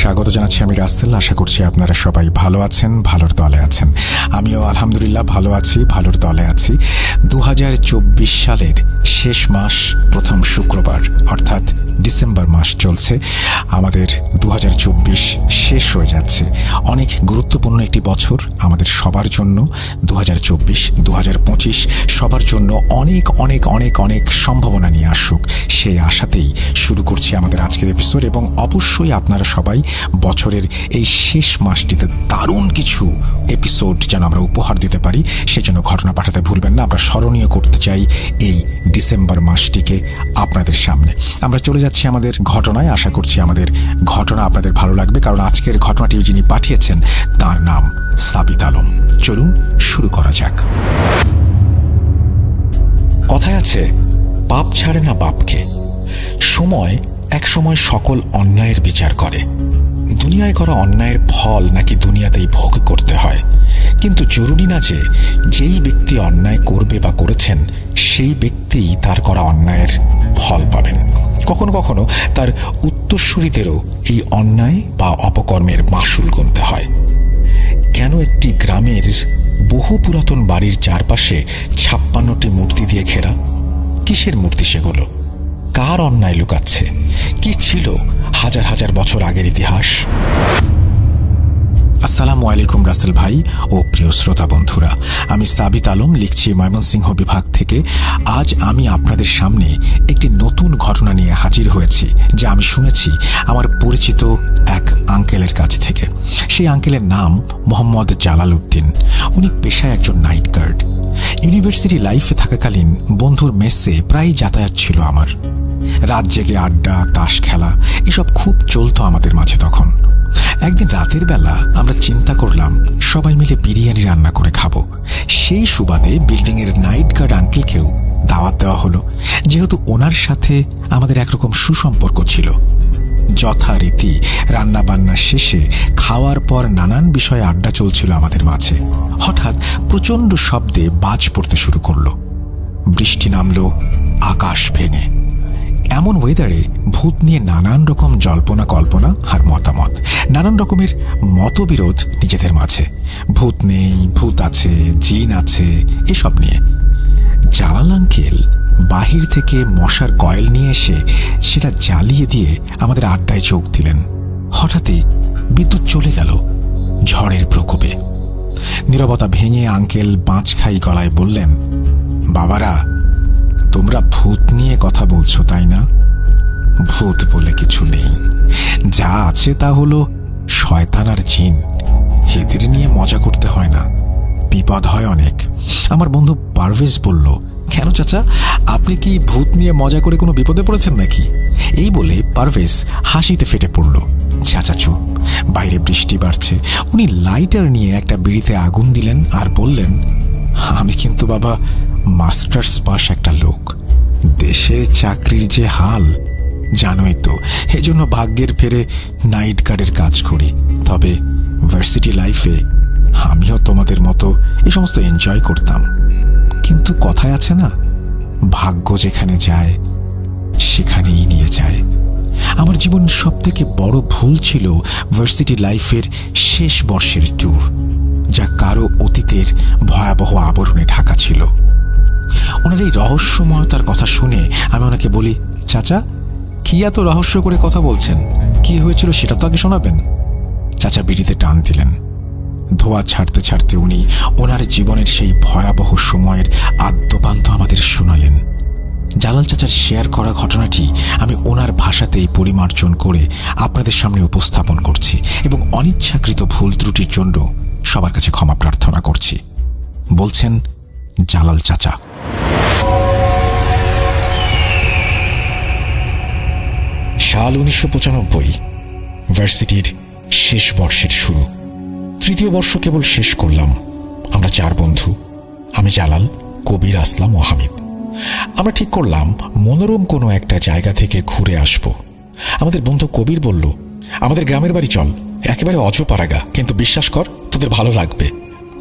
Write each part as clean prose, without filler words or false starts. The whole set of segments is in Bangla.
স্বাগত জানাচ্ছি আমি রাসেল। আশা করছি আপনারা সবাই ভালো আছেন, ভালোর দলে আছেন। আমিও আলহামদুলিল্লাহ ভালো আছি, ভালোর দলে আছি। 2024 সালের শেষ মাস, প্রথম শুক্রবার, অর্থাৎ ডিসেম্বর মাস চলছে। আমাদের 2024 শেষ হয়ে যাচ্ছে। অনেক গুরুত্বপূর্ণ একটি বছর আমাদের সবার জন্য। 2024-2025 সবার জন্য অনেক অনেক অনেক অনেক সম্ভাবনা নিয়ে আসুক, সেই আশাতেই শুরু করছি আমাদের আজকের এপিসোড। এবং অবশ্যই আপনারা সবাই বছরের এই শেষ মাসটিতে দারুণ কিছু এপিসোড যেন আমরা উপহার দিতে পারি, সেজন্য ঘটনা পাঠাতে ভুলবেন না। আমরা স্মরণীয় করতে চাই এই ডিসেম্বর মাসটিকে আপনাদের সামনে। আমরা চলে যাচ্ছি আমাদের ঘটনায়। আশা করছি আমাদের ঘটনা আপনাদের ভালো লাগবে, কারণ আজকের ঘটনাটি যিনি পাঠিয়েছেন তার নাম সাবিত আলম। চলুন শুরু করা যাক। কথায় আছে, পাপ ছাড়ে না বাপকে। সময় এক সময় সকল অন্যায়ের বিচার করে। দুনিয়ায় করা অন্যায়ের ফল নাকি দুনিয়াতেই ভোগ করতে হয়, কিন্তু জরুরি না যে যেই ব্যক্তি অন্যায় করবে বা করেছেন সেই ব্যক্তিই তার করা অন্যায়ের ফল পাবেন। কখনো কখনো তার উত্তরসূরিদেরও এই অন্যায় বা অপকর্মের মাসুল গুনতে হয়। কেন একটি গ্রামের বহু পুরাতন বাড়ির চারপাশে 56টি মূর্তি দিয়ে ঘেরা? কিসের মূর্তি সেগুলো? কার অন্যায় লুকাচ্ছে? কি ছিল হাজার হাজার বছর আগের ইতিহাস? আসসালামু আলাইকুম রাসেল ভাই ও প্রিয় শ্রোতা বন্ধুরা, আমি সাবিত আলম, লিখছি ময়মনসিংহ বিভাগ থেকে। আজ আমি আপনাদের সামনে একটি নতুন ঘটনা নিয়ে হাজির হয়েছি, যা আমি শুনেছি আমার পরিচিত এক আঙ্কেলের কাছ থেকে। সেই আঙ্কেলের নাম মোহাম্মদ জালাল উদ্দিন। উনি পেশায় একজন নাইট গার্ড। ইউনিভার্সিটি লাইফে থাকাকালীন বন্ধুর মেসে প্রায় যাতায়াত ছিল আমার। রাত জেগে আড্ডা, তাস খেলা এসব খুব চলতো আমাদের মাঝে তখন। একদিন রাতের বেলা আমরা চিন্তা করলাম সবাই মিলে বিরিয়ানি রান্না করে খাবো। সেই সুবাদে বিল্ডিংয়ের নাইট গার্ড আঙ্কেলকেও দাওয়াত দেওয়া হলো, যেহেতু ওনার সাথে আমাদের একরকম সুসম্পর্ক ছিল। যথারীতি রান্না বান্না শেষে খাওয়ার পর নানান বিষয়ে আড্ডা চলছিল আমাদের মাঝে। হঠাৎ প্রচণ্ড শব্দে বাজ পড়তে শুরু করলো। বৃষ্টি নামলো আকাশ ভেঙে। এমন ওয়েদারে ভূত নিয়ে নানান রকম জল্পনা কল্পনা আর মতামত, নানান রকমের মতবিরোধ নিজেদের মাঝে। ভূত নেই, ভূত আছে, জিন আছে, এসব নিয়ে জালাল আঙ্কেল বাহির থেকে মশার কয়েল নিয়ে এসে সেটা জ্বালিয়ে দিয়ে আমাদের আড্ডায় যোগ দিলেন। হঠাৎই বিদ্যুৎ চলে গেল ঝড়ের প্রকোপে। নীরবতা ভেঙে আঙ্কেল বাঁচখাই গলায় বললেন, বাবারা, তোমরা ভূত নিয়ে কথা বলছো তাই না? ভূত বলে কিছু নেই, যা আছে তা হলো শয়তান আর জিন। এদের নিয়ে মজা করতে হয় না, বিপদ হয় অনেক। আমার বন্ধু পারভেজ বলল, কেন চাচা, আপনি কি ভূত নিয়ে মজা করে কোনো বিপদে পড়েছেন নাকি? এই বলে পারভেজ হাসিতে ফেটে পড়ল। চাচা চুপ। বাইরে বৃষ্টি বাড়ছে। উনি লাইটার নিয়ে একটা বিড়িতে আগুন দিলেন আর বললেন, আমি কিন্তু বাবা মাস্টার্স পাস একটা লোক। দেশে চাকরির যে হাল জানোই তো, এজন্য ভাগ্যের ফেরে নাইট গার্ডের কাজ করি। তবে ভার্সিটি লাইফে আমিও তোমাদের মতো এই সমস্ত এনজয় করতাম। কিন্তু কথায় আছে না, ভাগ্য যেখানে যায় সেখানেই নিয়ে যায়। আমার জীবনের সব থেকে বড় ভুল ছিল ভার্সিটি লাইফের শেষ বর্ষের ট্যুর, যা কারো অতীতের ভয়াবহ আবরণে ঢাকা ছিল। ওনার এই রহস্যময়তার কথা শুনে আমি ওনাকে বলি, চাচা, কি এত রহস্য করে কথা বলছেন? কি হয়েছিল সেটা তো আগে শোনাবেন। চাচা বিড়িতে টান দিলেন। ধোয়া ছাড়তে ছাড়তে উনি ওনার জীবনের সেই ভয়াবহ সময়ের আদ্যপান্ত আমাদের শোনালেন। জালাল চাচার শেয়ার করা ঘটনাটি আমি ওনার ভাষাতেই পরিমার্জন করে আপনাদের সামনে উপস্থাপন করছি, এবং অনিচ্ছাকৃত ভুল ত্রুটির জন্য সবার কাছে ক্ষমা প্রার্থনা করছি। বলছেন জালাল চাচা। সাল 1995, ভার্সিটির শেষ বর্ষের শুরু। তৃতীয় বর্ষ কেবল শেষ করলাম। আমরা 4 বন্ধু, আমি জালাল, কবির, আসলাম ও হামিদ। আমরা ঠিক করলাম মনোরম কোনো একটা জায়গা থেকে ঘুরে আসব। আমাদের বন্ধু কবির বলল, আমাদের গ্রামের বাড়ি চল, একেবারে অজপাড়াগা, কিন্তু বিশ্বাস কর তোদের ভালো লাগবে।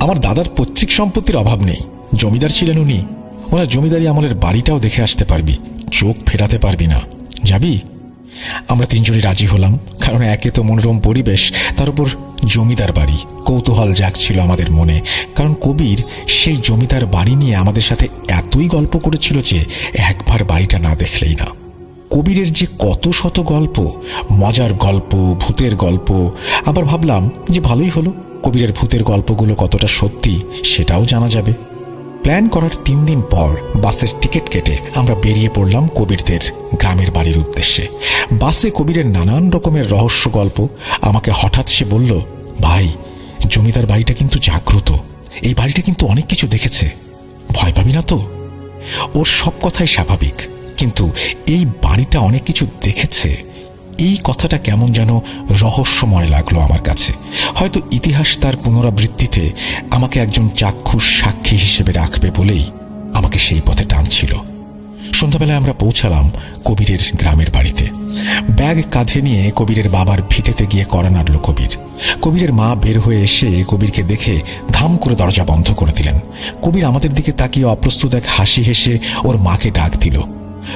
আমার দাদার পৈতৃক সম্পত্তির অভাব নেই, জমিদার ছিলেন উনি। ওনার জমিদারি আমলের বাড়িটাও দেখে আসতে পারবি, চোখ ফেরাতে পারবি না। যাবি? আমরা 3 জনই রাজি হলাম। কারণ একে তো মনোরম পরিবেশ, তার উপর জমিদার বাড়ি। কৌতূহল জাগছিল আমাদের মনে, কারণ কবির সেই জমিদার বাড়ি নিয়ে আমাদের সাথে এতই গল্প করেছিল যে একবার বাড়িটা না দেখলেই না। কবিরের যে কত শত গল্প, মজার গল্প, ভূতের গল্প। আবার ভাবলাম যে ভালোই হলো, কবিরের ভূতের গল্পগুলো কতটা সত্যি সেটাও জানা যাবে। প্ল্যান করার 3 দিন পর বাসের টিকিট কেটে আমরা বেরিয়ে পড়লাম কবিরদের গ্রামের বাড়ির উদ্দেশ্যে। বাসে কবিরের নানান রকমের রহস্য গল্প। আমাকে হঠাৎ সে বলল, ভাই, জমিদার বাড়িটা কিন্তু জাগ্রত, এই বাড়িটা কিন্তু অনেক কিছু দেখেছে, ভয় পাবি না তো? ওর সব কথাই স্বাভাবিক, কিন্তু এই বাড়িটা অনেক কিছু দেখেছে, এই কথাটা কেমন যেন রহস্যময় লাগলো আমার কাছে। হয়তো ইতিহাস তার পুনরাবৃত্তিতে আমাকে একজন চাক্ষুষ সাক্ষী হিসেবে রাখবে বলেই আমাকে সেই পথে টানছিল। সন্ধ্যাবেলায় আমরা পৌঁছালাম কবিরের গ্রামের বাড়িতে। ব্যাগ কাঁধে নিয়ে কবিরের বাবার ভিটেতে গিয়ে কড়া নাড়ল কবির। কবিরের মা বের হয়ে এসে কবিরকে দেখে ধাম করে দরজা বন্ধ করে দিলেন। কবির আমাদের দিকে তাকিয়ে অপ্রস্তুত এক হাসি হেসে ওর মাকে ডাক দিল।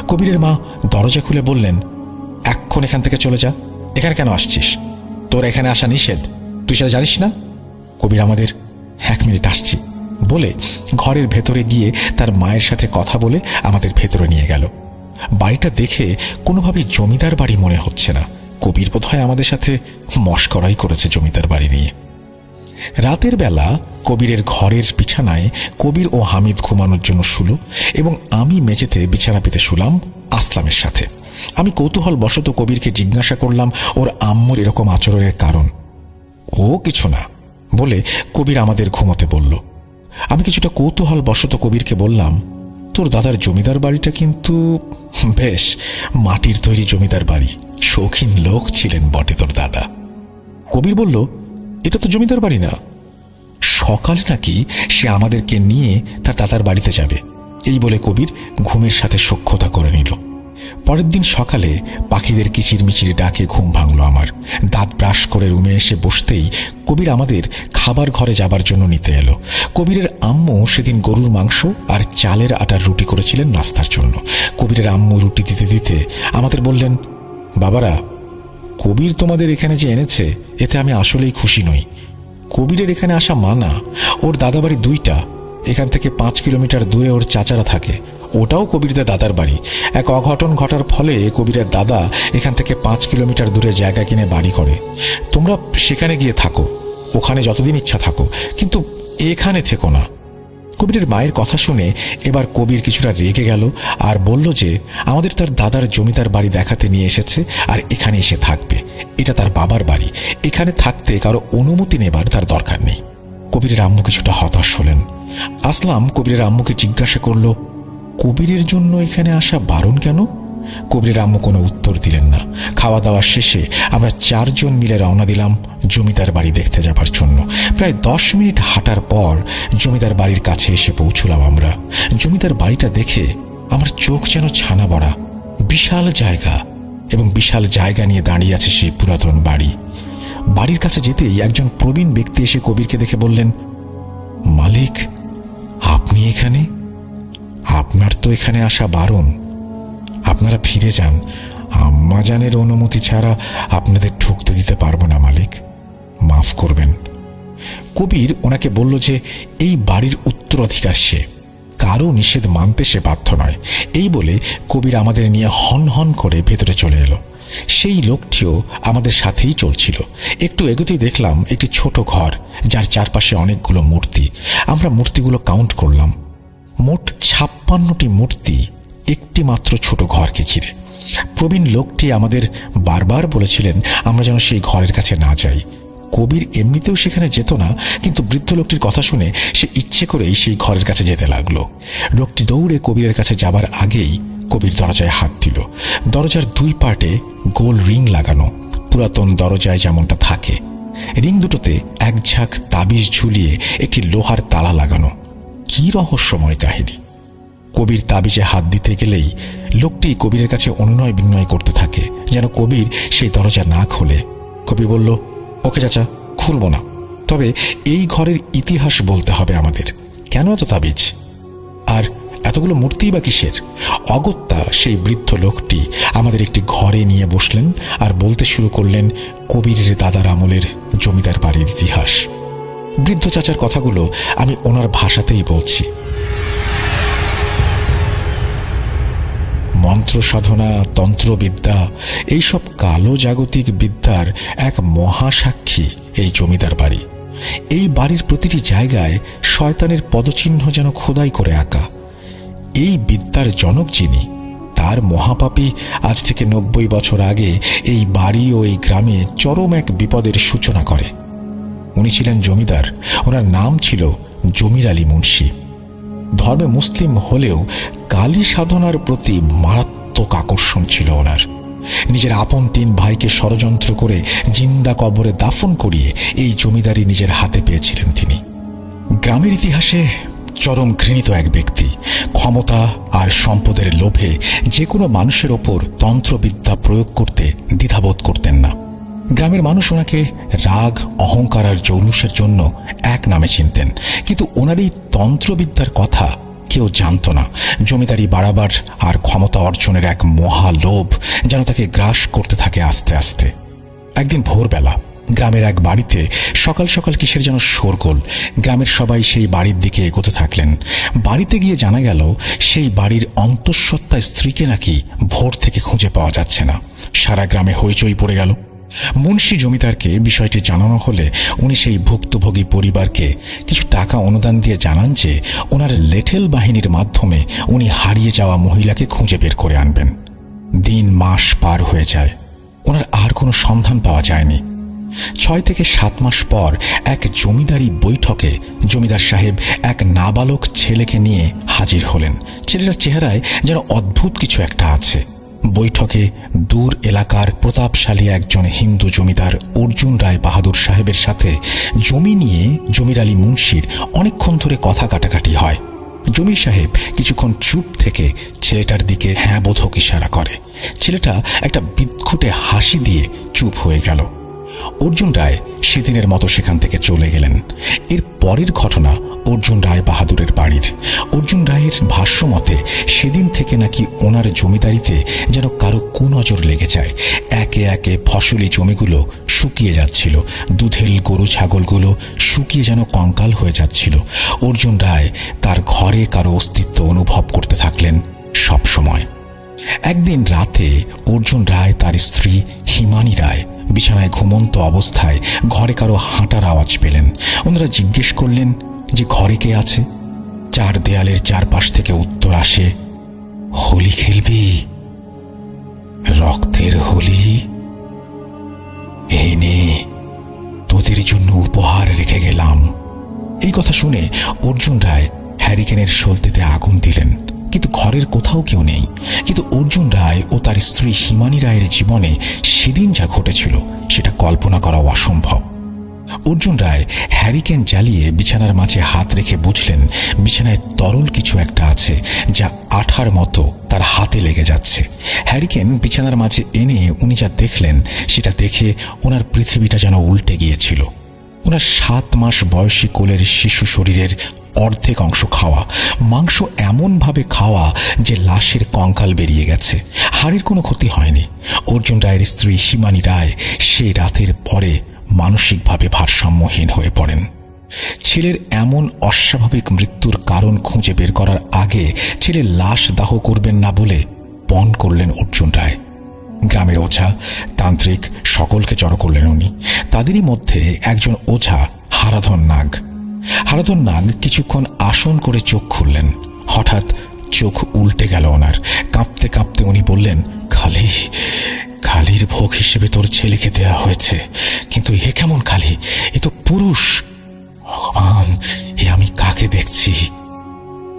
কবিরের মা দরজা খুলে বললেন, এখন এখান থেকে চলে যা, এখানে কেন আসছিস? তোর এখানে আসা নিষেধ, তুই সেটা জানিস না? কবির আমাদের 1 মিনিট আসছি বলে ঘরের ভেতরে গিয়ে তার মায়ের সাথে কথা বলে আমাদের ভেতরে নিয়ে গেল। বাড়িটা দেখে কোনোভাবেই জমিদার বাড়ি মনে হচ্ছে না। কবির বোধহয় আমাদের সাথে মশকরাই করেছে জমিদার বাড়ি নিয়ে। রাতের বেলা কবিরের ঘরের বিছানায় কবির ও হামিদ ঘুমানোর জন্য শুলো এবং আমি মেঝেতে বিছানা পেতে শুলাম আসলামের সাথে। আমি কৌতূহল বশত কবিরকে জিজ্ঞাসা করলাম ওর আম্মুর এরকম আচরণের কারণ। ও কিছু না বলে কবির আমাদের ঘুমোতে বলল। আমি কিছুটা কৌতূহল বশত কবিরকে বললাম, তোর দাদার জমিদার বাড়িটা কিন্তু বেশ মাটির তৈরি জমিদার বাড়ি, শৌখিন লোক ছিলেন বটে তোর দাদা। কবির বলল, এটা তো জমিদার বাড়ি না, সকালে নাকি সে আমাদেরকে নিয়ে তার দাদার বাড়িতে যাবে। এই বলে কবির ঘুমের সাথে সখ্যতা করে নিল। পরের দিন সকালে পাখিদের কিচিরমিচির ডাকে ঘুম ভাঙল আমার। দাঁত ব্রাশ করে রুমে এসে বসতেই কবির আমাদের খাবার ঘরে যাবার জন্য নিতে এলো। কবিরের আম্মু সেদিন গরুর মাংস আর চালের আটার রুটি করেছিলেন নাস্তার জন্য। কবিরের আম্মু রুটি দিতে দিতে আমাদের বললেন, বাবারা, কবির তোমাদের এখানে যে এনেছে এতে আমি আসলেই খুশি নই। কবিরের এখানে আসা মানা। ওর দাদাবাড়ি 2টা, এখান থেকে 5 কিলোমিটার দূরে ওর চাচারা থাকে, ওটাও কবিরদের দাদার বাড়ি। এক অঘটন ঘটার ফলে কবিরের দাদা এখান থেকে 5 কিলোমিটার দূরে জায়গা কিনে বাড়ি করে। তোমরা সেখানে গিয়ে থাকো, ওখানে যতদিন ইচ্ছা থাকো, কিন্তু এখানে থেকো না। কবিরের মায়ের কথা শুনে এবার কবির কিছুটা রেগে গেল আর বলল যে আমাদের তার দাদার জমিদার বাড়ি দেখাতে নিয়ে এসেছে আর এখানে এসে থাকবে। এটা তার বাবার বাড়ি, এখানে থাকতে কারো অনুমতি নেবার তার দরকার নেই। কবিরের আম্মু কিছুটা হতাশ হলেন। আসলাম কবিরের আম্মুকে জিজ্ঞাসা করল, কবিরের জন্য এখানে আসা বারণ কেন? কবিরের আম্মু কোনো উত্তর দিলেন না। খাওয়া দাওয়া শেষে আমরা 4 জন মিলে রওনা দিলাম জমিদার বাড়ি দেখতে যাবার জন্য। প্রায় 10 মিনিট হাঁটার পর জমিদার বাড়ির কাছে এসে পৌঁছলাম আমরা। জমিদার বাড়িটা দেখে আমার চোখ যেন ছানা বড়া। বিশাল জায়গা এবং বিশাল জায়গা নিয়ে দাঁড়িয়ে আছে সেই পুরাতন বাড়ি। বাড়ির কাছে যেতেই একজন প্রবীণ ব্যক্তি এসে কবিরকে দেখে বললেন, মালিক, আপনি এখানে? আপনার তো এখানে আসা বারণ, আপনারা ফিরে যান, আম্মাজানের অনুমতি ছাড়া আপনাদের ঢুকতে দিতে পারবো না মালিক, মাফ করবেন। কবির ওনাকে বলল যে এই বাড়ির উত্তরাধিকার সে, কারো নিষেধ মানতে সে বাধ্য নয়। এই বলে কবির আমাদের নিয়ে হন হন করে ভেতরে চলে এলো। সেই লোকটিও আমাদের সাথেই চলছিল। একটু এগোতেই দেখলাম একটি ছোট ঘর, যার চারপাশে অনেকগুলো মূর্তি। আমরা মূর্তিগুলো কাউন্ট করলাম, মোট 56টি মূর্তি একটি মাত্র ছোট ঘরকে ঘিরে। প্রবীণ লোকটি আমাদের বারবার বলেছিলেন আমরা যেন সেই ঘরের কাছে না যাই। কবির এমনিতেও সেখানে যেত না, কিন্তু বৃদ্ধ লোকটির কথা শুনে সে ইচ্ছে করেই সেই ঘরের কাছে যেতে লাগলো। লোকটি দৌড়ে কবিরের কাছে যাবার আগেই কবির দরজায় হাত দিল। দরজার 2 পার্টে গোল রিং লাগানো, পুরাতন দরজায় যেমনটা থাকে। রিং দুটোতে এক ঝাঁক তাবিজ ঝুলিয়ে একটি লোহার তালা লাগানো। কি রহস্যময় কাহিনী! কবির তাবিজে হাত দিতে গেলেই লোকটি কবিরের কাছে অনুনয় বিনয় করতে থাকে যেন কবির সেই দরজা না খোলে। কবির বলল, ওকে চাচা, খুলব না, তবে এই ঘরের ইতিহাস বলতে হবে আমাদের। কেন এত তাবিজ আর এতগুলো মূর্তি বা কিসের? অগত্যা সেই বৃদ্ধ লোকটি আমাদের একটি ঘরে নিয়ে বসলেন আর বলতে শুরু করলেন কবিরের দাদার আমলের জমিদার বাড়ির ইতিহাস। বৃদ্ধ চাচার কথাগুলো আমি ওনার ভাষাতেই বলছি। মন্ত্র সাধনা, তন্ত্রবিদ্যা, এইসব কালো জাগতিক বিদ্যার এক মহাসাক্ষী এই জমিদার বাড়ি। এই বাড়ির প্রতিটি জায়গায় শয়তানের পদচিহ্ন যেন খোদাই করে আঁকা। এই বিদ্যার জনক যিনি, তার মহাপাপী আজ থেকে 90 বছর আগে এই বাড়ি ও এই গ্রামে চরম এক বিপদের সূচনা করে। উনি ছিলেন জমিদার, ওনার নাম ছিল জমির আলী মুন্সি। ধর্মে মুসলিম হলেও কালী সাধনার প্রতি মারাত্মক আকর্ষণ ছিল ওনার। নিজের আপন 3 ভাইকে ষড়যন্ত্র করে জিন্দা কবরে দাফন করিয়ে এই জমিদারি নিজের হাতে পেয়েছিলেন তিনি। গ্রামের ইতিহাসে চরম ঘৃণিত এক ব্যক্তি, ক্ষমতা আর সম্পদের লোভে যে কোনো মানুষের ওপর তন্ত্রবিদ্যা প্রয়োগ করতে দ্বিধাবোধ করতেন না। গ্রামের মানুষ ওনাকে রাগ, অহংকার আর জৌলুসের জন্য এক নামে চিনতেন, কিন্তু ওনার এই তন্ত্রবিদ্যার কথা কেউ জানত না। জমিদারি বাড়াবার আর ক্ষমতা অর্জনের এক মহালোভ যেন তাকে গ্রাস করতে থাকে আস্তে আস্তে। একদিন ভোরবেলা গ্রামের এক বাড়িতে সকাল সকাল কিসের যেন শোরগোল। গ্রামের সবাই সেই বাড়ির দিকে এগোতে থাকলেন। বাড়িতে গিয়ে জানা গেল সেই বাড়ির অন্তঃসত্ত্বা স্ত্রীকে নাকি ভোর থেকে খুঁজে পাওয়া যাচ্ছে না। সারা গ্রামে হইচই পড়ে গেল। মুন্সি জমিদারকে বিষয়টি জানানো হলে উনি সেই ভুক্তভোগী পরিবারকে কিছু টাকা অনুদান দিয়ে জানান যে ওনার লেঠেল বাহিনীর মাধ্যমে উনি হারিয়ে যাওয়া মহিলাকে খুঁজে বের করে আনবেন। দিন মাস পার হয়ে যায়, ওনার আর কোনো সন্ধান পাওয়া যায়নি। 6 থেকে 7 মাস পর এক জমিদারি বৈঠকে জমিদার সাহেব এক নাবালক ছেলেকে নিয়ে হাজির হলেন। ছেলেটার চেহারায় যেন অদ্ভুত কিছু একটা আছে। বৈঠকে দূর এলাকার প্রতাপশালী একজন হিন্দু জমিদার অর্জুন রায় বাহাদুর সাহেবের সাথে জমি নিয়ে জমির আলী মুন্সির অনেকক্ষণ ধরে কথা কাটাকাটি হয়। জমির সাহেব কিছুক্ষণ চুপ থেকে ছেলেটার দিকে হ্যাঁ বোধক ইশারা করে। ছেলেটা একটা বিদঘুটে হাসি দিয়ে চুপ হয়ে গেল। অর্জুন রায় সেদিনের মতো সেখান থেকে চলে গেলেন। এর পরের ঘটনা অর্জুন রায় বাহাদুরের বাড়ির। অর্জুন রায়ের ভাষ্য মতে সেদিন থেকে নাকি ওনার জমিদারিতে যেন কারো কুনজর লেগে যায়। একে একে ফসলি জমিগুলো শুকিয়ে যাচ্ছিল, দুধেল গরু ছাগলগুলো শুকিয়ে যেন কঙ্কাল হয়ে যাচ্ছিল। অর্জুন রায় তার ঘরে কারো অস্তিত্ব অনুভব করতে থাকলেন সব সময়। একদিন রাতে অর্জুন রায় তার স্ত্রী হিমানী রায় বিছানায় ঘুমন্ত অবস্থায় ঘরে কারো হাঁটার আওয়াজ পেলেন। ওনারা জিজ্ঞেস করলেন যে ঘরে কে আছে। 4 দেয়ালের চারপাশ থেকে উত্তর আসে, হোলি খেলবি? রক্তের হোলি? এই নে, তোদের জন্য উপহার রেখে গেলাম। এই কথা শুনে অর্জুন রায় হ্যারিকেনের সলতেতে আগুন দিলেন, কিন্তু ঘরের কোথাও কেউ নেই। কিন্তু অর্জুন রায় ও তার স্ত্রী হিমানী রায়ের জীবনে সেদিন যা ঘটেছিল সেটা কল্পনা করা অসম্ভব। অর্জুন রায় হ্যারিকেন জ্বালিয়ে বিছানার মাঝে হাত রেখে বুঝলেন বিছানায় তরল কিছু একটা আছে যা আঠার মতো তার হাতে লেগে যাচ্ছে। হ্যারিকেন বিছানার মাঝে এনে উনি যা দেখলেন সেটা দেখে ওনার পৃথিবীটা যেন উল্টে গিয়েছিল। ওনার 7 মাস বয়সী কোলের শিশু শরীরের অর্ধেক অংশ খাওয়া, মাংস এমনভাবে খাওয়া যে লাশের কঙ্কাল বেরিয়ে গেছে। হাড়ের কোনো ক্ষতি হয়নি। অর্জুন রায়ের স্ত্রী হিমানী রায় সেই রাতের পরে মানসিকভাবে ভারসাম্যহীন হয়ে পড়েন। ছেলের এমন অস্বাভাবিক মৃত্যুর কারণ খুঁজে বের করার আগে ছেলের লাশ দাহ করবেন না বলে পণ করলেন অর্জুন রায়। গ্রামের ওঝা, তান্ত্রিক সকলকে জড়ো করলেন উনি। তাদেরই মধ্যে একজন ওঝা হারাধন নাগ। হারাধন নাগ কিছুক্ষণ আসন করে চোখ খুললেন। হঠাৎ চোখ উল্টে গেল ওনার। কাঁপতে কাঁপতে উনি বললেন, কালীর ভোগ হিসেবে তোর ছেলেকে দেয়া হয়েছে, কিন্তু এ কেমন কালী? এ তো পুরুষ। ভগবান, এ আমি কাকে দেখছি?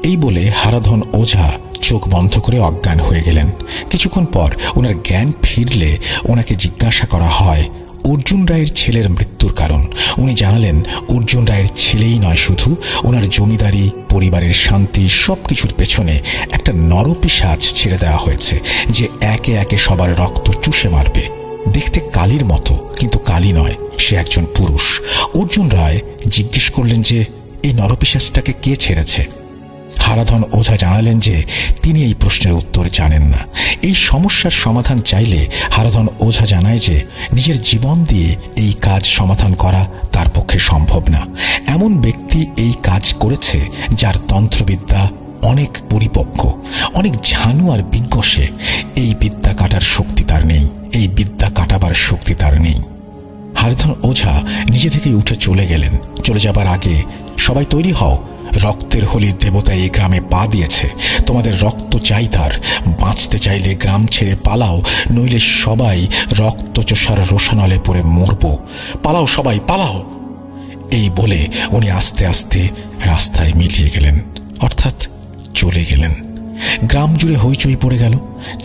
এই বলে হারাধন ওঝা চোখ বন্ধ করে অজ্ঞান হয়ে গেলেন। কিছুক্ষণ পর ওনার জ্ঞান ফিরলে ওনাকে জিজ্ঞাসা করা হয় অর্জুন রায়ের ছেলের মৃত্যুর কারণ। উনি জানালেন অর্জুন রায়ের ছেলেই নয়, শুধু ওনার জমিদারি, পরিবারের শান্তি, সবকিছুর পেছনে একটা নরপিশাচ ছেড়ে দেওয়া হয়েছে যে একে একে সবার রক্ত চুষে মারবে। দেখতে কালীর মতো, কিন্তু কালী নয়, সে একজন পুরুষ। অর্জুন রায় জিজ্ঞেস করলেন যে এই নরপিশাচটাকে কে ছেড়েছে। হারাধন ওঝা জানালেন যে তিনি এই প্রশ্নের উত্তর জানেন না। এই সমস্যার সমাধান চাইলে হারাধন ওঝা জানায় যে নিজের জীবন দিয়ে এই কাজ সমাধান করা তার পক্ষে সম্ভব না। এমন ব্যক্তি এই কাজ করেছে যার তন্ত্রবিদ্যা অনেক পরিপক্ক, অনেক ঝানু আর বিজ্ঞ সে। এই বিদ্যা কাটার শক্তি তার নেই, এই বিদ্যা কাটাবার শক্তি তার নেই। হারাধন ওঝা নিজে থেকেই উঠে চলে গেলেন। চলে যাবার আগে, সবাই তৈরি হও, রক্তের হোলির দেবতা এই গ্রামে পা দিয়েছে, তোমাদের রক্ত চাই তার। বাঁচতে চাইলে গ্রাম ছেড়ে পালাও, নইলে সবাই রক্তচোষার রোষানলে পড়ে মরব। পালাও সবাই, পালাও। এই বলে উনি আস্তে আস্তে রাস্তায় মিলিয়ে গেলেন, অর্থাৎ চলে গেলেন। গ্রাম জুড়ে হইচই পড়ে গেল।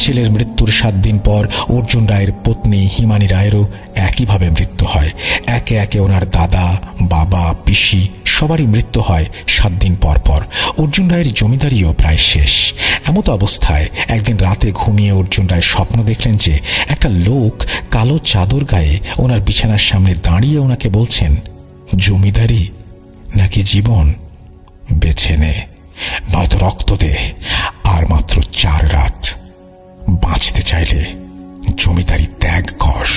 ছেলের মৃত্যুর 7 দিন পর অর্জুন রায়ের পত্নী হিমানী রায়েরও একইভাবে মৃত্যু হয়। একে একে ওনার দাদা, বাবা, পিসি সবারই মৃত্যু হয় 7 দিন পর পর। অর্জুন রায়ের জমিদারিও প্রায় শেষ। এমতো অবস্থায় একদিন রাতে ঘুমিয়ে অর্জুন রায় স্বপ্ন দেখলেন যে একটা লোক কালো চাদর গায়ে ওনার বিছানার সামনে দাঁড়িয়ে ওনাকে বলছেন, জমিদারি নাকি জীবন, বেছে নে, নয়তো রক্ত দে, আর মাত্র 4 রাত। বাঁচতে চাইলে জমিদারি ত্যাগ কর।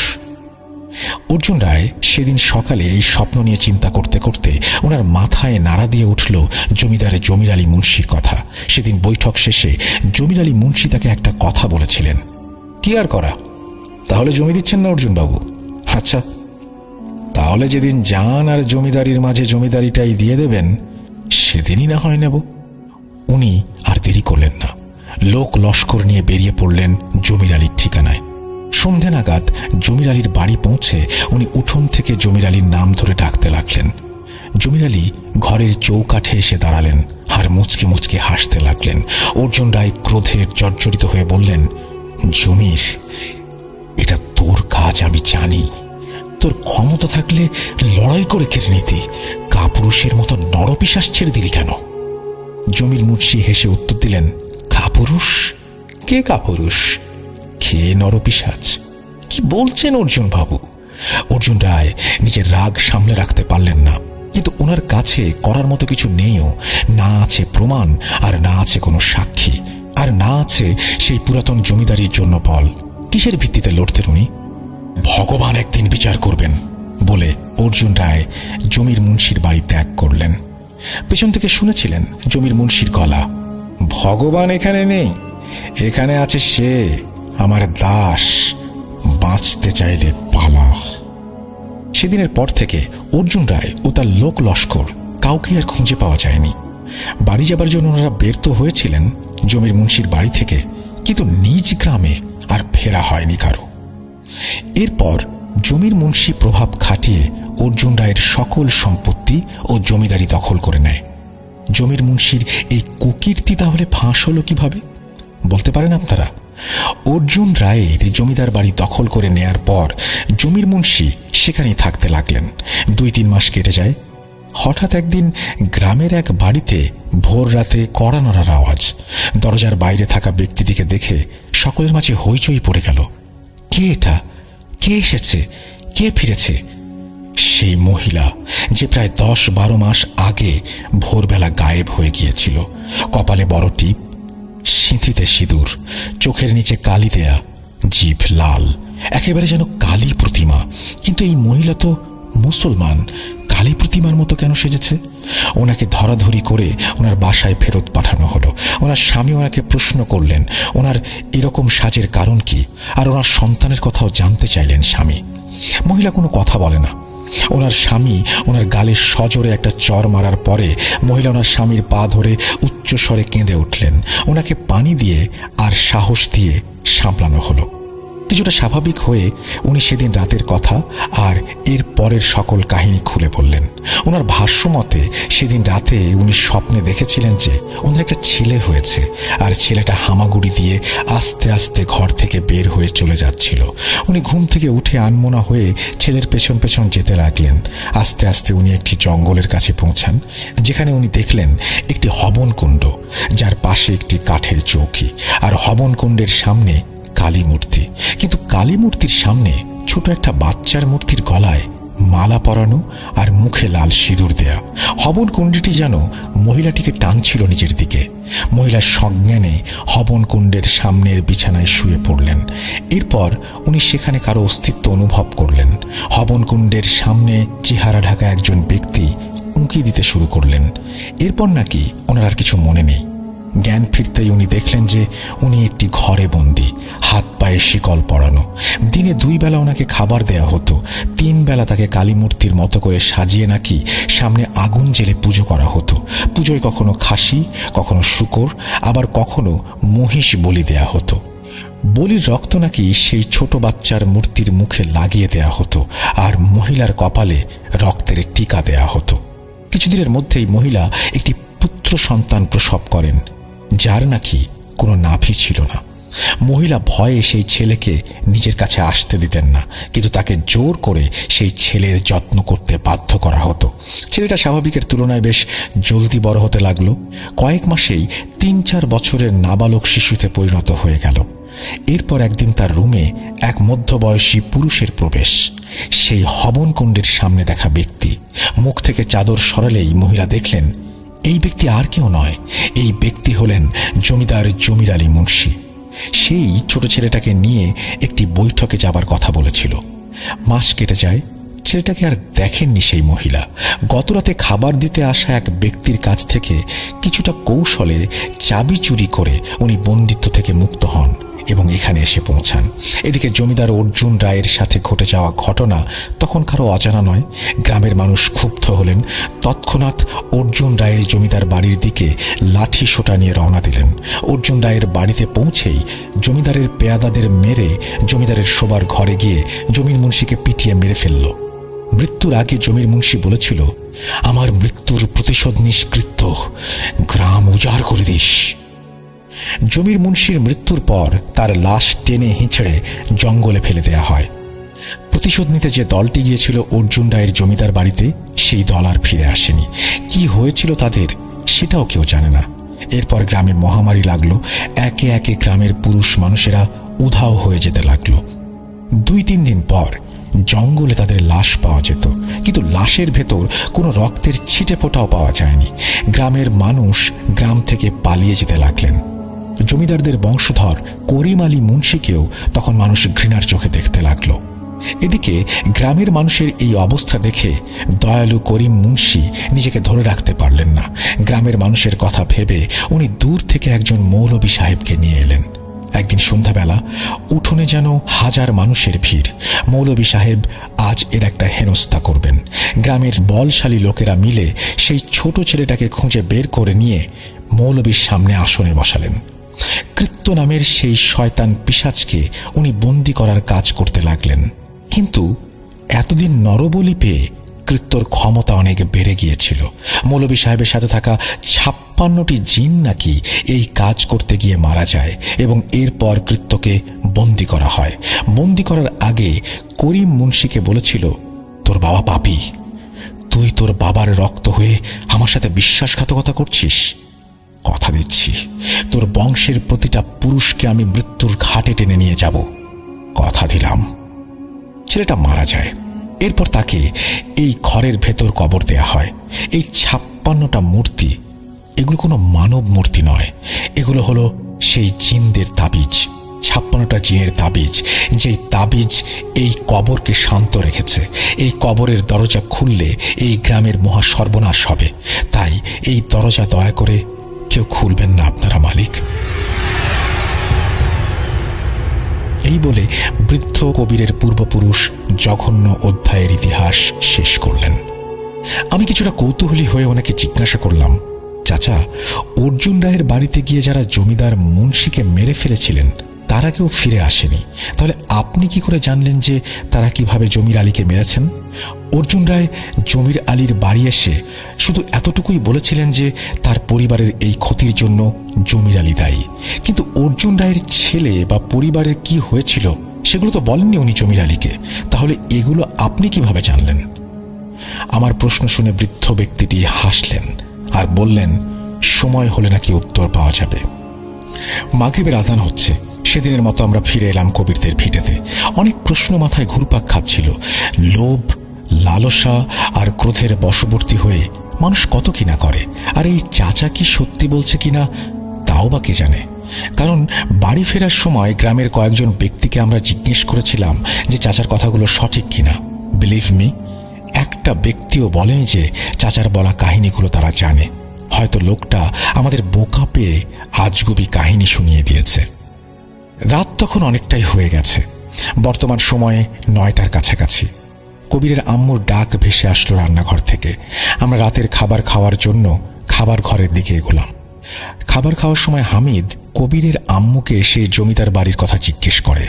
অর্জুন রায় সেদিন সকালে এই স্বপ্ন নিয়ে চিন্তা করতে করতে ওনার মাথায় নাড়া দিয়ে উঠল জমিদার জমির আলী মুন্সির কথা। সেদিন বৈঠক শেষে জমির আলী মুন্সি তাকে একটা কথা বলেছিলেন, কি আর করা, তাহলে জমি দিচ্ছেন না অর্জুন বাবু? আচ্ছা, তাহলে যেদিন জান আর জমিদারির মাঝে জমিদারিটাই দিয়ে দেবেন, সেদিনই না হয় নেব। উনি আর দেরি করলেন না, লোক লস্কর নিয়ে বেরিয়ে পড়লেন জমির আলীর ঠিকানায়। সন্ধে নাগাদ জমির আলীর বাড়ি পৌঁছে উনি উঠোন থেকে জমির আলীর নাম ধরে ডাকতে লাগলেন। জমির আলী ঘরের চৌকাঠে এসে দাঁড়ালেন আর মুচকে মুচকে হাসতে লাগলেন। অর্জুন রায় ক্রোধে জর্জরিত হয়ে বললেন, জমির, এটা তোর কাজ আমি জানি। তোর ক্ষমতা থাকলে লড়াই করে কেড়ে নিতি, কাপুরুষের মতো নরপিশাচ ছেড়ে দিলি কেন? জমির মুন্সি হেসে উত্তর দিলেন, কাপুরুষ? কে কাপুরুষ, কে নরপিশাচ? কি বলছেন অর্জুন বাবু? অর্জুন রায় নিজের রাগ সামলে রাখতে পারলেন না, কিন্তু ওনার কাছে করার মতো কিছু নেইও। না আছে প্রমাণ, আর না আছে কোনো সাক্ষী, আর না আছে সেই পুরাতন জমিদারির জন্য বল। কিসের ভিত্তিতে লড়তেন উনি? ভগবান একদিন বিচার করবেন বলে অর্জুন রায় জমির মুন্সির বাড়ি ত্যাগ করলেন। পেছন থেকে শুনেছিলেন জমির মুন্সির গলা, ভগবান এখানে নেই, এখানে আছে সে, আমার দাস, বাঁচতে চাইলে পালা। সেদিনের পর থেকে অর্জুন রায় ও তার লোক লস্কর কাউকে আর খুঁজে পাওয়া যায়নি। বাড়ি যাবার জন্য ওনারা বের তো হয়েছিলেন জমির মুন্সির বাড়ি থেকে, কিন্তু নিজ গ্রামে আর ফেরা হয়নি কারো। এরপর জমির মুন্সি প্রভাব খাটিয়ে অর্জুন রায়ের সকল সম্পত্তি ও জমিদারি দখল করে নেয়। জমির মুন্সির এই কুকীর্তি তাহলে ফাঁস হলো কিভাবে বলতে পারেন আপনারা? অর্জুন রায়ের জমিদার বাড়ি দখল করে নেয়ার পর জমির মুন্সি সেখানেই থাকতে লাগলেন। 2-3 মাস কেটে যায়। হঠাৎ একদিন গ্রামের এক বাড়িতে ভোর রাতে কড়া নড়ার আওয়াজ। দরজার বাইরে থাকা ব্যক্তিটিকে দেখে সকলের মাঝে হইচই পড়ে গেল। কে এটা? কে এসেছে? কে ফিরেছে? সেই মহিলা যে প্রায় 10-12 মাস আগে ভোরবেলা গায়েব হয়ে গিয়েছিল। কপালে বড় টিপ, সিঁথিতে সিঁদুর, চোখের নিচে কালি দেয়া, জিভ লাল, একেবারে যেন কালী প্রতিমা। কিন্তু এই মহিলা তো মুসলমান, কালী প্রতিমার মতো কেন সেজেছে? ওনাকে ধরাধরি করে ওনার বাসায় ফেরত পাঠানো হলো। ওনার স্বামী ওনাকে প্রশ্ন করলেন ওনার এরকম সাজের কারণ কি, আর ওনার সন্তানের কথাও জানতে চাইলেন স্বামী। মহিলা কোনো কথা বলে না। ওনার স্বামী ওনার গালে সজোরে একটা চর মারার পরে মহিলা ওনার স্বামীর পা ধরে উচ্চস্বরে কেঁদে উঠলেন। ওনাকে পানি দিয়ে আর সাহস দিয়ে সামলানো হলো। কিছুটা স্বাভাবিক হয়ে উনি সেদিন রাতের কথা আর এর পরের সকল কাহিনী খুলে বললেন। ওনার ভাষ্য মতে সেদিন রাতে উনি স্বপ্নে দেখেছিলেন যে ওনার একটা ছেলে হয়েছে, আর ছেলেটা হামাগুড়ি দিয়ে আস্তে আস্তে ঘর থেকে বের হয়ে চলে যাচ্ছিল। উনি ঘুম থেকে উঠে আনমনা হয়ে ছেলের পেছন পেছন যেতে লাগলেন। আস্তে আস্তে উনি একটি জঙ্গলের কাছে পৌঁছান, যেখানে উনি দেখলেন একটি হবনকুণ্ড, যার পাশে একটি কাঠের চৌকি, আর হবনকুণ্ডের সামনে কালী মূর্তি। কিন্তু কালী মূর্তির সামনে ছোট একটা বাচ্চার মূর্তির গলায় মালা পরানো আর মুখে লাল সিঁদুর দেয়া। হবনকুণ্ডটি যেন মহিলাটিকে টানছিল নিজের দিকে। মহিলা সজ্ঞানে হবনকুণ্ডের সামনের বিছানায় শুয়ে পড়লেন। এরপর উনি সেখানে কারো অস্তিত্ব অনুভব করলেন। হবনকুণ্ডের সামনে চেহারা ঢাকা একজন ব্যক্তি উঁকি দিতে শুরু করলেন। এরপর নাকি ওনার আর কিছু মনে নেই। জ্ঞান ফিরতেই উনি দেখলেন যে উনি একটি ঘরে বন্দী, হাত পায়ে শিকল পরানো। দিনে 2 বেলা ওনাকে খাবার দেয়া হতো। 3 বেলা তাকে কালী মূর্তির মতো করে সাজিয়ে নাকি সামনে আগুন জ্বেলে পুজো করা হতো। পুজোয় কখনো খাসি, কখনো শূকর, আবার কখনো মহিষ বলি দেয়া হতো। বলির রক্ত নাকি সেই ছোট বাচ্চার মূর্তির মুখে লাগিয়ে দেয়া হতো, আর মহিলার কপালে রক্তের টিকা দেয়া হতো। কিছুদিনের মধ্যেই মহিলা একটি পুত্র সন্তান প্রসব করেন, যার নাকি কোনো নাভি ছিল না। মহিলা ভয়ে সেই ছেলেকে নিজের কাছে আসতে দিতেন না, কিন্তু তাকে জোর করে সেই ছেলের যত্ন করতে বাধ্য করা হতো। ছেলেটা স্বাভাবিকের তুলনায় বেশ জলদি বড় হতে লাগলো। কয়েক মাসেই 3-4 বছরের নাবালক শিশুতে পরিণত হয়ে গেল। এরপর একদিন তার রুমে এক মধ্যবয়সী পুরুষের প্রবেশ। সেই হবনকুণ্ডের সামনে দেখা ব্যক্তি। মুখ থেকে চাদর সরালেই মহিলা দেখলেন এই ব্যক্তি আর কেউ নয়, এই ব্যক্তি হলেন জমিদার জমির আলী মুন্সি। সেই ছোট ছেলেটাকে নিয়ে একটি বৈঠকে যাবার কথা বলেছিল। মাস কেটে যায়, ছেলেটাকে আর দেখেননি সেই মহিলা। গতরাতে খাবার দিতে আসা এক ব্যক্তির কাছ থেকে কিছুটা কৌশলে চাবি চুরি করে উনি বন্দিত্ব থেকে মুক্ত হন এবং এখানে এসে পৌঁছান। এদিকে জমিদার অর্জুন রায়ের সাথে ঘটে যাওয়া ঘটনা তখন কারো অজানা নয়। গ্রামের মানুষ ক্ষুব্ধ হলেন। তৎক্ষণাৎ অর্জুন রায়ের জমিদার বাড়ির দিকে লাঠি সোটা নিয়ে রওনা দিলেন। অর্জুন রায়ের বাড়িতে পৌঁছেই জমিদারের পেয়াদাদের মেরে জমিদারের শোবার ঘরে গিয়ে জমির মুন্সিকে পিটিয়ে মেরে ফেলল। মৃত্যুর আগে জমির মুন্সি বলেছিল, আমার মৃত্যুর প্রতিশোধ নিষ্কৃত, গ্রাম উজাড় করে দিস। জমির মুন্সির মৃত্যুর পর তার লাশ টেনে হিঁচড়ে জঙ্গলে ফেলে দেয়া হয়। প্রতিশোধ নিতে যে দলটি গিয়েছিল অর্জুন রায়ের জমিদার বাড়িতে, সেই দল আর ফিরে আসেনি। কি হয়েছিল তাদের সেটাও কেউ জানে না। এরপর গ্রামে মহামারী লাগলো। একে একে গ্রামের পুরুষ মানুষেরা উধাও হয়ে যেতে লাগলো। 2-3 দিন পর জঙ্গলে তাদের লাশ পাওয়া যেত, কিন্তু লাশের ভেতর কোনো রক্তের ছিটে ফোঁটাও পাওয়া যায়নি। গ্রামের মানুষ গ্রাম থেকে পালিয়ে যেতে লাগলেন। জমিদারদের বংশধর করিম আলী মুন্সিকেও তখন মানুষ ঘৃণার চোখে দেখতে লাগলো। এদিকে গ্রামের মানুষের এই অবস্থা দেখে দয়ালু করিম মুন্সি নিজেকে ধরে রাখতে পারলেন না। গ্রামের মানুষের কথা ভেবে উনি দূর থেকে একজন মৌলভী সাহেবকে নিয়ে এলেন। একদিন সন্ধ্যাবেলা উঠোনে যেন হাজার মানুষের ভিড়। মৌলভী সাহেব আজ এর একটা হেনস্থা করবেন। গ্রামের বলশালী লোকেরা মিলে সেই ছোট ছেলেটাকে খুঁজে বের করে নিয়ে মৌলভীর সামনে আসনে বসালেন। কৃত্য নামের সেই শয়তান পিশাচকে উনি বন্দি করার কাজ করতে লাগলেন। কিন্তু এতদিন নরবলি পেয়ে কৃত্যর ক্ষমতা অনেক বেড়ে গিয়েছিল। মৌলভী সাহেবের সাথে থাকা 56টি জিন নাকি এই কাজ করতে গিয়ে মারা যায় এবং এরপর কৃত্যকে বন্দি করা হয়। বন্দি করার আগে করিম মুন্সিকে বলেছিল, তোর বাবা পাপী, তুই তোর বাবার রক্ত হয়ে আমার সাথে বিশ্বাসঘাতকতা করছিস। কথা দিচ্ছি, তোর বংশের প্রতিটা পুরুষকে আমি মৃত্যুর ঘাটে টেনে নিয়ে যাব। কথা দিলাম। ছেলেটা মারা যায়। এরপর তাকে এই ঘরের ভেতর কবর দেয়া হয়। এই 56টা মূর্তি, এগুলো কোনো মানব মূর্তি নয়, এগুলো হলো সেই জিনদের তাবিজ। 56টা জিনের তাবিজ, যেই তাবিজ এই কবরকে শান্ত রেখেছে। এই কবরের দরজা খুললে এই গ্রামের মহা সর্বনাশ হবে। তাই এই দরজা দয়া করে কেউ খুলবেন না আপনারা মালিক। এই বলে বৃদ্ধ কবিরের পূর্বপুরুষ জঘন্য অধ্যায়ের ইতিহাস শেষ করলেন। আমি কিছুটা কৌতূহলী হয়ে ওনাকে জিজ্ঞাসা করলাম, চাচা, অর্জুন রায়ের বাড়িতে গিয়ে যারা জমিদার মুন্সিকে মেরে ফেলেছিলেন তারা কেউ ফিরে আসেনি, তাহলে আপনি কি করে জানলেন যে তারা কিভাবে জমির আলীকে মেরেছেন? অর্জুন রায় জমির আলীর বাড়ি এসে শুধু এতটুকুই বলেছিলেন যে তার পরিবারের এই ক্ষতির জন্য জমির আলী দায়ী, কিন্তু অর্জুন রায়ের ছেলে বা পরিবারের কি হয়েছিল সেগুলো তো বলেননি উনি জমির আলীকে। তাহলে এগুলো আপনি কিভাবে জানলেন? আমার প্রশ্ন শুনে বৃদ্ধ ব্যক্তিটি হাসলেন আর বললেন, সময় হলে নাকি উত্তর পাওয়া যাবে। মাগরিবের আজান হচ্ছে। সেদিনের মতো আমরা ফিরে এলাম কবিরদের ভিটেতে। অনেক প্রশ্ন মাথায় ঘুরপাক খাচ্ছিল। লোভ, লালসা আর ক্রোধের বশবর্তী হয়ে মানুষ কত কিনা করে, আর এই চাচা কি সত্যি বলছে কিনা তাও বা কে জানে। কারণ বাড়ি ফেরার সময় গ্রামের কয়েকজন ব্যক্তিকে আমরা জিজ্ঞেস করেছিলাম যে চাচার কথাগুলো সঠিক কিনা। বিলিভ মি, একটা ব্যক্তিও বলেনি যে চাচার বলা কাহিনীগুলো তারা জানে। হয়তো লোকটা আমাদের বোকা পেয়ে আজগুবি কাহিনী শুনিয়ে দিয়েছে। রাত তখন অনেকটাই হয়ে গেছে, বর্তমান সময়ে 9টার কাছাকাছি। কবিরের আম্মুর ডাক ভেসে আসলো রান্নাঘর থেকে। আমরা রাতের খাবার খাওয়ার জন্য খাবার ঘরের দিকে এগোলাম। খাবার খাওয়ার সময় হামিদ কবিরের আম্মুকে সেই জমিদার বাড়ির কথা জিজ্ঞেস করে।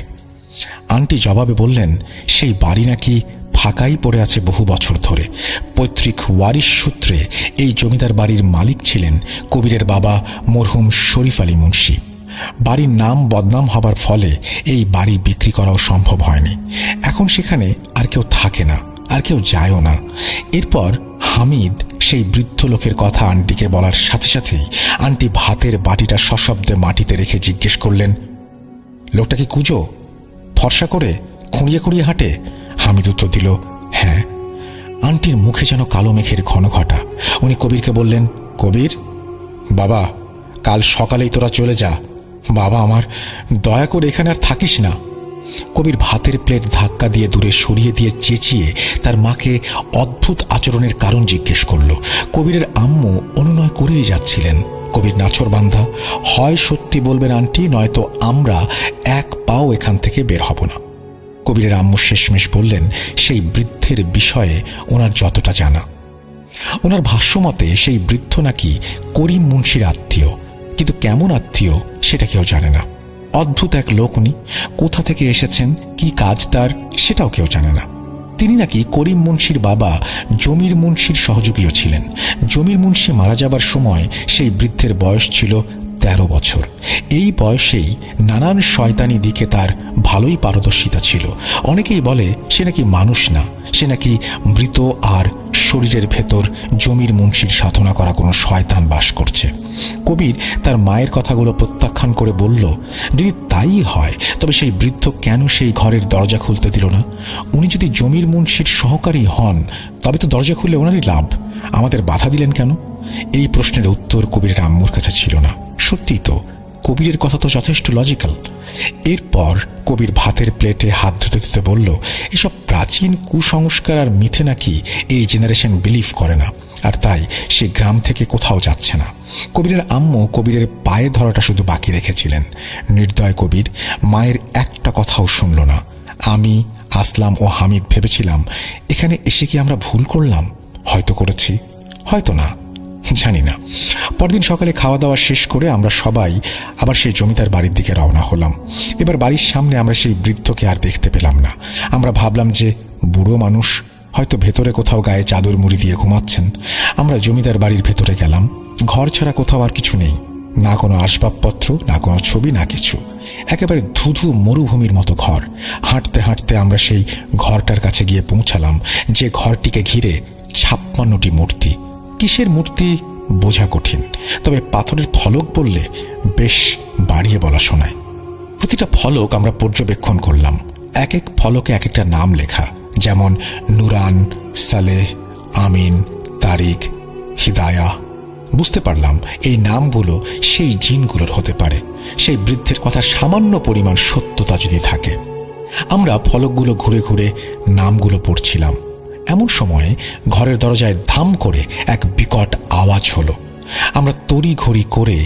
আন্টি জবাবে বললেন সেই বাড়ি নাকি ফাঁকাই পড়ে আছে বহু বছর ধরে। পৈতৃক ওয়ারিশ সূত্রে এই জমিদার বাড়ির মালিক ছিলেন কবিরের বাবা মরহুম শরীফ আলী মুন্সি। বাড়ির নাম বদনাম হবার ফলে এই বাড়ি বিক্রি করাও সম্ভব হয়নি। এখন সেখানে আর কেউ থাকে না, আর কেউ যায়ও না। এরপর হামিদ সেই বৃদ্ধ লোকের কথা আন্টিকে বলার সাথে সাথেই আন্টি ভাতের বাটিটা সশব্দে মাটিতে রেখে জিজ্ঞেস করলেন, লোকটা কি কুজো, ফর্সা করে খুঁড়িয়ে খুঁড়িয়ে হাঁটে? হামিদ উত্তর দিল, হ্যাঁ। আন্টির মুখে যেন কালো মেঘের ঘন ঘটা। উনি কবিরকে বললেন, কবির বাবা, কাল সকালেই তোরা চলে যা। বাবা আমার, দয়া করে এখানে আর থাকিস না। কবির ভাতের প্লেট ধাক্কা দিয়ে দূরে সরিয়ে দিয়ে চেঁচিয়ে তার মাকে অদ্ভুত আচরণের কারণ জিজ্ঞেস করল। কবিরের আম্মু অনুনয় করেই যাচ্ছিলেন, কবির নাছোড়বান্ধা, হয় সত্যি বলবেন আন্টি, নয়তো আমরা এক পাও এখান থেকে বের হব না। কবিরের আম্মু শেষমেশ বললেন সেই বৃদ্ধের বিষয়ে ওনার যতটা জানা। ওনার ভাষ্যমতে সেই বৃদ্ধ নাকি করিম মুন্সির আত্মীয়, কিন্তু কেমন আত্মীয় সেটা কেউ জানে না। অদ্ভুত এক লোক উনি, কোথা থেকে এসেছেন, কি কাজ তার, সেটাও কেউ জানে না। তিনি নাকি করিম মুন্সির বাবা জমির মুন্সির সহযোগীও ছিলেন। জমির মুন্সি মারা যাবার সময় সেই বৃদ্ধের বয়স ছিল 13 বছর। এই বয়সেই নানান শয়তানি দিকে তার ভালোই পারদর্শিতা ছিল। অনেকেই বলে সে নাকি মানুষ না, সে নাকি মৃত, আর শরীরের ভেতর জমির মুন্সির সাধনা করা কোনো শয়তান বাস করছে। কবির তার মায়ের কথাগুলো প্রত্যাখ্যান করে বলল, যদি তাই হয় তবে সেই বৃদ্ধ কেন সেই ঘরের দরজা খুলতে দিল না? উনি যদি জমির মুন্সির সহকারী হন তবে তো দরজা খুললে ওনারই লাভ, আমাদের বাধা দিলেন কেন? এই প্রশ্নের উত্তর কবিরের আম্মুর কাছে ছিল না। সত্যিই তো, কবিরের কথা তো যথেষ্ট লজিক্যাল। এরপর কবির ভাতের প্লেটে হাত ধুতে ধুতে বলল, এসব প্রাচীন কুসংস্কার আর মিথে নাকি এই জেনারেশন বিলিভ করে না, আর তাই সে গ্রাম থেকে কোথাও যাচ্ছে না। কবিরের আম্মু কবিরের পায়ে ধরাটা শুধু বাকি রেখেছিলেন। নির্দয় কবির মায়ের একটা কথাও শুনল না। আমি, আসলাম ও হামিদ ভেবেছিলাম এখানে এসে কি আমরা ভুল করলাম? হয়তো করেছি, হয়তো না, জানি না। পরদিন সকালে খাওয়া দাওয়া শেষ করে আমরা সবাই আবার সেই জমিদার বাড়ির দিকে রওনা হলাম। এবার বাড়ির সামনে আমরা সেই বৃদ্ধকে আর দেখতে পেলাম না। আমরা ভাবলাম যে বুড়ো মানুষ, হয়তো ভেতরে কোথাও গায়ে চাদর মুড়ি দিয়ে ঘুমাচ্ছেন। আমরা জমিদার বাড়ির ভেতরে গেলাম। ঘর ছাড়া কোথাও আর কিছু নেই, না কোনো আসবাবপত্র, না কোনো ছবি, না কিছু। একেবারে ধুধু মরুভূমির মতো ঘর। হাঁটতে হাঁটতে আমরা সেই ঘরটার কাছে গিয়ে পৌঁছালাম, যে ঘরটিকে ঘিরে 56টি মূর্তি। কিসের মূর্তি বোঝা কঠিন, তবে পাথরের ফলক বললে বেশ বাড়িয়ে বলা শোনায়। প্রতিটা ফলক আমরা পর্যবেক্ষণ করলাম। এক এক ফলকে এক একটা নাম লেখা, যেমন নুরান, সালেহ, আমিন, তারিক, হিদায়া। বুঝতে পারলাম এই নামগুলো সেই জিনগুলোর হতে পারে, সেই বৃদ্ধের কথা সামান্য পরিমাণ সত্যতা যদি থাকে। আমরা ফলকগুলো ঘুরে ঘুরে নামগুলো পড়ছিলাম। এমন সময়ে ঘরের দরজায় ধাম করে এক বিকট আওয়াজ হলো। আমরা তড়িঘড়ি করে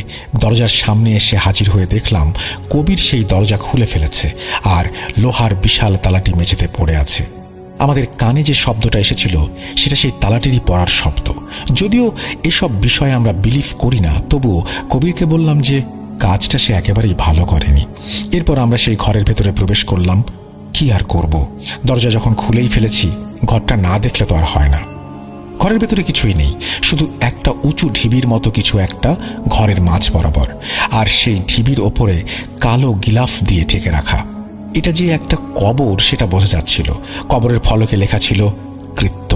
দরজার সামনে এসে হাজির হয়ে দেখলাম কবির সেই দরজা খুলে ফেলেছে, আর লোহার বিশাল তালাটি মেঝেতে পড়ে আছে। আমাদের কানে যে শব্দটা এসেছিল সেটা সেই তালাটিরই পড়ার শব্দ। যদিও এসব বিষয়ে আমরা বিলিভ করি না, তবুও কবিরকে বললাম যে কাজটা সে একেবারেই ভালো করেনি। এরপর আমরা সেই ঘরের ভেতরে প্রবেশ করলাম। কি আর করব, দরজা যখন খুলেই ফেলেছি, ঘরটা না দেখলে তো আর হয় না। ঘরের ভেতরে কিছুই নেই, শুধু একটা উঁচু ঢিবির মতো কিছু একটা ঘরের মাঝ বরাবর, আর সেই ঢিবির ওপরে কালো গিলাফ দিয়ে ঢেকে রাখা। এটা যে একটা কবর সেটা বোঝা যাচ্ছিল। কবরের ফলকে লেখা ছিল, কৃত্য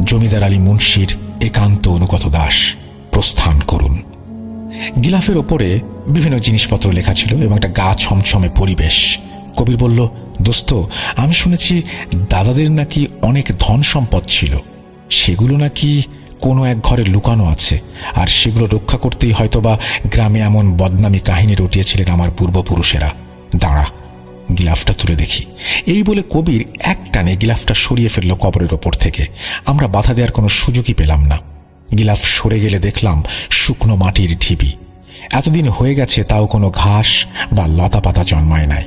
জমিদার আলী মুন্সির একান্ত অনুগত দাস, প্রস্থান করুন। গিলাফের ওপরে বিভিন্ন জিনিসপত্র লেখা ছিল এবং একটা গা ছমছমে পরিবেশ। কবির বলল, দোস্ত, আমি শুনেছি দাদাদের নাকি অনেক ধন সম্পদ ছিল, সেগুলো নাকি কোনো এক ঘরে লুকানো আছে, আর সেগুলো রক্ষা করতেই হয়তোবা গ্রামে এমন বদনামি কাহিনী রটিয়েছিলেন আমার পূর্বপুরুষেরা। দাঁড়া, গিলাফটা তুলে দেখি। এই বলে কবির এক টানে গিলাফটা সরিয়ে ফেলল কবরের ওপর থেকে। আমরা বাধা দেওয়ার কোনো সুযোগই পেলাম না। গিলাফ সরে গেলে দেখলাম শুকনো মাটির ঢিবি। এতদিন হয়ে গেছে, তাও কোনো ঘাস বা লতা পাতা জন্মায় নাই।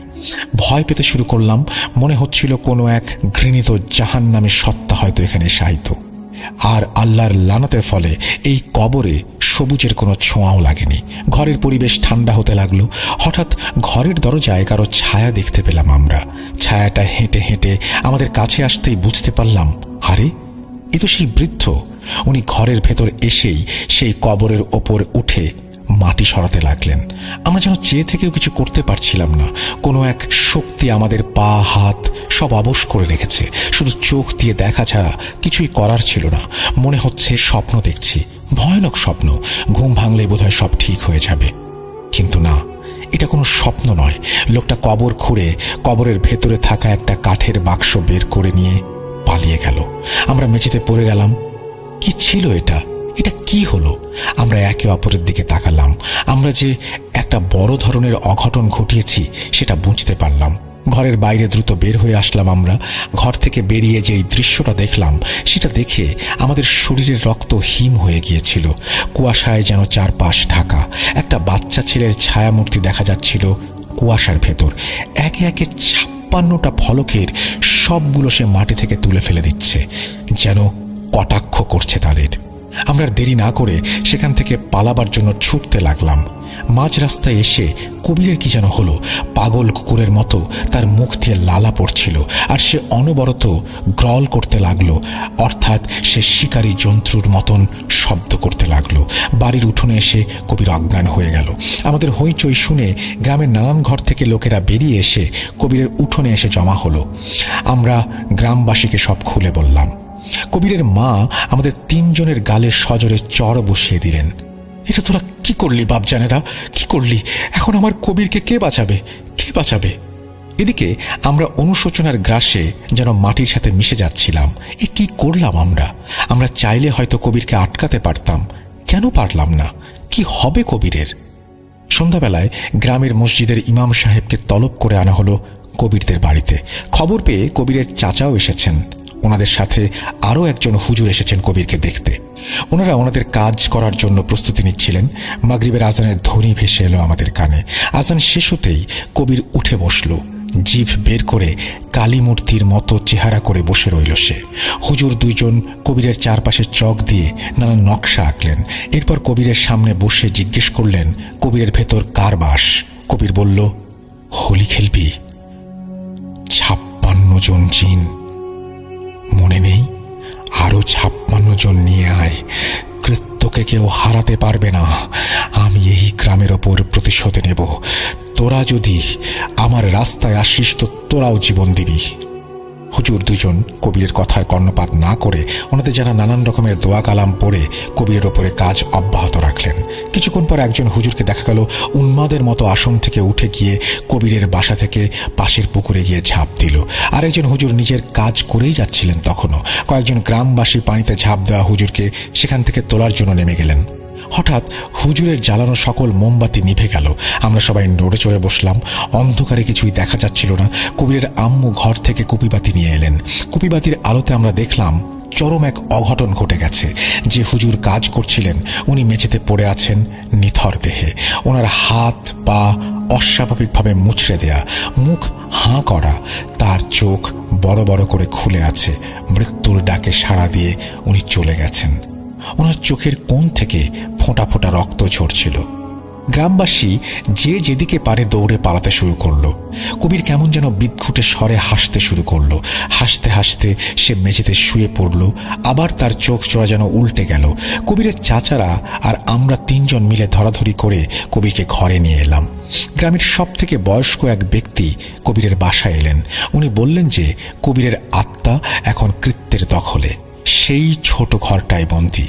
ভয় পেতে শুরু করলাম। মনে হচ্ছিল কোনো এক ঘৃণিত জাহান্নামী সত্তা হয়তো এখানে শায়িত। আর আল্লাহর লানতের ফলে এই কবরে সবুজের কোনো ছোঁয়াও লাগেনি। ঘরের পরিবেশ ঠান্ডা হতে লাগলো। হঠাৎ ঘরের দরজায় কারো ছায়া দেখতে পেলাম আমরা। ছায়াটা হেঁটে হেঁটে আমাদের কাছে আসতেই বুঝতে পারলাম, আরে এ তো সেই বৃদ্ধ। উনি ঘরের ভেতর এসেই সেই কবরের ওপর উঠে মাটি সরাতে লাগলেন। আমরা যেন চেয়ে থেকেও কিছু করতে পারছিলাম না। কোনো এক শক্তি আমাদের পা হাত সব অবশ করে রেখেছে। শুধু চোখ দিয়ে দেখা ছাড়া কিছুই করার ছিল না। মনে হচ্ছে স্বপ্ন দেখছি, ভয়ানক স্বপ্ন। ঘুম ভাঙলে বোধহয় সব ঠিক হয়ে যাবে। কিন্তু না, এটা কোনো স্বপ্ন নয়। লোকটা কবর খুঁড়ে কবরের ভেতরে থাকা একটা কাঠের বাক্স বের করে নিয়ে পালিয়ে গেল। আমরা মেঝেতে পড়ে গেলাম। কি ছিল এটা? এটা কি হলো? আমরা একে অপরের দিকে তাকালাম। আমরা যে একটা বড় ধরনের অঘটন ঘটিয়েছি সেটা বুঝতে পারলাম। ঘরের বাইরে দ্রুত বের হয়ে আসলাম আমরা। ঘর থেকে বেরিয়ে যেই দৃশ্যটা দেখলাম, সেটা দেখে আমাদের শরীরের রক্ত হিম হয়ে গিয়েছিল। কুয়াশায় যেন চারপাশ ঢাকা। একটা বাচ্চা ছেলের ছায়ামূর্তি দেখা যাচ্ছিল কুয়াশার ভেতর। একে একে 56টা ফলকের সবগুলো সে মাটি থেকে তুলে ফেলে দিচ্ছে, যেন কটাক্ষ করছে তাদের। আমরা দেরি না করে সেখান থেকে পালাবার জন্য ছুটতে লাগলাম। মাঝ রাস্তায় এসে কবিরের কি যেন হলো। পাগল কুকুরের মতো তার মুখ দিয়ে লালা পড়ছিল, আর সে অনবরত গ্রল করতে লাগলো, অর্থাৎ সে শিকারী জন্তুর মতন শব্দ করতে লাগলো। বাড়ির উঠোনে এসে কবির অজ্ঞান হয়ে গেল। আমাদের হইচই শুনে গ্রামের নানান ঘর থেকে লোকেরা বেরিয়ে এসে কবিরের উঠোনে এসে জমা হলো। আমরা গ্রামবাসীকে সব খুলে বললাম। কবিরের মা আমাদের 3 জনের গালে সজোরে চড় বসিয়ে দিলেন। এটা তোরা কি করলি বাপজানেরা, কি করলি? এখন আমার কবিরকে কে বাঁচাবে, কে বাঁচাবে? এদিকে আমরা অনুশোচনার গ্রাসে যেন মাটির সাথে মিশে যাচ্ছিলাম। এ কি করলাম আমরা? আমরা চাইলে হয়তো কবিরকে আটকাতে পারতাম, কেন পারলাম না? কি হবে কবিরের? সন্ধ্যাবেলায় গ্রামের মসজিদের ইমাম সাহেবকে তলব করে আনা হলো কবিরদের বাড়িতে। খবর পেয়ে কবিরের চাচাও এসেছেন। ওনাদের সাথে আরও একজন হুজুর এসেছেন কবিরকে দেখতে। ওনারা ওনাদের কাজ করার জন্য প্রস্তুতি নিচ্ছিলেন। মাগরিবের আজানের ধ্বনি ভেসে এলো আমাদের কানে। আজান শেষ হতেই কবির উঠে বসল। জিভ বের করে কালী মূর্তির মতো চেহারা করে বসে রইল সে। হুজুর 2 জন কবিরের চারপাশে চক দিয়ে নানান নকশা আঁকলেন। এরপর কবিরের সামনে বসে জিজ্ঞেস করলেন, কবিরের ভেতর কার বাস? কবির বলল, হোলি খেলবি? 56 জন জিন, মনে নেই? আরো 56 জন নিয়ে আয়। কৃত্যকে কেউ হারাতে পারবে না। আমি এই গ্রামের ওপর প্রতিশোধ নেব। তোরা যদি আমার রাস্তায় আসিস তো তোরাও জীবন দিবি। হুজুর 2 জন কবিরের কথার কর্ণপাত না করে ওনাদের যারা নানান রকমের দোয়া কালাম পড়ে কবিরের ওপরে কাজ অব্যাহত রাখলেন। কিছুক্ষণ পর একজন হুজুরকে দেখা গেল উন্মাদের মতো আসন থেকে উঠে গিয়ে কবিরের বাসা থেকে পাশের পুকুরে গিয়ে ঝাঁপ দিল। আরেকজন হুজুর নিজের কাজ করেই যাচ্ছিলেন তখনও। কয়েকজন গ্রামবাসী পানিতে ঝাঁপ দেওয়া হুজুরকে সেখান থেকে তোলার জন্য নেমে গেলেন। হঠাৎ হুজুরের জ্বালানো সকল মোমবাতি নিভে গেল। আমরা সবাই নড়ে চড়ে বসলাম। অন্ধকারে কিছুই দেখা যাচ্ছিল না। কবিরের আম্মু ঘর থেকে কুপিবাতি নিয়ে এলেন। কুপিবাতির আলোতে আমরা দেখলাম চরম এক অঘটন ঘটে গেছে। যে হুজুর কাজ করছিলেন উনি মেঝেতে পড়ে আছেন নিথর দেহে। ওনার হাত পা অস্বাভাবিকভাবে মুচড়ে দেয়া, মুখ হাঁ করা, তার চোখ বড় বড় করে খুলে আছে। মৃত্যুর ডাকে সাড়া দিয়ে উনি চলে গেছেন। ওনার চোখের কোণ থেকে ফোঁটা ফোঁটা রক্ত ঝরছিল। গ্রামবাসী যে যেদিকে পারে দৌড়ে পালাতে শুরু করলো। কবির কেমন যেন বিদঘুটে স্বরে হাসতে শুরু করলো। হাসতে হাসতে সে মেঝেতে শুয়ে পড়ল। আবার তার চোখ জোড়া যেন উল্টে গেল। কবিরের চাচারা আর আমরা 3 জন মিলে ধরাধরি করে কবিরকে ঘরে নিয়ে এলাম। গ্রামের সব থেকে বয়স্ক এক ব্যক্তি কবিরের বাসায় এলেন। উনি বললেন যে কবিরের আত্মা এখন কৃত্যের দখলে, সেই ছোট ঘরটায় বন্দী।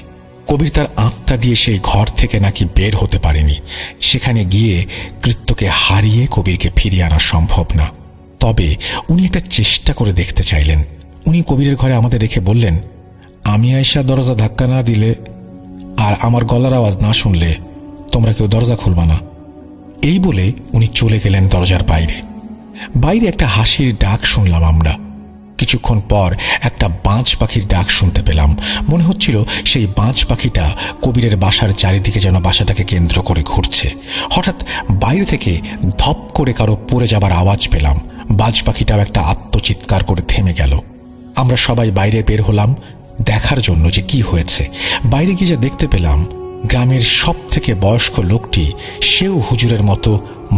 কবির তার আত্মা দিয়ে সেই ঘর থেকে নাকি বের হতে পারেনি। সেখানে গিয়ে কৃত্যকে হারিয়ে কবিরকে ফিরিয়ে আনা সম্ভব না। তবে উনি একটা চেষ্টা করে দেখতে চাইলেন। উনি কবিরের ঘরে আমাদের রেখে বললেন, আমি আয়সা দরজা ধাক্কা না দিলে আর আমার গলার আওয়াজ না শুনলে তোমরা কেউ দরজা খুলবা না। এই বলে উনি চলে গেলেন দরজার বাইরে। বাইরে একটা হাসির ডাক শুনলাম আমরা। কিছুক্ষণ পর একটা বাজ পাখির ডাক শুনতে পেলাম। মনে হচ্ছিল সেই বাজ পাখিটা কবিরের বাসার চারিদিকে যেন বাসাটাকে কেন্দ্র করে ঘুরছে। হঠাৎ বাইরে থেকে ধপ করে কারো পড়ে যাবার আওয়াজ পেলাম। বাজ পাখিটাও একটা আত্মচিৎকার করে থেমে গেল। আমরা সবাই বাইরে বের হলাম দেখার জন্য যে কি হয়েছে। বাইরে গিয়ে যা দেখতে পেলাম, গ্রামের সব থেকে বয়স্ক লোকটি সেও হুজুরের মতো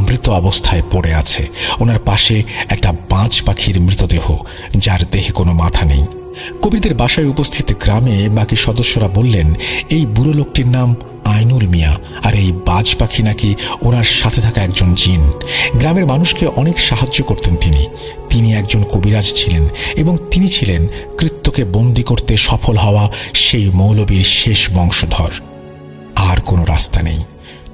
মৃত অবস্থায় পড়ে আছে। ওনার পাশে একটা বাজ পাখির মৃতদেহ, যার দেহে কোনো মাথা নেই। কবিরদের বাসায় উপস্থিত গ্রামে বাকি সদস্যরা বললেন এই বুড়ো লোকটির নাম আইনুল মিয়া, আর এই বাজ পাখি নাকি ওনার সাথে থাকা একজন জিন। গ্রামের মানুষকে অনেক সাহায্য করতেন তিনি। তিনি একজন কবিরাজ ছিলেন এবং তিনি ছিলেন কৃত্যকে বন্দী করতে সফল হওয়া সেই মৌলবীর শেষ বংশধর। আর কোনো রাস্তা নেই।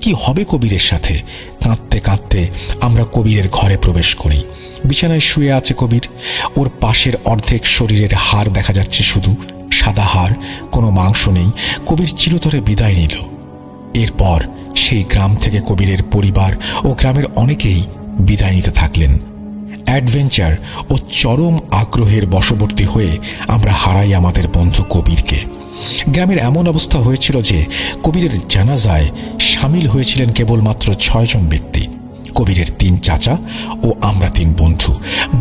কি হবে কবিরের সাথে? কাঁদতে কাঁদতে আমরা কবিরের ঘরে প্রবেশ করি। বিছানায় শুয়ে আছে কবির। ওর পাশের অর্ধেক শরীরের হাড় দেখা যাচ্ছে, শুধু সাদা হাড়, কোনো মাংস নেই। কবির চিরতরে বিদায় নিল। এরপর সেই গ্রাম থেকে কবিরের পরিবার ও গ্রামের অনেকেই বিদায় নিতে থাকলেন। অ্যাডভেঞ্চার ও চরম আগ্রহের বশবর্তী হয়ে আমরা হারাই আমাদের বন্ধু কবিরকে। গ্রামের এমন অবস্থা হয়েছিল যে কবিরের জানাজায় সামিল হয়েছিলেন কেবলমাত্র 6 জন ব্যক্তি। কবিরের 3 চাচা ও আমরা 3 বন্ধু।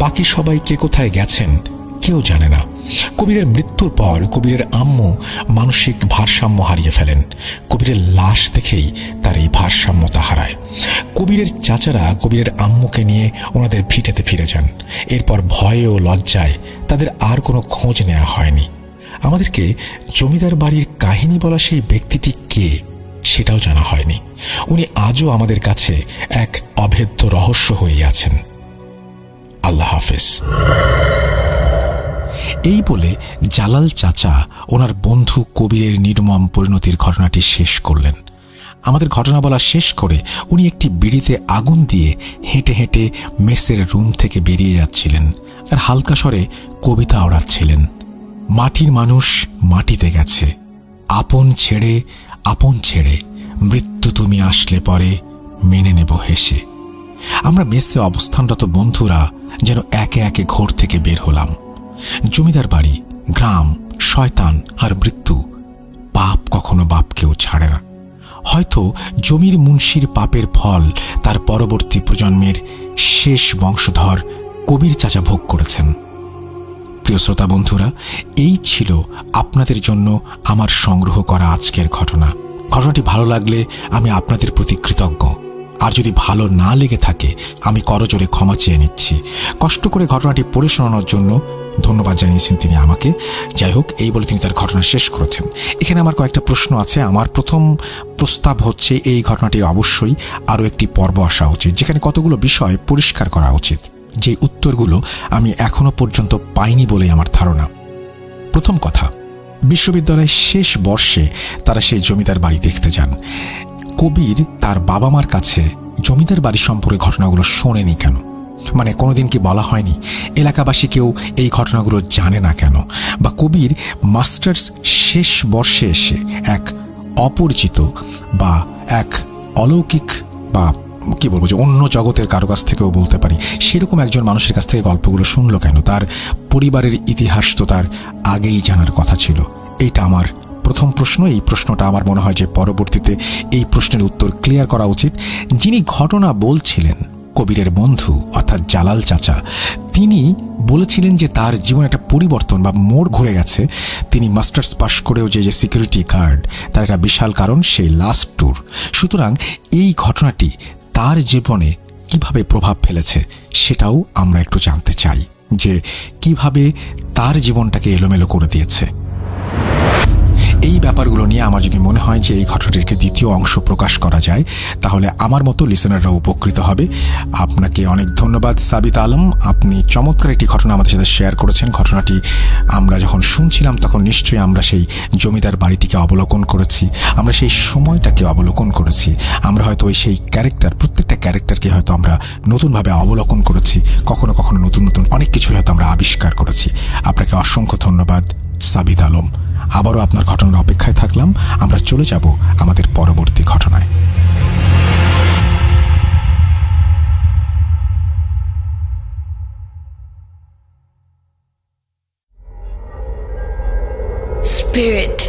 বাকি সবাই কে কোথায় গেছেন কেউ জানে না। কবিরের মৃত্যুর পর কবিরের আম্মু মানসিক ভারসাম্য হারিয়ে ফেলেন। কবিরের লাশ দেখেই তার এই ভারসাম্যতা হারায়। কবিরের চাচারা কবিরের আম্মুকে নিয়ে ওনাদের ভিটেতে ফিরে যান। এরপর ভয়ে ও লজ্জায় তাদের আর কোনো খোঁজ নেওয়া হয়নি। আমাদেরকে জমিদার বাড়ির কাহিনী বলা সেই ব্যক্তিটি কে সেটাও জানা হয়নি। উনি আজও আমাদের কাছে এক অভেদ্য রহস্য হয়ে আছেন। আল্লাহ হাফেজ। এই বলে জালাল চাচা ওনার বন্ধু কবিরের নির্মম পরিণতির ঘটনাটি শেষ করলেন। আমাদের ঘটনা বলা শেষ করে উনি একটি বিড়িতে আগুন দিয়ে হেঁটে হেঁটে মেসের রুম থেকে বেরিয়ে যাচ্ছিলেন আর হালকা স্বরে কবিতা ওড়াচ্ছিলেন। মাটির মানুষ মাটিতে গেছে, আপন ছেড়ে মৃত্যু তুমি আসলে পরে মেনে নেব হেসে। আমরা মেসে অবস্থানরত বন্ধুরা যেন একে একে ঘর থেকে বের হলাম। জমিদার বাড়ি, গ্রাম, শয়তান আর মৃত্যু, পাপ কখনো বাপকেও ছাড়ে না। হয়তো জমির মুন্সির পাপের ফল তার পরবর্তী প্রজন্মের শেষ বংশধর কবির চাচা ভোগ করেছেন। প্রিয় শ্রোতা বন্ধুরা, এই ছিল আপনাদের জন্য আমার সংগ্রহ করা আজকের ঘটনা। ঘটনাটি ভালো লাগলে আমি আপনাদের প্রতি কৃতজ্ঞ। আর যদি ভালো না লেগে থাকে আমি করজোরে ক্ষমা চেয়ে নিচ্ছি। কষ্ট করে ঘটনাটি পড়ে শোনানোর জন্য ধন্যবাদ জানিয়েছেন তিনি আমাকে। যাই হোক, এই বলে তিনি তার ঘটনা শেষ করেছেন। এখানে আমার কয়েকটা প্রশ্ন আছে। আমার প্রথম প্রস্তাব হচ্ছে এই ঘটনাটির অবশ্যই আরও একটি পর্ব আসা উচিত, যেখানে কতগুলো বিষয় পরিষ্কার করা উচিত, যে উত্তরগুলো আমি এখনো পর্যন্ত পাইনি বলে আমার ধারণা। প্রথম কথা, বিশ্ববিদ্যালয়ের শেষ বর্ষে তারা সেই জমিদার বাড়ি দেখতে যান। কবির তার বাবা মার কাছে জমিদার বাড়ি সম্পর্কে ঘটনাগুলো শোনেনি কেন? মানে কোনোদিন কি বলা হয়নি? এলাকাবাসী কেউ এই ঘটনাগুলো জানে না কেন? বা কবির মাস্টার্স শেষ বর্ষে এসে এক অপরিচিত বা এক অলৌকিক বা কি বলবো, যে অন্য জগতের কারো কাছ থেকেও বলতে পারি সেরকম একজন মানুষের কাছ থেকে গল্পগুলো শুনলো কেন? তার পরিবারের ইতিহাস তো তার আগেই জানার কথা ছিল। এইটা আমার প্রথম প্রশ্ন। এই প্রশ্নটা আমার মনে হয় যে পরবর্তীতে এই প্রশ্নের উত্তর ক্লিয়ার করা উচিত। যিনি ঘটনা বলছিলেন, কবিরের বন্ধু অর্থাৎ জালাল চাচা, তিনি বলেছিলেন যে তার জীবনে একটা পরিবর্তন বা মোড় ঘুরে গেছে। তিনি মাস্টার্স পাশ করেও যে সিকিউরিটি গার্ড, তার একটা বিশাল কারণ সেই লাস্ট ট্যুর। সুতরাং এই ঘটনাটি তার জীবনে কিভাবে প্রভাব ফেলেছে সেটাও আমরা একটু জানতে চাই, যে কিভাবে তার জীবনটাকে এলোমেলো করে দিয়েছে। এই ব্যাপারগুলো নিয়ে আমার যদি মনে হয় যে এই ঘটনাটিকে দ্বিতীয় অংশ প্রকাশ করা যায়, তাহলে আমার মতো লিসেনাররা উপকৃত হবে। আপনাকে অনেক ধন্যবাদ সাবিত আলম, আপনি চমৎকার একটি ঘটনা আমাদের সাথে শেয়ার করেছেন। ঘটনাটি আমরা যখন শুনছিলাম তখন নিশ্চয়ই আমরা সেই জমিদার বাড়িটিকে অবলোকন করেছি, আমরা সেই সময়টাকে অবলোকন করেছি। আমরা হয়তো সেই ক্যারেক্টার, প্রত্যেকটা ক্যারেক্টারকে হয়তো আমরা নতুনভাবে অবলোকন করেছি, কখনো কখনো নতুন নতুন অনেক কিছু হয়তো আমরা আবিষ্কার করেছি। আপনাকে অসংখ্য ধন্যবাদ সাবিত আলম। আবারও আপনার ঘটনার অপেক্ষায় থাকলাম। আমরা চলে যাব আমাদের পরবর্তী ঘটনায়। Spirit,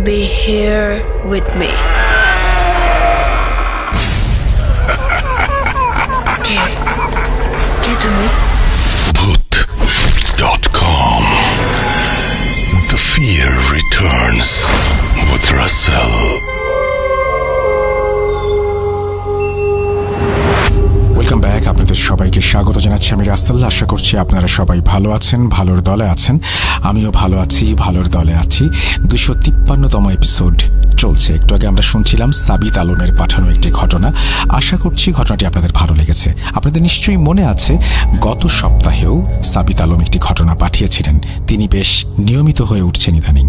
be here with me. কে তুমি? Bhoot.com. The fear returns with Russell. Welcome back. আপনাদের সবাইকে স্বাগত জানাচ্ছি আমি রাসেল। আশা করছি আপনারা সবাই ভালো আছেন, ভালোর দলে আছেন। আমিও ভালো আছি, ভালোর দলে আছি। 253তম এপিসোড চলছে। একটু আগে আমরা শুনছিলাম সাবিত আলমের পাঠানো একটি ঘটনা। আশা করছি ঘটনাটি আপনাদের ভালো লেগেছে। আপনাদের নিশ্চয়ই মনে আছে গত সপ্তাহেও সাবিত আলম একটি ঘটনা পাঠিয়েছিলেন। তিনি বেশ নিয়মিত হয়ে উঠছেন ইদানিং।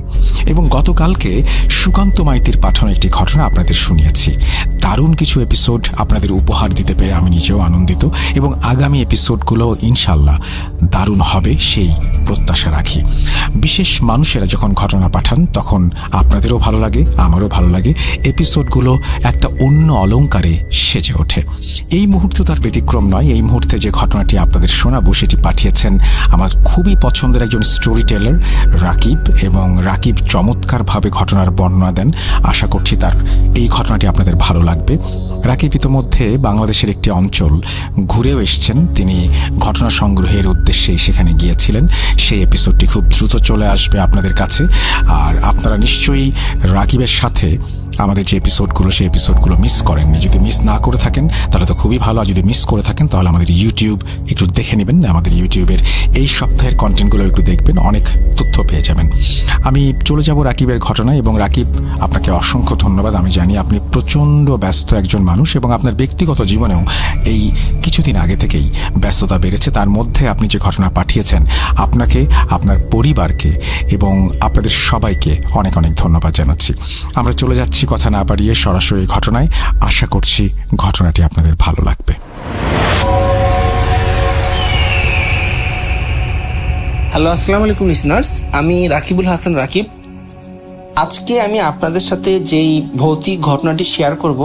এবং গতকালকে সুকান্ত মাইতির পাঠানো একটি ঘটনা আপনাদের শুনিয়েছি। দারুণ কিছু এপিসোড আপনাদের উপহার দিতে পেরে আমি নিজেও আনন্দিত, এবং আগামী এপিসোডগুলো ইনশাল্লাহ দারুণ হবে সেই প্রত্যাশা রাখি। বিশেষ মানুষেরা যখন ঘটনা পাঠান তখন আপনাদেরও ভালো লাগে, আমারও ভালো লাগে। এপিসোডগুলো একটা অন্য অলংকারে সেজে ওঠে। এই মুহূর্তে তার ব্যতিক্রম নয়। এই মুহূর্তে যে ঘটনাটি আপনাদের শোনাবো সেটি পাঠিয়েছেন আমার খুবই পছন্দের একজন স্টোরি টেলার রাকিব, এবং রাকিব চমৎকারভাবে ঘটনার বর্ণনা দেন। আশা করছি তার এই ঘটনাটি আপনাদের ভালো লাগবে। রাকিব ইতোমধ্যে বাংলাদেশের একটি অঞ্চল ঘুরেও এসছেন। তিনি ঘটনা সংগ্রহের উদ্দেশ্যে সেখানে গিয়েছিলেন। সেই এপিসোডটি খুব দ্রুত চলে আসবে আপনাদের কাছে। আর আপনারা নিশ্চয়ই রাকিবের সাথে আমাদের যে এপিসোডগুলো সেই এপিসোডগুলো মিস করেননি। যদি মিস না করে থাকেন তাহলে তো খুবই ভালো। আর যদি মিস করে থাকেন তাহলে আমাদের ইউটিউব একটু দেখে নেবেন। আমাদের ইউটিউবের এই সপ্তাহের কন্টেন্টগুলো একটু দেখবেন, অনেক তথ্য পেয়ে যাবেন। আমি চলে যাব রাকিবের ঘটনায়। এবং রাকিব, আপনাকে অসংখ্য ধন্যবাদ। আমি জানি আপনি প্রচণ্ড ব্যস্ত একজন মানুষ, এবং আপনার ব্যক্তিগত জীবনেও এই কিছুদিন আগে থেকেই ব্যস্ততা বেড়েছে। তার মধ্যে আপনি যে ঘটনা পাঠিয়েছেন, আপনাকে, আপনার পরিবারকে এবং আপনাদের সবাইকে অনেক অনেক ধন্যবাদ জানাচ্ছি। আমরা চলে যাচ্ছি কথা না বাড়িয়ে সরাসরি ঘটনায়। আশা করছি ঘটনাটি আপনাদের ভালো লাগবে। হ্যালো, আসসালামু আলাইকুম লিসনার্স। আমি রাকিবুল হাসান রাকিব। আজকে আমি আপনাদের সাথে যেই ভৌতিক ঘটনাটি শেয়ার করব,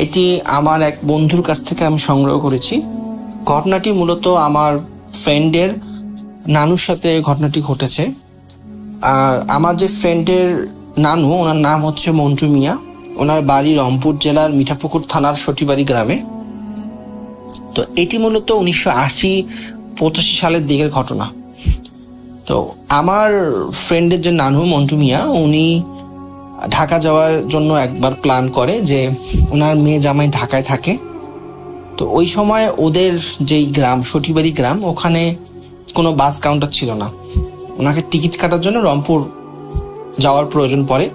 এটি আমার এক বন্ধুর কাছ থেকে আমি সংগ্রহ করেছি। ঘটনাটি মূলত আমার ফ্রেন্ডের নানুর সাথে ঘটনাটি ঘটেছে। আমার যে ফ্রেন্ডের নানু, ওনার নাম হচ্ছে মন্টু মিয়া। ওনার বাড়ি রংপুর জেলার মিঠাপুকুর থানার সটিবাড়ি গ্রামে। তো এটি মূলত 1980-85 সালের দিকের ঘটনা। তো আমার ফ্রেন্ডের যে নানু মন্টু মিয়া, উনি ঢাকা যাওয়ার জন্য একবার প্ল্যান করে যে ওনার মেয়ে জামাই ঢাকায় থাকে। তো ওই সময় ওদের যেই গ্রাম সটিবাড়ি গ্রাম, ওখানে কোনো বাস কাউন্টার ছিল না। ওনাকে টিকিট কাটার জন্য রংপুর যাওয়ার প্রয়োজন পড়ে।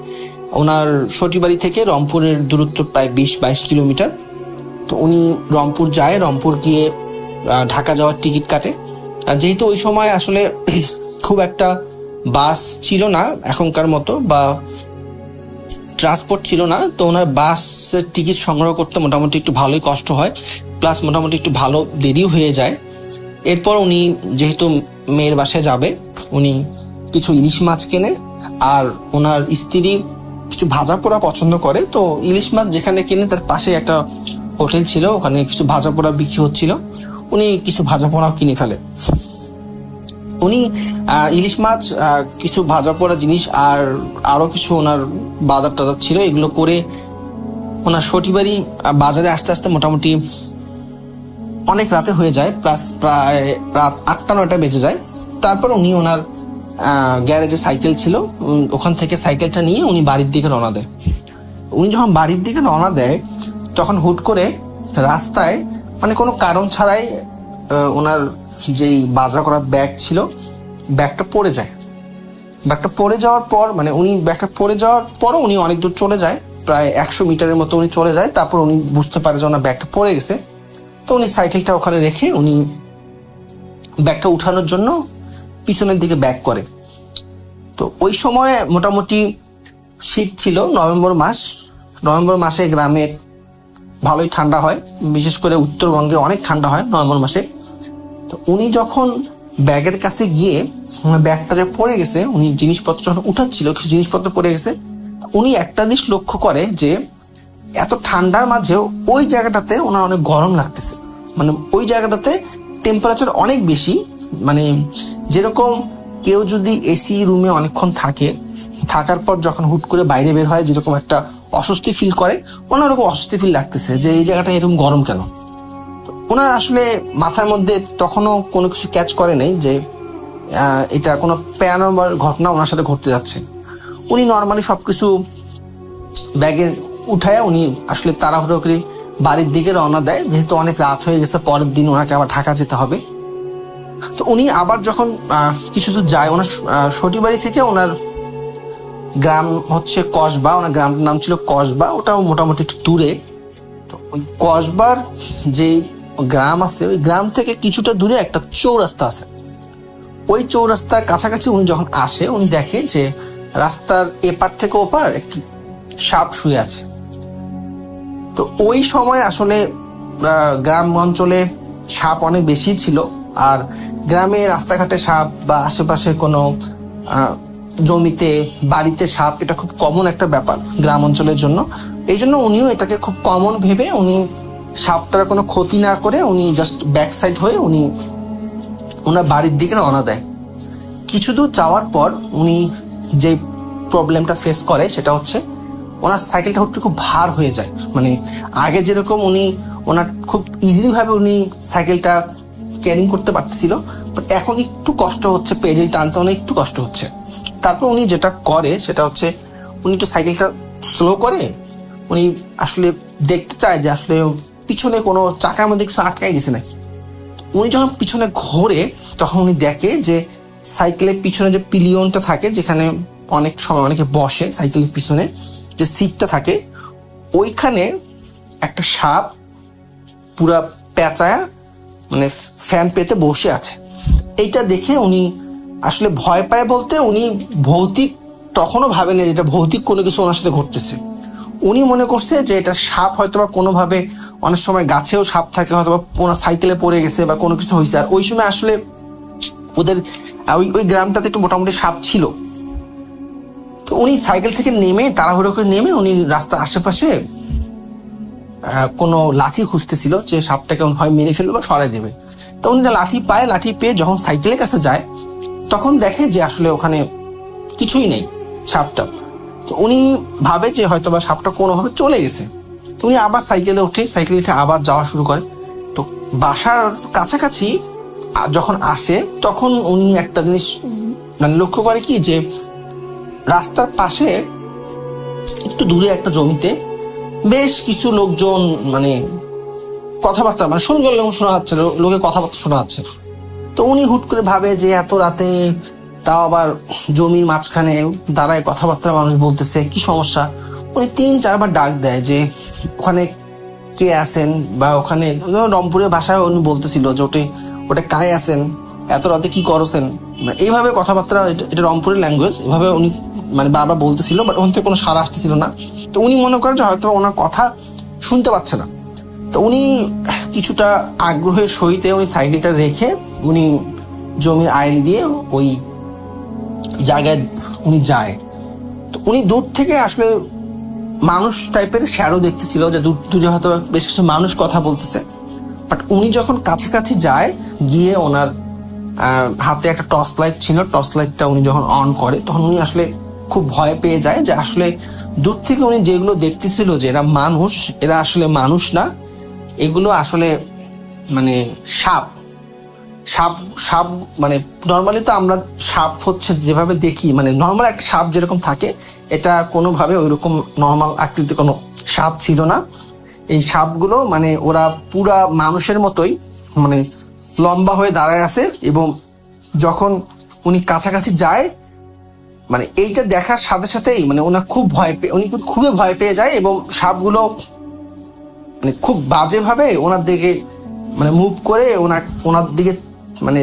ওনার সটিবাড়ি থেকে রংপুরের দূরত্ব প্রায় 20-22 কিলোমিটার। তো উনি রংপুর যায়, রংপুর গিয়ে ঢাকা যাওয়ার টিকিট কাটে। যেহেতু ওই সময় আসলে খুব একটা বাস ছিল না এখনকার মতো, বা ট্রান্সপোর্ট ছিল না, তো ওনার বাসের টিকিট সংগ্রহ করতে মোটামুটি একটু ভালোই কষ্ট হয়, প্লাস মোটামুটি একটু ভালো দেরিও হয়ে যায়। এরপর উনি যেহেতু মেয়ের বাসায় যাবে, উনি কিছু ইলিশ মাছ কেনে। আর ওনার স্ত্রী কিছু ভাজা পোড়া পছন্দ করে। তো ইলিশ মাছ যেখানে কেনে তার পাশে একটা হোটেল ছিল, ওখানে কিছু ভাজা পোড়া বিক্রি হচ্ছিল। উনি কিছু ভাজা পোড়াও কিনে ফেলে। উনি ইলিশ মাছ, কিছু ভাজা পোড়া জিনিস আর আরও কিছু ওনার বাজার টাজার ছিল, এগুলো করে ওনার সটিবাড়ি বাজারে আসতে আসতে মোটামুটি অনেক রাতে হয়ে যায়, প্রায় রাত 8টা-9টা বেজে যায়। তারপর উনি ওনার গ্যারেজে সাইকেল ছিল, ওখান থেকে সাইকেলটা নিয়ে উনি বাড়ির দিকে রওনা দেয়। উনি যখন বাড়ির দিকে রওনা দেয় তখন হুট করে রাস্তায়, মানে কোনো কারণ ছাড়াই, ওনার যেই বাজার করা ব্যাগ ছিল, ব্যাগটা পড়ে যায়। ব্যাগটা পড়ে যাওয়ার পর, মানে উনি ব্যাগটা পড়ে যাওয়ার পরও উনি অনেক দূর চলে যায়, প্রায় 100 মিটারের মতো উনি চলে যায়। তারপর উনি বুঝতে পারে যে ওনার ব্যাগটা পড়ে গেছে। তো উনি সাইকেলটা ওখানে রেখে উনি ব্যাগটা উঠানোর জন্য পিছনের দিকে ব্যাক করে। তো ওই সময় মোটামুটি শীত ছিল, নভেম্বর মাসে গ্রামের ভালোই ঠান্ডা হয়, বিশেষ করে উত্তরবঙ্গে অনেক ঠান্ডা হয় নভেম্বর মাসে। তো উনি যখন ব্যাগের কাছে গিয়ে ব্যাগটা যে পড়ে গেছে, উনি জিনিসপত্র যখন উঠাচ্ছিল, কিছু জিনিসপত্র পড়ে গেছে, উনি একটা জিনিস লক্ষ্য করে যে এত ঠান্ডার মাঝেও ওই জায়গাটাতে ওনার অনেক গরম লাগতেছে। মানে ওই জায়গাটাতে টেম্পারেচার অনেক বেশি। মানে যেরকম কেউ যদি এসি রুমে অনেকক্ষণ থাকার পর যখন হুট করে বাইরে বের হয় যেরকম একটা অস্বস্তি ফিল করে, ওনারকম অস্বস্তি ফিল লাগতেছে যে এই জায়গাটা এরকম গরম কেন। ওনার আসলে মাথার মধ্যে তখনও কোনো কিছু ক্যাচ করে নেই যে এটা কোনো প্যারানর্মাল ঘটনা ওনার সাথে ঘটতে যাচ্ছে। উনি নর্মালি সব কিছু ব্যাগে উঠায় উনি আসলে তাড়াহুড়ো করে বাড়ির দিকে রওনা দেয়, যেহেতু অনেক রাত হয়ে গেছে, পরের দিন ওনাকে আবার ঢাকা যেতে হবে। তো উনি আবার যখন কিছু দূর যায়, ওনার সটিবাড়ি থেকে ওনার গ্রাম হচ্ছে কসবা, ওনার গ্রামটার নাম ছিল কসবা, ওটাও মোটামুটি একটু দূরে। তো ওই কসবার যে গ্রাম আছে, ওই গ্রাম থেকে কিছুটা দূরে একটা চৌরাস্তা আছে। ওই চৌরাস্তার কাছাকাছি উনি যখন আসে, উনি দেখে যে রাস্তার এপার থেকে ওপার একটি সাপ শুয়ে আছে। তো ওই সময় আসলে গ্রাম অঞ্চলে সাপ অনেক বেশি ছিল, আর গ্রামে রাস্তাঘাটে সাপ বা আশেপাশে কোনো জমিতে বাড়িতে সাপ, এটা খুব কমন একটা ব্যাপার গ্রাম অঞ্চলের জন্য। এই জন্য উনিও এটাকে খুব কমন ভেবে উনি সাপটার কোনো ক্ষতি না করে উনি জাস্ট ব্যাক সাইড হয়ে উনি ওনার বাড়ির দিকে রওনা দেয়। কিছু দূর যাওয়ার পর উনি যে প্রবলেমটা ফেস করে সেটা হচ্ছে ওনার সাইকেলটা হচ্ছে খুব ভার হয়ে যায়। মানে আগে যেরকম ওনার খুব ইজিলি ভাবে উনি সাইকেলটা ক্যারিং করতে পারতেছিল, বাট এখন একটু কষ্ট হচ্ছে, পেডেল টানতে অনেক একটু কষ্ট হচ্ছে। তারপর উনি যেটা করে সেটা হচ্ছে উনি একটু সাইকেলটা স্লো করে উনি আসলে দেখতে চায় যে আসলে পিছনে কোনো চাকার মধ্যে কিছু আটকায় গেছে নাকি। উনি যখন পিছনে ঘোরে তখন উনি দেখে যে সাইকেলের পিছনে যে পিলিয়নটা থাকে, যেখানে অনেক সময় অনেকে বসে, সাইকেলের পিছনে যে সিটটা থাকে, ওইখানে একটা সাপ পুরা পেঁচায়া মানে ফ্যান পেতে বসে আছে। এইটা দেখে উনি আসলে ভয় পায় বলতে উনি ভৌতিক তখনও ভাবেনি যেটা ভৌতিক কোনো কিছু ওনার সাথে ঘটতেছে। উনি মনে করছে যে এটা সাপ হয়তো বা কোনোভাবে, অনেক সময় গাছেও সাপ থাকে, হয়তো বা ওনার সাইকেলে পড়ে গেছে বা কোনো কিছু হয়েছে। আর ওই সময় আসলে ওদের ওই গ্রামটাতে একটু মোটামুটি সাপ ছিল। তো উনি সাইকেল থেকে নেমে তাড়াহুড়ো করে নেমে উনি রাস্তার আশেপাশে কোনো লাঠি খুঁজতেছিল যে সাপটাকে হয় মেরে ফেলবে বা সরাই দেবে। তো উনি লাঠি পায়, লাঠি পেয়ে যখন সাইকেলের কাছে যায় তখন দেখে যে আসলে ওখানে কিছুই নেই সাপটা। তো উনি ভাবে যে হয়তো বা সাপটা কোনোভাবে চলে গেছে। তো উনি আবার সাইকেলে উঠে আবার যাওয়া শুরু করে। তো বাসার কাছাকাছি যখন আসে তখন উনি একটা জিনিস মানে লক্ষ্য করে কি, যে রাস্তার পাশে একটু দূরে একটা জমিতে বেশ কিছু লোকজন মানে কথাবার্তা, মানে শোনা যাচ্ছে, লোকের কথাবার্তা শোনা যাচ্ছে। তো উনি হুট করে ভাবে যে এত রাতে, তাও আবার জমির মাঝখানে দাঁড়ায় কথাবার্তা মানুষ বলতেছে, কি সমস্যা। উনি 3-4 বার ডাক দেয় যে ওখানে কে আছেন, বা ওখানে রংপুরের ভাষায় উনি বলতেছিল যে ওটা কায়ে আছেন, এত রাতে কি করছেন, এইভাবে কথাবার্তা, এটা রংপুরের ল্যাঙ্গুয়েজ, এভাবে উনি মানে বারবার বলতেছিল, বাট ওখান থেকে কোনো সাড়া আসতেছিল না। তো উনি মনে করেন যে হয়তো ওনার কথা শুনতে পাচ্ছে না। তো উনি কিছুটা আগ্রহের সহিত উনি সাইকেলটা রেখে উনি জমির আইল দিয়ে ওই জায়গায় উনি যায়। তো উনি দূর থেকে আসলে মানুষ টাইপের শ্যাডো দেখতেছিল, যে দূরে হয়তো বেশ কিছু মানুষ কথা বলতেছে। বাট উনি যখন কাছাকাছি যায়, গিয়ে ওনার হাতে একটা টর্চ লাইট ছিল, টর্চ লাইটটা উনি যখন অন করে তখন উনি আসলে খুব ভয় পেয়ে যায় যে আসলে দূর থেকে উনি যেগুলো দেখতেছিল যে এরা মানুষ, এরা আসলে মানুষ না, এগুলো আসলে মানে সাপ। মানে নর্মালি তো আমরা সাপ হচ্ছে যেভাবে দেখি, মানে নর্মাল একটা সাপ যেরকম থাকে, এটা কোনোভাবে ওইরকম নর্মাল আকৃতির কোনো সাপ ছিল না। এই সাপগুলো মানে ওরা পুরা মানুষের মতোই মানে লম্বা হয়ে দাঁড়ায় আছে, এবং যখন উনি কাছাকাছি যায় মানে এইটা দেখার সাথে সাথেই মানে উনি খুবই ভয় পেয়ে যায়, এবং সাপগুলো মানে খুব বাজেভাবে ওনার দিকে মানে মুভ করে ওনার দিকে মানে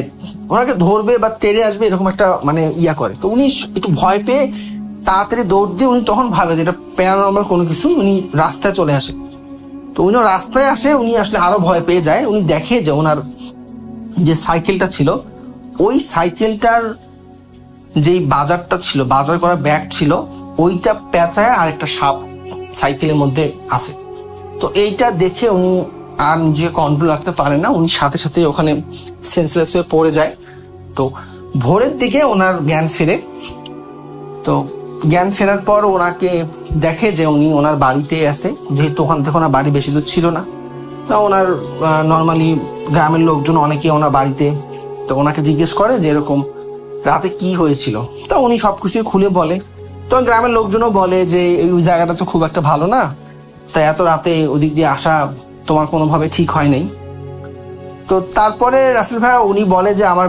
ওনাকে ধরবে বা তেড়ে আসবে এরকম একটা মানে করে। তো উনি একটু ভয় পেয়ে তাড়াতাড়ি দৌড় দিয়ে উনি তখন ভাবে যে এটা প্যারানর্মাল কোনো কিছু, উনি রাস্তায় চলে আসে। তো উনি রাস্তায় আসে, উনি আসলে আরো ভয় পেয়ে যায়। উনি দেখে যে ওনার যে সাইকেলটা ছিল, ওই সাইকেলটার যেই বাজারটা ছিল, বাজার করা ব্যাগ ছিল, ওইটা পেঁচায় আর একটা সাপ সাইকেলের মধ্যে আছে। তো এইটা দেখে উনি আর নিজেকে কন্ট্রোল রাখতে পারে না, উনি সাথে সাথে ওখানে সেন্সলেস হয়ে পড়ে যায়। তো ভোরের দিকে ওনার জ্ঞান ফেরে। তো জ্ঞান ফেরার পর ওনাকে দেখে যে উনি ওনার বাড়িতে আছে, যেহেতু ওখান থেকে ওনার বাড়ি বেশি দূর ছিল না। তা ওনার নর্মালি গ্রামের লোকজন অনেকে ওনার বাড়িতে, তো ওনাকে জিজ্ঞেস করে যে এরকম রাতে কি হয়েছিল। তা উনি সব কিছুই খুলে বলে। তো গ্রামের লোকজনও বলে যে ওই জায়গাটা তো খুব একটা ভালো না, তাই এত রাতে ওদিক দিয়ে আসা তোমার কোনোভাবে ঠিক হয় নাই। তো তারপরে রাসেল ভাই উনি বলে যে আমার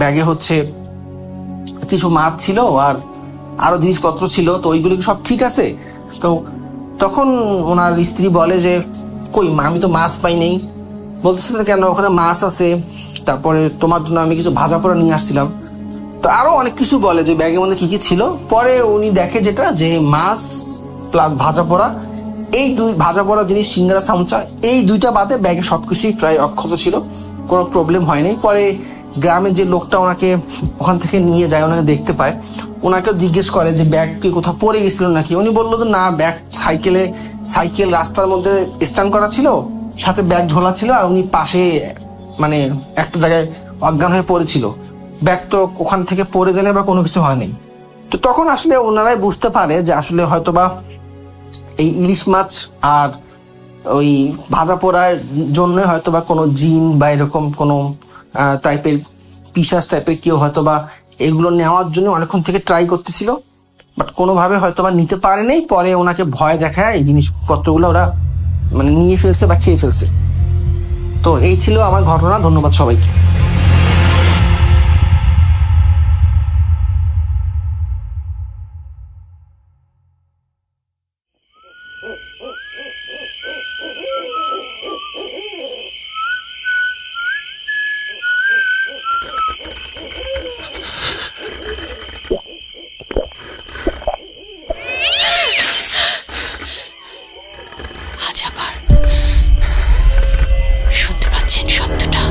ব্যাগে হচ্ছে কিছু মাছ ছিল আর আরো জিনিসপত্র ছিল, তো ওইগুলি সব ঠিক আছে। তো তখন ওনার স্ত্রী বলে যে কই, আমি তো মাছ পাই নেই। বলতেছে কেন, ওখানে মাছ আছে, তারপরে তোমার জন্য আমি কিছু ভাজা পোড়া নিয়ে আসছিলাম। তো আরো অনেক কিছু বলে যে ব্যাগের মধ্যে কি কি ছিল। পরে উনি দেখে যেটা যে মাছ প্লাস ভাজা পোড়া, এই দুই ভাজা পোড়া জিনিস, সিঙ্গারা চামচা, এই দুইটা বাদে ব্যাগে সবকিছুই প্রায় অক্ষত ছিল, কোনো প্রবলেম হয়নি। পরে গ্রামের যে লোকটা ওনাকে ওখান থেকে নিয়ে যায়, ওনাকে দেখতে পায়, ওনাকেও জিজ্ঞেস করে যে ব্যাগ কি কোথাও পড়ে গেছিল নাকি। উনি বললো যে না, ব্যাগ সাইকেল রাস্তার মধ্যে স্ট্যান্ড করা ছিল, সাথে ব্যাগ ঝোলা ছিল, আর উনি পাশে মানে একটা জায়গায় অজ্ঞান হয়ে পড়েছিল, ব্যাগ তো ওখান থেকে পড়ে যায় বা কোনো কিছু হয়নি। তো তখন আসলে ওনারাই বুঝতে পারে যে আসলে হয়তোবা এই ইলিশ মাছ আর ওই ভাজা পোড়ার জন্যই হয়তোবা কোনো জিন বা এরকম কোনো টাইপের পিশাচ টাইপের কেউ হয়তোবা এগুলো নেওয়ার জন্য অনেকক্ষণ থেকে ট্রাই করতেছিল, বাট কোনোভাবে হয়তোবা নিতে পারেনি। পরে ওনাকে ভয় দেখায় এই জিনিসপত্রগুলো ওরা মানে নিয়ে ফেলছে বা খেয়ে ফেলছে। তো এই ছিল আমার ঘটনা। ধন্যবাদ সবাইকে। আজ আবার শুনতে পাচ্ছেন শব্দটা?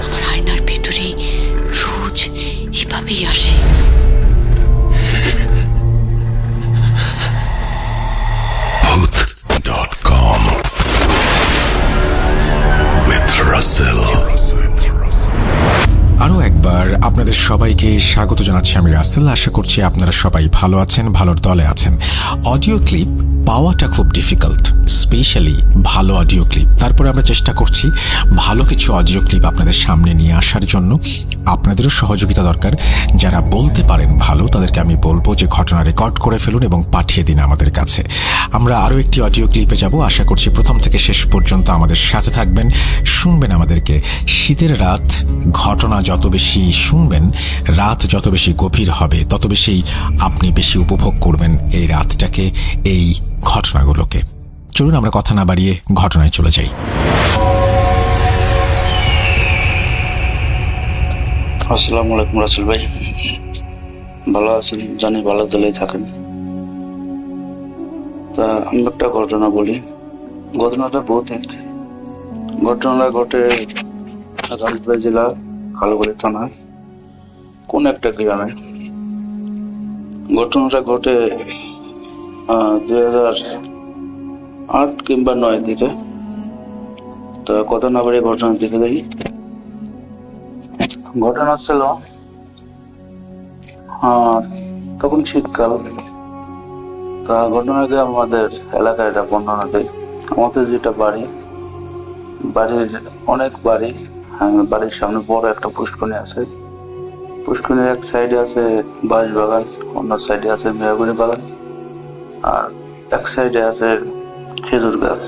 আমার আয়নার ভেতরে রোজ এভাবেই আসে। Booth.com with Russell. আরও একবার আপনাদের সবাইকে স্বাগত জানাচ্ছি আমি রাসেল। আশা করছি আপনারা সবাই ভালো আছেন, ভালোর দলে আছেন। অডিও ক্লিপ পাওয়াটা খুব ডিফিকাল্ট, স্পেশালি ভালো অডিও ক্লিপ। তারপরে আমরা চেষ্টা করছি ভালো কিছু অডিও ক্লিপ আপনাদের সামনে নিয়ে আসার জন্য। আপনাদেরও সহযোগিতা দরকার। যারা বলতে পারেন ভালো, তাদেরকে আমি বলবো যে ঘটনা রেকর্ড করে ফেলুন এবং পাঠিয়ে দিন আমাদের কাছে। আমরা আরও একটি অডিও ক্লিপে যাব। আশা করছি প্রথম থেকে শেষ পর্যন্ত আমাদের সাথে থাকবেন, শুনবেন আমাদেরকে। শীতের রাত, ঘটনা যত বেশি শুনবেন, রাত যত বেশি গভীর হবে, তত বেশি আপনি বেশি উপভোগ করবেন এই রাতটাকে, এই ঘটনাগুলোকে। চলুন আমরা কথা না বাড়িয়ে ঘটনায় চলে যাই। আসসালামু আলাইকুম রাসেল ভাই, ভালো আছেন? জানি ভালো দলেই থাকেন। তা আমি একটা ঘটনা বলি। ঘটনাটা ঘটনা ঘটে রাজবাড়ী জেলা কালুবাড়ি থানা কোন একটা গ্রামে। ঘটনাটা ঘটে 2008 কিংবা 9 দিকে। তা কথা না বাড়িয়ে ঘটনার দিকে দেখি। ঘটনা ছিল তখন শীতকাল। তা ঘটনাকে আমাদের এলাকায় এটা বর্ণনা দেয়। আমাদের যেটা বাড়ির অনেক বাড়ি, বাড়ির সামনে বড় একটা পুষ্করণী আছে। পুষ্করণীর এক সাইডে আছে বাঁশ বাগান, অন্য সাইডে আছে মেহগনি বাগান, আর এক সাইডে আছে খেজুর গাছ।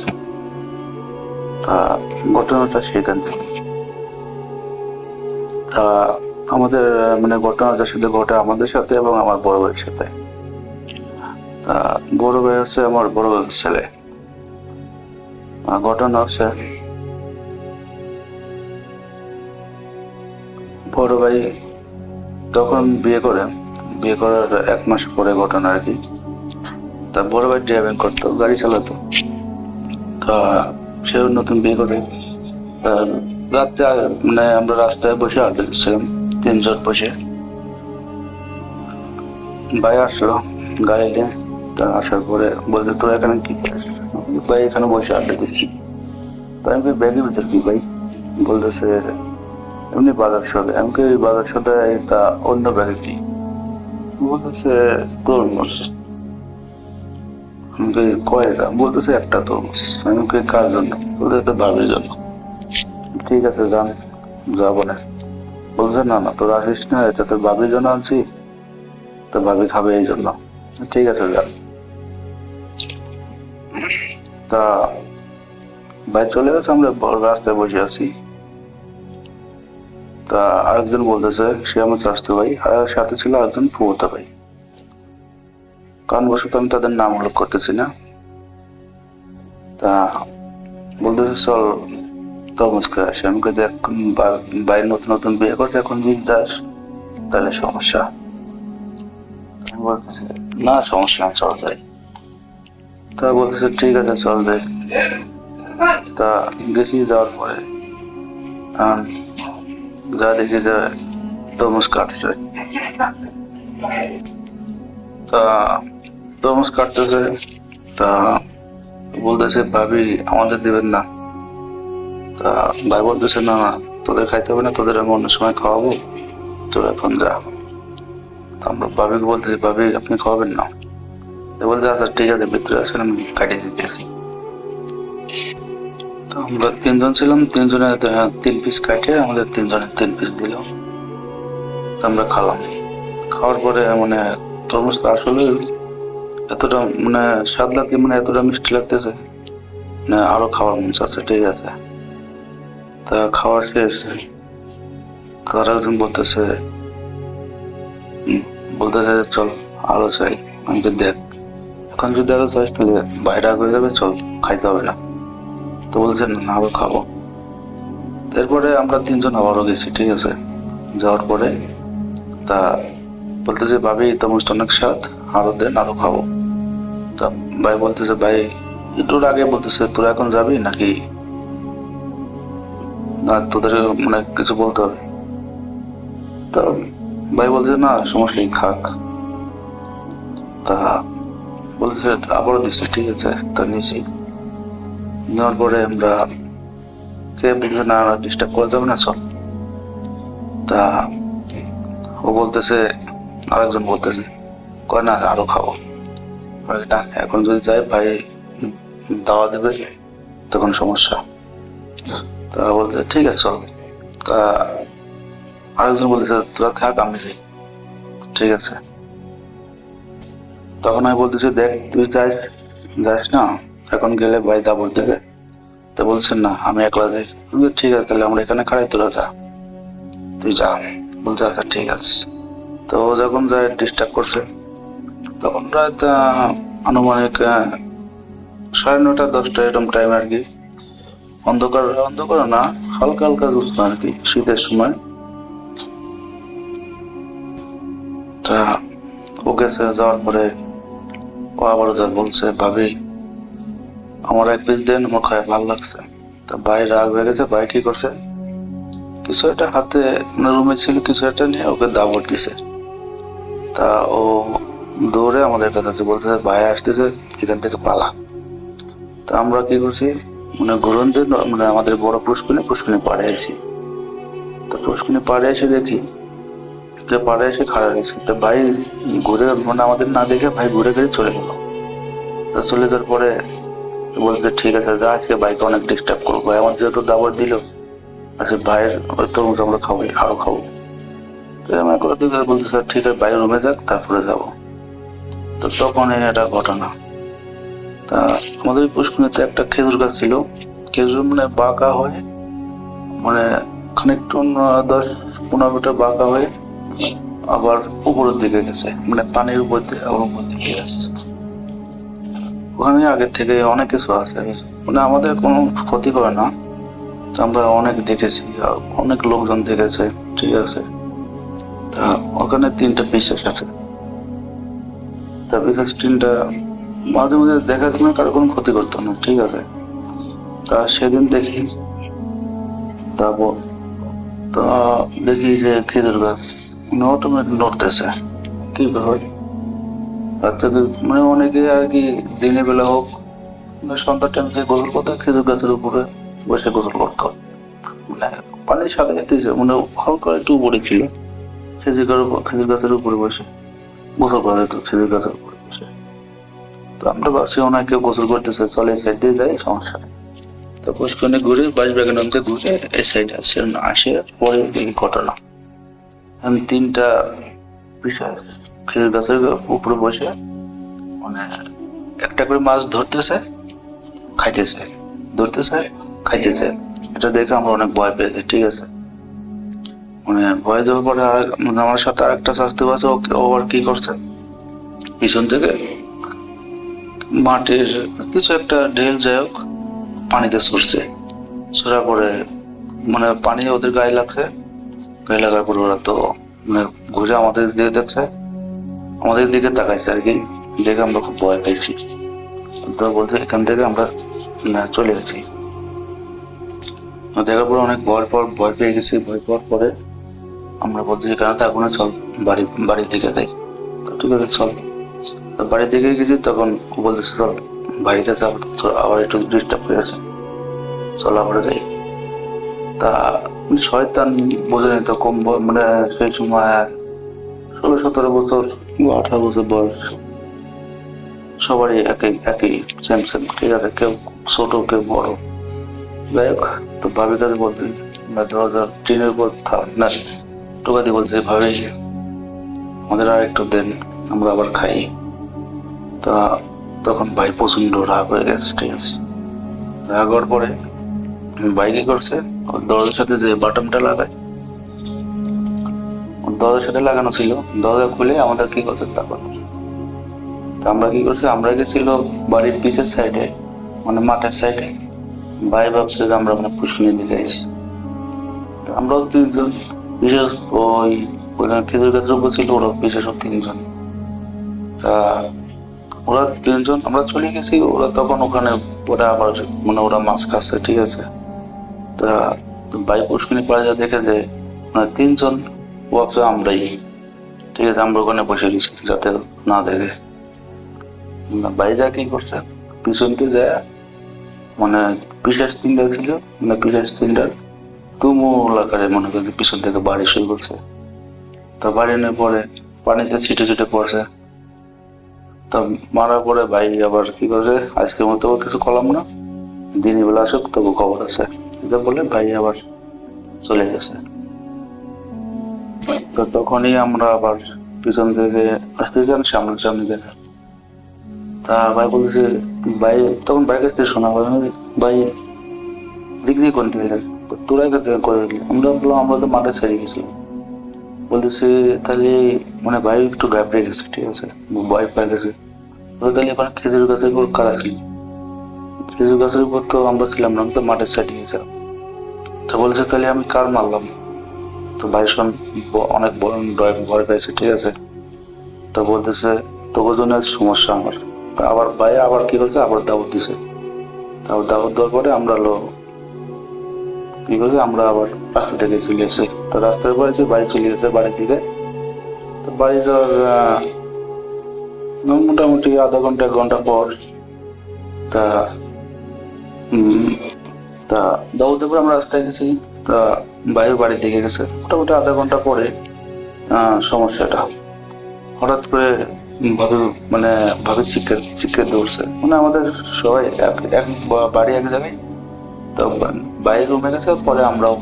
তা ঘটনাটা সেখান থেকে। তা আমাদের মানে ঘটনাটার সাথে ঘটে আমাদের সাথে এবং আমার বড় ভাইয়ের সাথে। তা বড় ভাই হচ্ছে আমার বড় ভাইয়ের ছেলে। ঘটনা হচ্ছে বড় ভাই তখন বিয়ে করার 1 মাস পরে ঘটনা আর কি। তা বড় ভাই ড্রাইভিং করতো, গাড়ি চালাতো। তা সেও নতুন বিয়ে করে। রাত্রে মানে আমরা রাস্তায় বসে আড্ডা দিচ্ছিলাম 3 জন বসে। ভাই আসলো গাড়ি নিয়ে। তা আসার পরে বলতে তোরা এখানে কি করিস? ভাই এখানে বসে আড্ডা দিচ্ছি। তাই আমি ব্যাগের ভিতর কি ভাই? বলতেছে এমনি বাজার সদে। আমাকে বাজার সদে, তা অন্য ব্যাগে কি? বলতেছে তরমুজ। আমাকে কয়টা? বলতেছে একটা তরমুজ। আমাকে কার জন্য? বলতেছে ভাবির জন্য। ঠিক আছে যান, যাবো না। বলছে না না তোর আসিস না, এটা তোর ভাবির জন্য আনছি, তো ভাবি খাবে এই জন্য। ঠিক আছে যান। তা ভাই চলে গেছে, আমরা রাস্তায় বসে আছি। তা আরেকজন বলতেছে সে আমার চাচাতো ভাই, আর সাথে ছিল আরেকজন ফুফাতো ভাই। কারণবশত আমি তাদের নাম উল্লেখ করতেছি না। তা বলতেছে চল তরমুজ খেয়ে আসি। আমাকে দেখ ভাই নতুন নতুন বিয়ে করছে, এখন বীজ দাস, তাহলে সমস্যা। আমি বলতেছি না সমস্যা না, চল যাই। তা বলতেছে ঠিক আছে চল যাই। তা গেছি, যাওয়ার পরে যা দেখি যে তরমুজ কাটছে। তা তরমুজ কাটতেছে। তা বলতেছে ভাবি আমাদের দিবেন না? তা ভাই বলতেছে না না তোদের খাইতে হবে না, তোদের আমি অন্য সময় খাওয়াবো, তোর এখন যা। আমরা ভাবিকে বলতেছি ভাবি আপনি খাওয়াবেন না? বলতে আচ্ছা ঠিক আছে ভিতরে আসেন, আমি কাটিয়ে দিতেছি। তো আমরা 3 জন ছিলাম, 3 জনের 3 পিস কাটে আমাদের 3 জনের 3 পিস দিল। আমরা খেলাম। খাওয়ার পরে মানে তরমুজটা আসলে এতটা মানে স্বাদ লাগছে, মানে এতটা মিষ্টি লাগতেছে, মানে আরো খাওয়ার মন চাচ্ছে। ঠিক আছে, তা খাওয়ার শেষ। তার একজন বলতেছে চল আরো চাই। আমি দেখ এখন যদি আরো চাইস তাহলে বাইরে হয়ে যাবে, চল খাইতে হবে না। তো বলছে না আরো খাবো। তারপরে আমরা 3 জন আবারও গেছি। ঠিক আছে, যাওয়ার পরে তা বলতেছে ভাবি তরমুজটা অনেক স্বাদ, আরো দেন, আরো খাবো। তা ভাই বলতেছে ভাই একটুর আগে বলতেছে তোরা এখন যাবি নাকি না তোদের মানে কিছু বলতে হবে? তা ভাই বলতেছে না সমস্যা নেই খাক। তা বলতেছে আবারও দিচ্ছে। ঠিক আছে, তা নিয়েছি। নেওয়ার পরে আমরা না ডিস্টার্ব করা যাবে না সব। তা ও বলতেছে আরেকজন বলতেছে কয় না আরো খাবো। না এখন যদি যাই ভাই দাওয়া দেবে, তখন সমস্যা। তা বলতে ঠিক আছে চল। তা আরেকজন বলতেছে তোরা থাক আমি যাই। ঠিক আছে, তখন আমি বলতেছি দেখ তুই যাস না, এখন গেলে ভাই দাবর দেবে। তা বলছেন না আমি একলা যাই। ঠিক আছে তাহলে আমরা এখানে খাড়াই, তোরা যা, তুই যা। বলছে আচ্ছা ঠিক আছে। তো ও যখন যায় ডিস্টার্ব করছে, তখন রাত আনুমানিক 9:30 10টা এরকম টাইম আর কি। অন্ধকার না, হালকা হালকা জ্যোৎস্না আর কি, শীতের সময়। তা ও গেছে, যাওয়ার পরে ও আবার যা বলছে ভাবি আমার 1 পিস দেন, আমার খায় ভালো লাগছে। তা ভাই রাগ হয়ে গেছে। ভাই কি করছে, কিছু একটা হাতে রুমে ছিল, কিছু একটা নিয়ে ওকে দাবর দিছে। তা ও দৌড়ে আমাদের কাছে বলতেছে ভাই আসতেছে, এখান থেকে পালা। তা আমরা কি করছি মানে ঘুরন্তে মানে আমাদের বড় পুষ্কিনি পাড়ে আছি। তো পুষ্কিনি পাড়ে এসে দেখি যে পাড়ে এসে খাড়া গেছে। তা ভাই ঘুরে মানে আমাদের না দেখে ভাই ঘুরে চলে গেল। তা চলে যাওয়ার পরে বলছে ঠিক আছে যা, আজকে ভাইকে অনেক ডিস্টার্ব করবো, ভাই আমার যেহেতু দাবর দিল, আচ্ছা ভাইয়ের তরমুজ আমরা খাবো, আরো খাবো। বলতেছে ঠিক আছে ভাই রুমে যাক তারপরে যাবো। তো তখন এটা ঘটনা। তা আমাদের পুষ্কিনিতে একটা খেজুর গাছ ছিল, খেজুর মানে বাঁকা হয়ে মানে খানিকটা 10-15 মিটার বাঁকা হয়ে আবার উপরের দিকে গেছে, মানে পানির উপর দিয়ে আবার উপর দিকে গেছে। ওখানে আগে থেকে অনেক কিছু আছে, মানে আমাদের কোনো ক্ষতি করে না। আমরা অনেক দেখেছি, অনেক লোকজন দেখেছে। ঠিক আছে, তা ওখানে 3টা বিশ্বাস আছে। তা বিশ্বাস 3টা মাঝে মাঝে দেখা কোনো কারো কোনো ক্ষতি করতো না, ঠিক আছে। তা সেদিন দেখি, তারপর তা দেখি যে খেজুর গাছ অটোমেটিক নড়তেছে। কি ব্যাপার? বাচ্চাদের মানে অনেকে আর কি দিনের বেলা হোক সন্ধ্যার টাইমে গোসল করতো, খেজুর গাছের উপরে বসে গোসল করতো। মানে পানির সাথে সাথে মানে হালকা একটু উপরে ছিল, খেজুর গাছের উপরে বসে গোসল করা যেত, খেজুর গাছের উপরে বসে। তো আমরা ভাবছি অনেক কেউ গোসল করতেছে, চলে সাইড দিয়ে যাই, সমস্যা নেই। তো পুষ্করণে ঘুরে বাঁশবাগান অঞ্চলে ঘুরে এই সাইডে আসে পরে এই ঘটনা। আমি 3টা বিষয় খেজুর গাছের উপরে বসে মানে একটা করে মাছ ধরতেছে, খাইতেছে, ধরতেছে, খাইতেছে। এটা দেখে আমরা অনেক ভয় পেয়েছি, ঠিক আছে। মানে ভয় দেওয়ার পরে আমার সাথে আরেকটা শাস্তি আছে, ও আর কি করছে, পিছন থেকে মাটির কিছু একটা ঢেল যাই হোক পানিতে ছুটছে, ছড়া পরে মানে পানি ওদের গায়ে লাগছে, গায়ে লাগার পরে ওরা তো মানে ঘুরে আমাদের দিকে দেখছে, আমাদের দিকে তাকাইছে আর কি, দেখে আমরা খুব ভয় পেয়েছি। তো বলছে এখান থেকে আমরা চলে গেছি। দেখার পরে অনেক ভয় পেয়ে গেছি। ভয় পাওয়ার পরে আমরা বলছি এখানে থাকবো না, চল বাড়ির দিকে যাই। তো ঠিক আছে চল। তো বাড়ির দিকে গেছি, তখন বলতেছে চল বাড়িতে যাও, আবার একটু ডিস্টার্ব হয়ে আছে, চল আবার যাই। তা শয়তান বোঝে নি তো, কম মানে সেই সময় 16-17 বছর বা 18 বছর বয়স, সবারই একই সেম, ঠিক আছে। কেউ ছোট কেউ বড়, যাই হোক। তো ভাবির কাছে বলতে দরজা টিনের উপর না টোকা দিয়ে বলছে, ভাবি আমাদের আর একটু দেন, আমরা আবার খাই। তা তখন ভাই প্রচন্ড রাগ হয়ে গেছে, ঠিক আছে। রাগ হওয়ার পরে ভাই কি করছে, দরজার সাথে যে বাটনটা লাগায়, দরজার সাথে লাগানো ছিল, দরজা খুলে আমাদের কি করছে তা করতেছে। তা আমরা কি করছি, আমরা গেছিল বাড়ির পিছের সাইডে, মানে মাঠের সাইডে। ভাই ভাবছে যে আমরা মানে পুষ্কিনি দিকে এসেছি। তো আমরাও 3জন, বিশেষ ওই খেজুর গাছের উপর ছিল, ওরা বিশেষ 3জন। তা ওরা 3জন, আমরা চলে গেছি, ওরা তখন ওখানে ওরা আবার মানে ওরা মাছ খাচ্ছে, ঠিক আছে। তা ভাই পুষ্কিনি পাড়ে যা দেখে যে মানে 3জন ভাবছে আমরাই, ঠিক আছে। আমরা ওখানে বসে গেছি যাতে না দেখে। ভাই যা কি করছে, পিছনতে যায় মানে পিসার 3টা ছিল, মানে পিসার 3টার তুমুল আকারে মনে করছে পিছন থেকে বাড়ি শুরু করছে। তা বাড়ি নিয়ে পরে পানিতে ছিটে পড়ছে। তা মারার পরে ভাই আবার কি করছে, আজকের মতো কিছু করলাম না, দিনের বেলা আসুক তবু খবর আছে, এটা বলে ভাই আবার চলে গেছে। তো তখনই আমরা আবার পিছন থেকে আসতে চান, সামনে দেখা। তা ভাই বলছে, ভাই তখন ভাইয়ের কাছ থেকে শোনা ভাই দিক দিয়ে কোন থেকে তোরা করে দিলি। আমরা বললাম আমরা তো মাঠে ছেড়ে গেছিলাম। বলতেছে তাহলে মানে ভাই একটু ঘাবড়ে গেছে, ঠিক আছে, ভয় পেয়ে গেছে। তাহলে এখানে খেজুর গাছের উপর কারা ছিল, খেজুর গাছের উপর তো আমরা ছিলাম না, তো মাঠের সাইডে গেছিলাম। তো বলছে তাহলে আমি কার মারলাম। তো ভাই অনেক ভয় পেয়েছে, ঠিক আছে। তো বলতেছে তোর জন্য সমস্যা আমার। তা আবার ভাই আবার কি করছে, আবার দাওয়াত দিছে। তারপর দাওয়াত দেওয়ার পরে আমরা কি করছি, আমরা আবার রাস্তা থেকে চলে এসে, তো রাস্তায় পড়েছি, বাড়ি চলে গেছে বাড়ির দিকে। তো বাড়ি যাওয়ার মোটামুটি আধা ঘন্টা 1 ঘন্টা পর তা দাওয়াতের পর আমরা রাস্তায় গেছি। তা ভাইয়ের বাড়ির দিকে গেছে, মোটামুটি আধা ঘন্টা পরে সমস্যাটা হঠাৎ করে ভাবে চিৎকার দৌড়ছে। মানে আমাদের সবাই এক বাড়ি এক জায়গায়, তো বাইরের রুমে গেছে, পরে আমরাও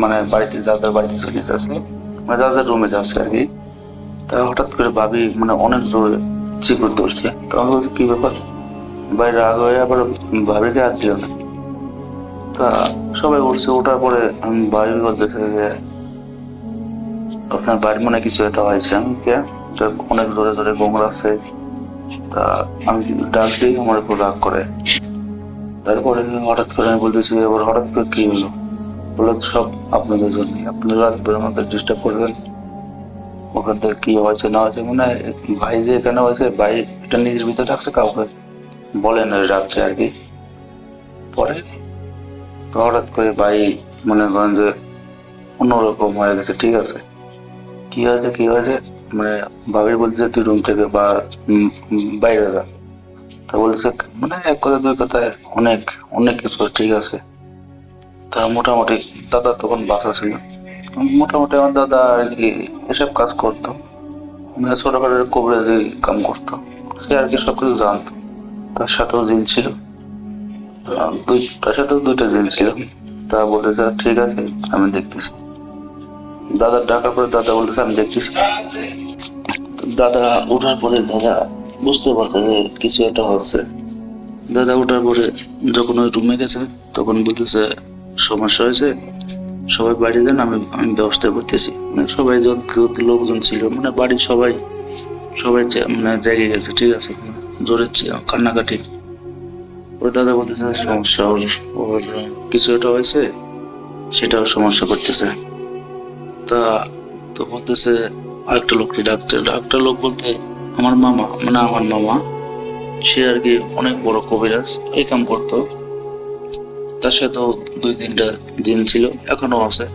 মানে বাড়িতে যাদের বাড়িতে চলে যাচ্ছে, মানে যাদের রুমে যাচ্ছে আর কি। তা হঠাৎ করে ভাবি মানে অনেক জোরে চিৎকার দৌড়ছে। তো আমি বলছি কি ব্যাপার, বাইরে রাগ হয়ে আবার ভাবিকে হাত দিল না। তা সবাই উঠছে, ওঠার পরে আমি ভাবি বলতেছে যে আপনার বাড়ির মনে কিছু একটা হয়েছে। আমি অনেক জোরে জোরে গোংড়াচ্ছে। তা আমি ডাক দিই, আমার উপর রাগ করে। তারপরে হঠাৎ করে আমি বলতেছি এবার হঠাৎ করে কি হলো, বলে সব আপনাদের জন্য, আপনারা রাত করে আমাদের ডিস্টার্ব করবেন, ওখান থেকে কি হয়েছে না হয়েছে, মানে ভাই যে এখানে হয়েছে, ভাই এটা নিজের ভিতরে রাখছে, কাউকে বলেন ওই রাত্রে আর কি। পরে তো হঠাৎ করে ভাই মনে করেন যে অন্যরকম হয়ে গেছে। ঠিক আছে, কি হয়েছে মানে ভাবি বলতেছে তুই রুম থেকে বা বাইরে যা। তা বলছে মানে এক কথা দুই কথায় অনেক অনেক কিছু। ঠিক আছে, তা মোটামুটি দাদা তখন বাসা ছিল। মোটামুটি আমার দাদা আর কি এসব কাজ করতো, মানে ছোটখাটো কবিরাজি কাম করতো। সে আর কি সবকিছু জানতো। তার সাথেও জিন ছিল, তার সাথেও 2টা জিন ছিল। তা বলতেছে ঠিক আছে আমি দেখতেছি। দাদা ডাকার পরে দাদা বলতেছে আমি দেখতেছি। দাদা ওঠার পরে দাদা বুঝতে পারছে যে কিছু একটা হচ্ছে। দাদা ওঠার পরে যখন ওই রুমে গেছে তখন বলতেছে সমস্যা হয়েছে, সবাই বাড়ি যান, আমি ব্যবস্থা করতেছি। মানে সবাই যত লোকজন ছিল মানে বাড়ির সবাই মানে জেগে গেছে। ঠিক আছে, জোরে কান্নাকাটি। ওর দাদা বলতেছে সমস্যা ওর কিছু একটা হয়েছে, সেটাও সমস্যা করতেছে। তা তো বলতেছে আরেকটা লোককে ডাকতে। একটা লোক বলতে আমার মামা, মানে আমার মামা, সে আর কি অনেক বড় কবিরাজ, এই কাম করতো। তার সাথেও 2-3টা জিন ছিল, এখনো আছে।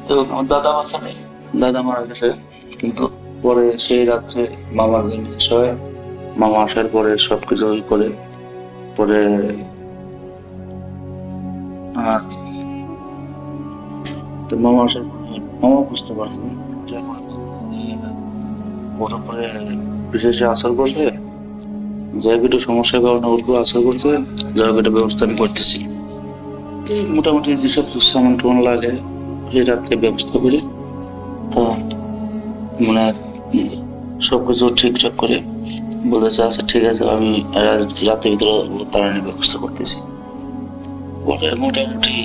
তো আমার দাদা বাঁচা নেই, দাদা মারা গেছে। কিন্তু পরে সেই রাত্রে মামার দিন হয়, মামা আসার পরে সবকিছু করে পরে তো মামা আসার পরে মামা বুঝতে পারছেন যে ওর উপরে বিশেষ আসর করছে, জায়গাটা সমস্যার কারণে ওর উপর আসর করছে, জায়গাটা ব্যবস্থা আমি করতেছি। মোটামুটি যেসব সামান টামান লাগে সেই রাত্রে ব্যবস্থা করি। তো মানে সবকিছু ঠিকঠাক করে বলেছে আচ্ছা ঠিক আছে আমি রাতের ভিতরে তাড়ানোর ব্যবস্থা করতেছি। পরে মোটামুটি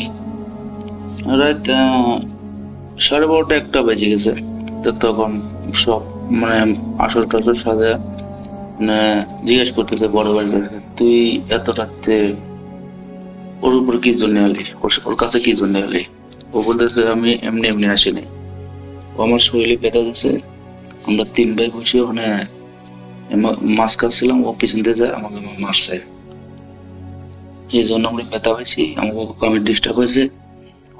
রাত 12:30 1টা বেজে গেছে। তো তখন সব মানে আসর টাসর সাজা মানে জিজ্ঞেস করতেছে বড় ভাই কাছে, তুই এত রাত্রে ওর উপর কি জন্য এলি, ওর কাছে কি জন্য এলি? ও বলতেছে আমি এমনি এমনি আসিনি, ও আমার শরীরে ব্যথা দিচ্ছে। আমরা 3 ভাই বসে ওখানে মাছ খাচ্ছিলাম, ও পিছন দিয়ে যায় আমাকে মারছে, এই জন্য আমরা ব্যথা হয়েছি, আমাকে আমি ডিস্টার্ব হয়েছে,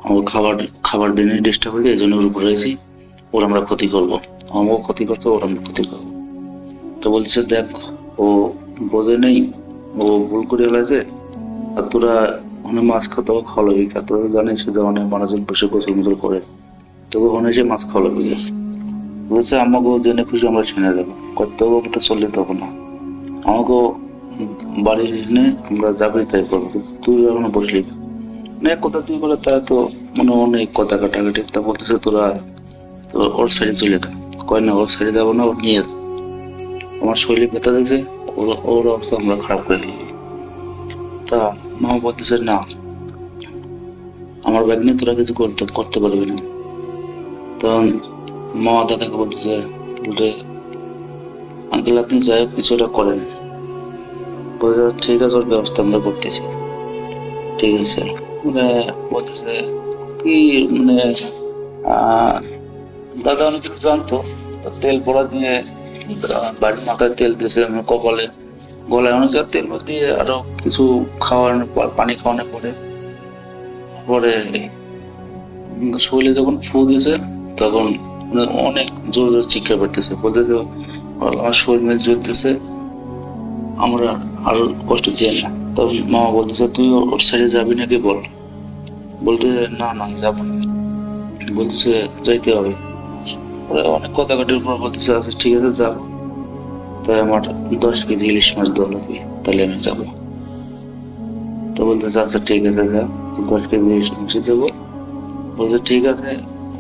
আমার খাবার দিনে ডিস্টার্ব হয়েছে, এই জন্য ওর উপরে হয়েছি। ওর আমরা ক্ষতি করবো, আমাকেও ক্ষতি করতে, ওর আমরা ক্ষতি করবো। তো বলছে দেখ ও বোঝে নেই, ও ভুল করে ফেলেছে। আর তোরা অনেক মাছ খাওয়া খাওয়াবি, তোরা জানিস যে অনেক মানুষজন বসে গোসল মোসল করে, তবু ওখানে এসে মাছ খাওয়াবি। বলছে আমাকেও জেনে খুশি আমরা ছেড়ে দেবো, কর্তব্যটা চললে তখন না, আমাকেও বাড়ি এনে আমরা যাবি তাই করবো, তুই এখনো বসলি না। কথা তুই বলে তারা তো মানে অনেক কথা কাটাকাটি। তা বলতেছে তোরা তো ওর সাইডে চলে গা, কয় না ওর সাইডে যাবো না, ওর নিয়ে আমার শরীরে ব্যথা দিয়েছে, ওর অবস্থা আমরা খারাপ করে দিই। তা মামা বলতেছে না আমার ব্যাগ নিয়ে তোরা কিছু করতে পারবি না। তখন মামা দাদাকে বলতেছে বলে আঙ্কেল আপনি যাই হোক কিছুটা করেন। বলছে ঠিক আছে ওর ব্যবস্থা আমরা করতেছি। ঠিক আছে মানে বলতেছে কি মানে দাদা অনেক কিছু জানতো। তেল পড়া দিয়ে বাড়ির মাথায় তেল দিয়েছে, কপালে গলায় অনেক তেল দিয়ে আরো কিছু খাওয়ানোর পর পানি খাওয়ানোর পরে শরীরে যখন ফু দিয়েছে তখন অনেক জোর জোর চিৎকার করতেছে, বলতেছে আমার শরীর মেয়ে জ্বলতেছে, আমরা আরো কষ্ট দিয়ে না। তখন মামা বলতেছে তুই ওর সাইডে যাবি নাকি বল। বলতেছে না না যাবো না, বলতেছে যাইতে হবে। অনেক কথা কাটির পর বলতেছে আচ্ছা ঠিক আছে যাবো, তাই আমার 10 কেজি ইলিশ মাছ দেওয়া লাগবে, তাহলে আমি যাবো। তো বলতেছে আচ্ছা ঠিক আছে যা, 10 কেজি ইলিশ মাছ দেবো। বলছে ঠিক আছে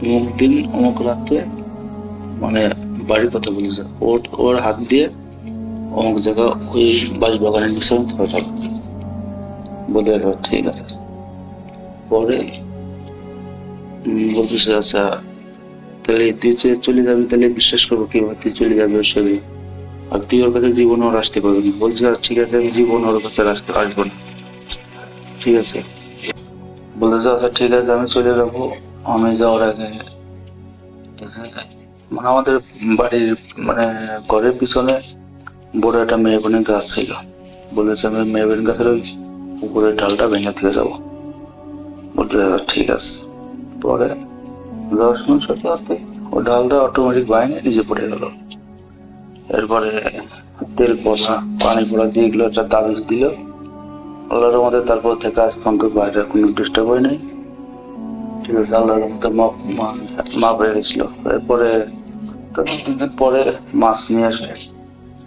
অমুক দিন অমুক রাত্রে, মানে বাড়ির কথা বলেছে, ওর হাত দিয়ে অমুক জায়গা ওই বাড়ি বাগানের নিচে বলে ঠিক আছে। পরে বলতেছে আচ্ছা তাহলে তুই চলে যাবি, তাহলে বিশ্বাস করবো কিভাবে তুই চলে যাবি ওর সাথে, আর তুই ওর কাছে জীবন ওর আসতে পারবি না। বলছে ঠিক আছে আমি জীবন ওর কাছে আসবো না। ঠিক আছে বলতেছে আচ্ছা ঠিক আছে আমি চলে যাবো। আমি যাওয়ার আগে মানে আমাদের বাড়ির মানে ঘরের পিছনে বড় একটা মেহগনির গাছ ছিল, বলেছে আমি মেহগনি গাছের ওই উপরের ডালটা ভেঙে থেকে যাবো। বলতে ঠিক আছে। পরে যাওয়ার সময় সত্যি সত্যি ওই ডালটা অটোমেটিক বাইনে নিজে পড়ে গেল। এরপরে তেল পড়া পানি পড়া দিয়ে এগুলো একটা তাবিজ দিল আল্লাহর মধ্যে। তারপর থেকে আজ পর্যন্ত বাইরে কোনো ডিস্টার্ব হয় নাই। ঠিক আছে, আল্লাহর মধ্যে মাপ হয়ে গেছিল। এরপরে তারপর 2 দিন পরে মাছ নিয়ে আসে,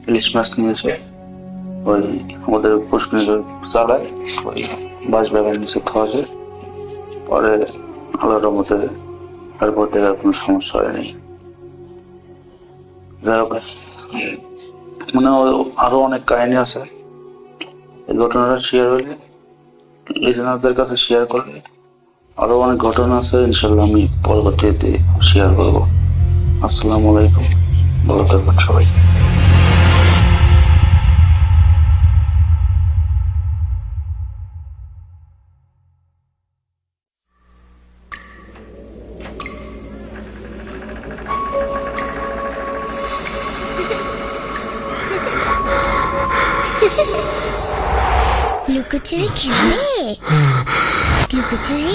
ইলিশ মাছ নিয়ে এসে ওই আমাদের পুষ্করিণী চালায় ওই বাঁশ ব্যাগের নিচে খাওয়া যায়। পরে আল্লাহর মধ্যে তারপর থেকে আর কোনো সমস্যা হয়নি। যাই হোক, মানে আরো অনেক কাহিনী আছে। এই ঘটনাটা শেয়ার হলে, লিসেনারদের কাছে শেয়ার করলে আরো অনেক ঘটনা আছে, ইনশাল্লাহ আমি পরবর্তীতে শেয়ার করব। আসসালামু আলাইকুম, ভালো থাকবেন সবাই। লুকোচুরি খেলবে? লুকোচুরি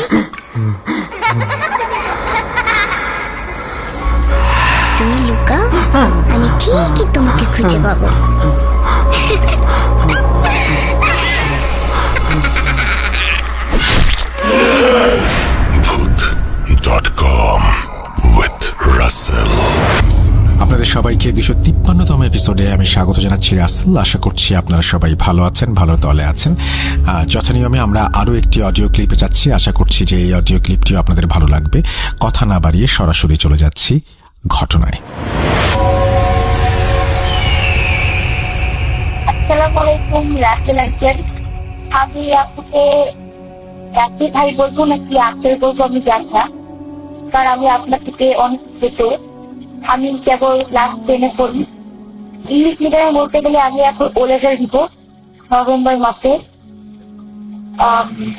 তুমি লুকাও, আমি ঠিকই তোমাকে খুঁজে পাবো। Bhoot.com with Russell. আপনাদের সবাইকে 253তম এপিসোডে আমি স্বাগত জানাচ্ছি রাসেল। আশা করছি আপনারা সবাই ভালো আছেন, ভালো দলে আছেন। যথানিয়মে আমরা আরও একটি অডিও ক্লিপে যাচ্ছি। আশা করছি যে এই অডিও ক্লিপটিও আপনাদের ভালো লাগবে। কথা না বাড়িয়ে সরাসরি চলে যাচ্ছি ঘটনায়। আসসালামু আলাইকুম রাসেল আঙ্কেল। আমি আপনাকে রাসেল ভাই বলবো নাকি আঙ্কেল বলবো আমি জানি না, কারণ আমি আপনার থেকে অনেক ছোট। আমি কেবল ক্লাস 10-এ পড়ি। ইংলিশ মিডিয়ামে বলতে গেলে আমি এখন O-লেভেল দিব নভেম্বর মাসে।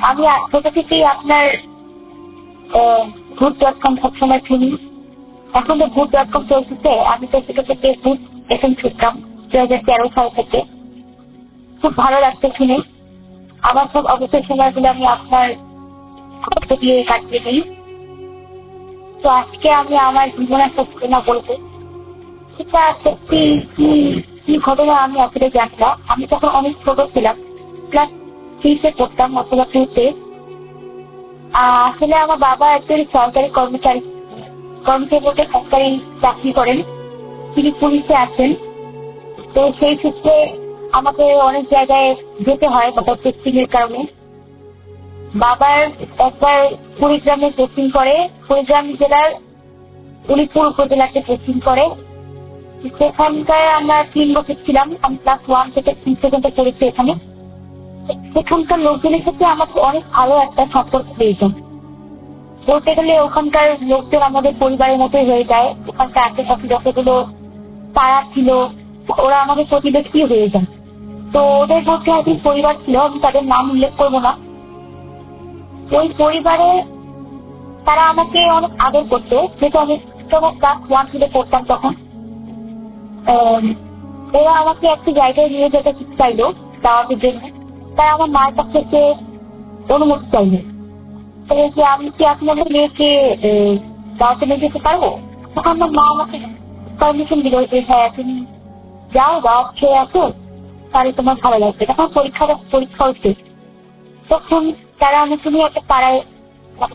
আমি ছোট থেকেই আপনার Bhoot.com সবসময় শুনি। এখন তো Bhoot.com চলতেছে, আমি তো সেটা থেকে Bhoot FM শুনতাম 2013 সাল থেকে। খুব ভালো লাগছে শুনে। আমার সব অবসর সময়গুলো আমি আপনার গল্প দিয়ে কাটিয়ে দিই। তো আজকে আমি আমার জীবনের ঘটনা বলবো। সেটা সত্যি কি ঘটনা আমি আসলে জানলাম। আমি তখন অনেক ছোট ছিলাম, ক্লাস 3-এ পড়তাম অথবা 2-তে। আসলে আমার বাবা একজন সরকারি কর্মচারী বলতে সরকারি চাকরি করেন, তিনি পুলিশে আছেন। তো সেই সূত্রে আমাকে অনেক জায়গায় যেতে হয় বাবা পোস্টিংয়ের কারণে। বাবার একবার কুড়িগ্রামে পোস্টিং করে, কুড়িগ্রাম জেলার উলিপুর উপজেলাতে পোস্টিং করে। সেখানকার আমরা 3 বছর ছিলাম। আমি ক্লাস 1 থেকে 3 পর্যন্ত পড়েছি এখানে। সেখানকার লোকজনের সাথে আমাকে অনেক ভালো একটা সম্পর্ক পেয়েছেন। বলতে গেলে ওখানকার লোকজন আমাদের পরিবারের মতোই হয়ে যায়। ওখানকার আশেপাশে যতগুলো পাড়া ছিল ওরা আমাদের প্রতিবেশী হয়ে যায়। তো ওদের মধ্যে একদিন পরিবার ছিল, আমি তাদের নাম উল্লেখ করবো না। ওই পরিবারে তারা আমাকে অনেক আদর করতো, যেহেতু আমি ক্লাস 1 থেকে পড়তাম তখন। ওরা আমাকে একটা জায়গায় নিয়ে যেতে চাইলো দাওয়াতের জন্য। তারা আমার মায়ের কাছ থেকে অনুমতি চাইলো যে আমি কি আপনাদের মেয়েকে দাওয়াতে নিয়ে যেতে পারবো। তখন আমার মা আমাকে পারমিশন দিল যে হ্যাঁ তুমি যাও, দাওয়াত খেয়ে আসো, তাহলে তোমার ভালো লাগবে। তখন পরীক্ষা হচ্ছে। তখন তারা আমাকে নিয়ে একটা পাড়ায়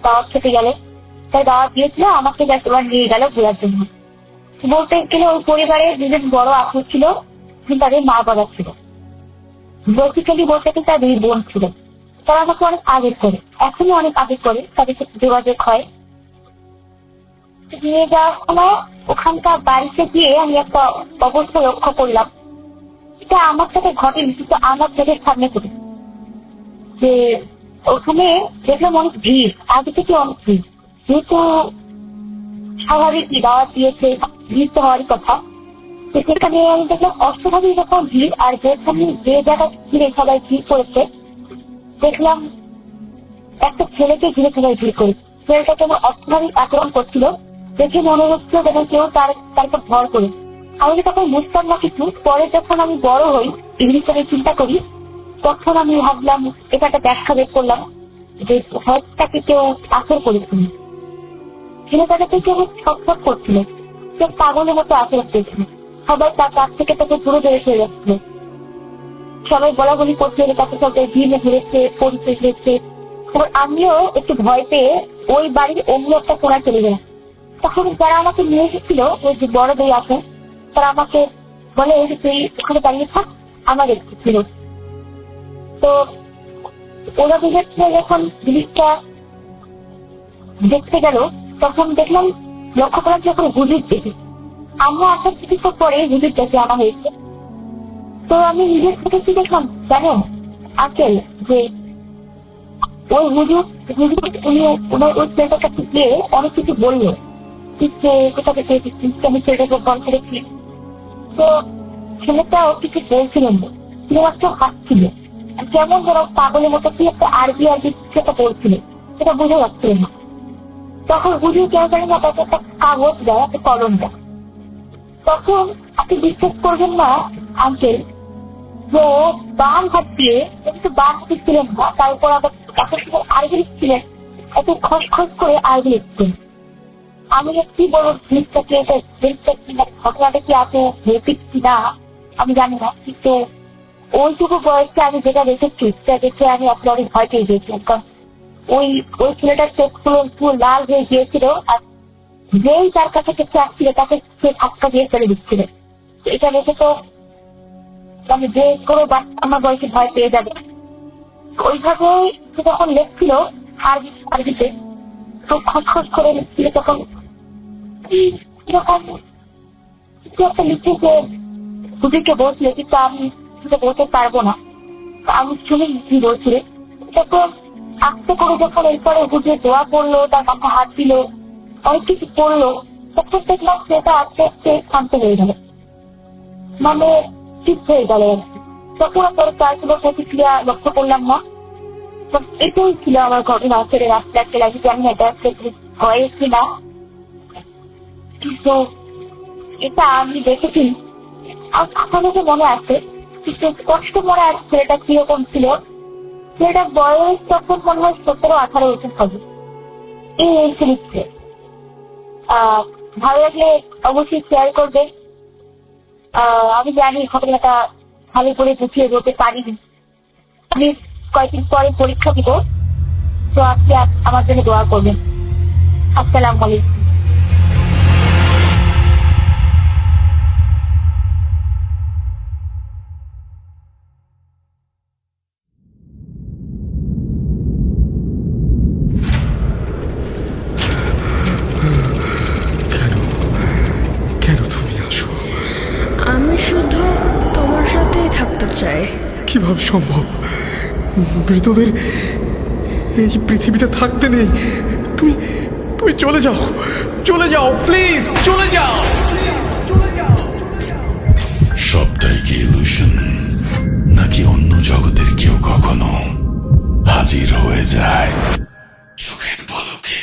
দাওয়াত খেতে গেলে, তাই দাওয়াত দিয়েছিল আমাকে এবার নিয়ে গেল ঘোরার জন্য। বলতে গেলে ওই পরিবারে 2জন বড় আপু ছিল, তাদের মা বাবা ছিল। বেসিক্যালি বলতে গেলে তার 2 বোন ছিল। তারা আমাকে অনেক আদর করে, এখনো অনেক আদর করে, তাদের সাথে যোগাযোগ হয়। নিয়ে যাওয়ার সময় ওখানকার বাড়িতে গিয়ে আমি একটা অবস্থা লক্ষ্য করলাম। এটা আমার সাথে ঘটেনি, কিন্তু আমার চোখের সামনে ঘটে। যে ওখানে দেখলাম অনেক ভিড়, আগে থেকে অনেক ভিড়। যেহেতু স্বাভাবিক দাওয়াত দিয়েছে, ভিড় তো হওয়ারই কথা। সেখানে আমি দেখলাম অস্বাভাবিক রকম ভিড়। আর যেখানে যে জায়গায় ঘিরে সবাই ভিড় করেছে, দেখলাম একটা ছেলেকে ঘিরে সবাই ভিড় করেছে। ছেলেটা কেমন অস্বাভাবিক আচরণ করছিল, দেখে মনে হচ্ছিল যেন কেউ তার উপর ভর করে। আমি তখন বুঝতাম না কিছু। পরে যখন আমি বড় হই, ইংলিশ আমি চিন্তা করি, তখন আমি ভাবলাম, এটা একটা ব্যাখ্যা বের করলাম যে হজটাকে কেউ আসর করেছিল, ছেলেটাকে কেউ ছটফট করছিল, সে পাগলের মতো আচরণ করছিল, সবাই তার কাছ থেকে তাকে দূরে দূরে চলে যাচ্ছিল, সবাই বলাবলি করছিল, তাকে সবাই ঘিরে ঘুরেছে, পরিচয় ঘুরেছে। তারপর আমিও একটু ভয় পেয়ে ওই বাড়ির অন্য একটা কোণায় চলে গেলাম। তখন যারা আমাকে নিয়ে এসেছিল, ওই যে বড় ভাই আছে, তারা আমাকে বলে যে তুই ওখানে দাঁড়িয়ে থাক, আমার একটু ছিল। তো ওরা বুঝেছিল যখন জিনিসটা দেখতে গেল, তখন দেখলাম, লক্ষ্য করলাম যখন হুজুর দেখি, আমরা আসার কিছুক্ষণ পরে হুজুর দেখে আনা হয়েছে। তো আমি নিজের থেকে কি দেখলাম জানো আঙ্কেল, যে ওই হুজুর উনি ওনার ওই ছেলেটার কাছে গিয়ে অনেক কিছু বললো, কোথা থেকে আমি ছেলেটাকে ফোন করেছি। তো ছেলেটাও কিছু বলছিলেন না, শুধুমাত্র হাসছিল, কেমন যেন পাগলের মতো কি একটা আরবি সেটা বলছিল, সেটা বুঝে যাচ্ছিল না। তখন হুজুর কেউ জানি না, তাকে একটা কাগজ দেয়, একটা কলম দেয়। তখন আপনি বিশ্বাস করবেন না আঙ্কেল, যে বাম হাত দিয়ে, কিন্তু বাম হাতে ছিলেন না, তারপর আবার এত সময় আরবি লিখছিলেন, এত খসখস করে আরবি লিখছেন। আমি কি বলবো, ঘটনাটা কি আছে ভৌতিক কিনা আমি জানি না, কিন্তু ওইটুকু বয়সে আমি যেটা দেখেছি, সেটা দেখে আমি আসলে অনেক ভয় পেয়ে গিয়েছিলাম। কারণ ওই ছেলেটার চোখগুলো পুরো লাল হয়ে গিয়েছিল, আর যেই তার কাছে কিছু আসছিল তাকে সে ধাক্কা দিয়ে ফেলে দিচ্ছিল। এটা দেখে তো আমি যে কোনো বাচ্চা আমার বয়সে ভয় পেয়ে যাবে। ওইভাবে যখন লেখছিল আরবিতে, তো খসখস করে লিখছিল, তখন কিছু একটা লিখে যে হুজুরকে বলছিল, কিন্তু আমি বলতে পারবো না, আমি শুনে কি বলছিল। তখন আস্তে করে যখন এরপরে হুজুর দোয়া করলো, তার মাথা হাত দিল, অনেক কিছু করলো, তখন দেখলাম সেটা আস্তে আস্তে শান্ত হয়ে গেল, মানে ঠিক হয়ে গেল। তখন পরে তার কোনো প্রতিক্রিয়া লক্ষ্য করলাম না। এটাই ছিল আমার ঘটনা। ছেড়ে রাস্তাকে লাগে, জানি এটা হয় কিনা, কিন্তু এটা আমি দেখেছি, আপনাকে মনে আছে, কিন্তু স্পষ্ট মনে আছে ছেলেটা কিরকম ছিল। ছেলেটার বয়স তখন মনে হয় 17-18 বছর হবে। এই লিখছে। ভালো লাগলে অবশ্যই শেয়ার করবে। আমি জানি ঘটনাটা ভালো করে বুঝিয়ে বলতে পারিনি, আমি কয়েকদিন পরে পরীক্ষা দিব, তো আপনি আমার জন্য দোয়া করবেন। আসসালামু আলাইকুম। কেন তুমি আসো? আমি শুধু তোমার সাথেই থাকতে চাই। কিভাবে সম্ভব? মৃতদের এই পৃথিবীতে থাকতে নেই। তুমি তুমি চলে যাও, চলে যাও, প্লিজ চলে যাও। সবটাই কি ইলুশন, নাকি অন্য জগতের কেউ কখনো হাজির হয়ে যায় চোখের পলকে?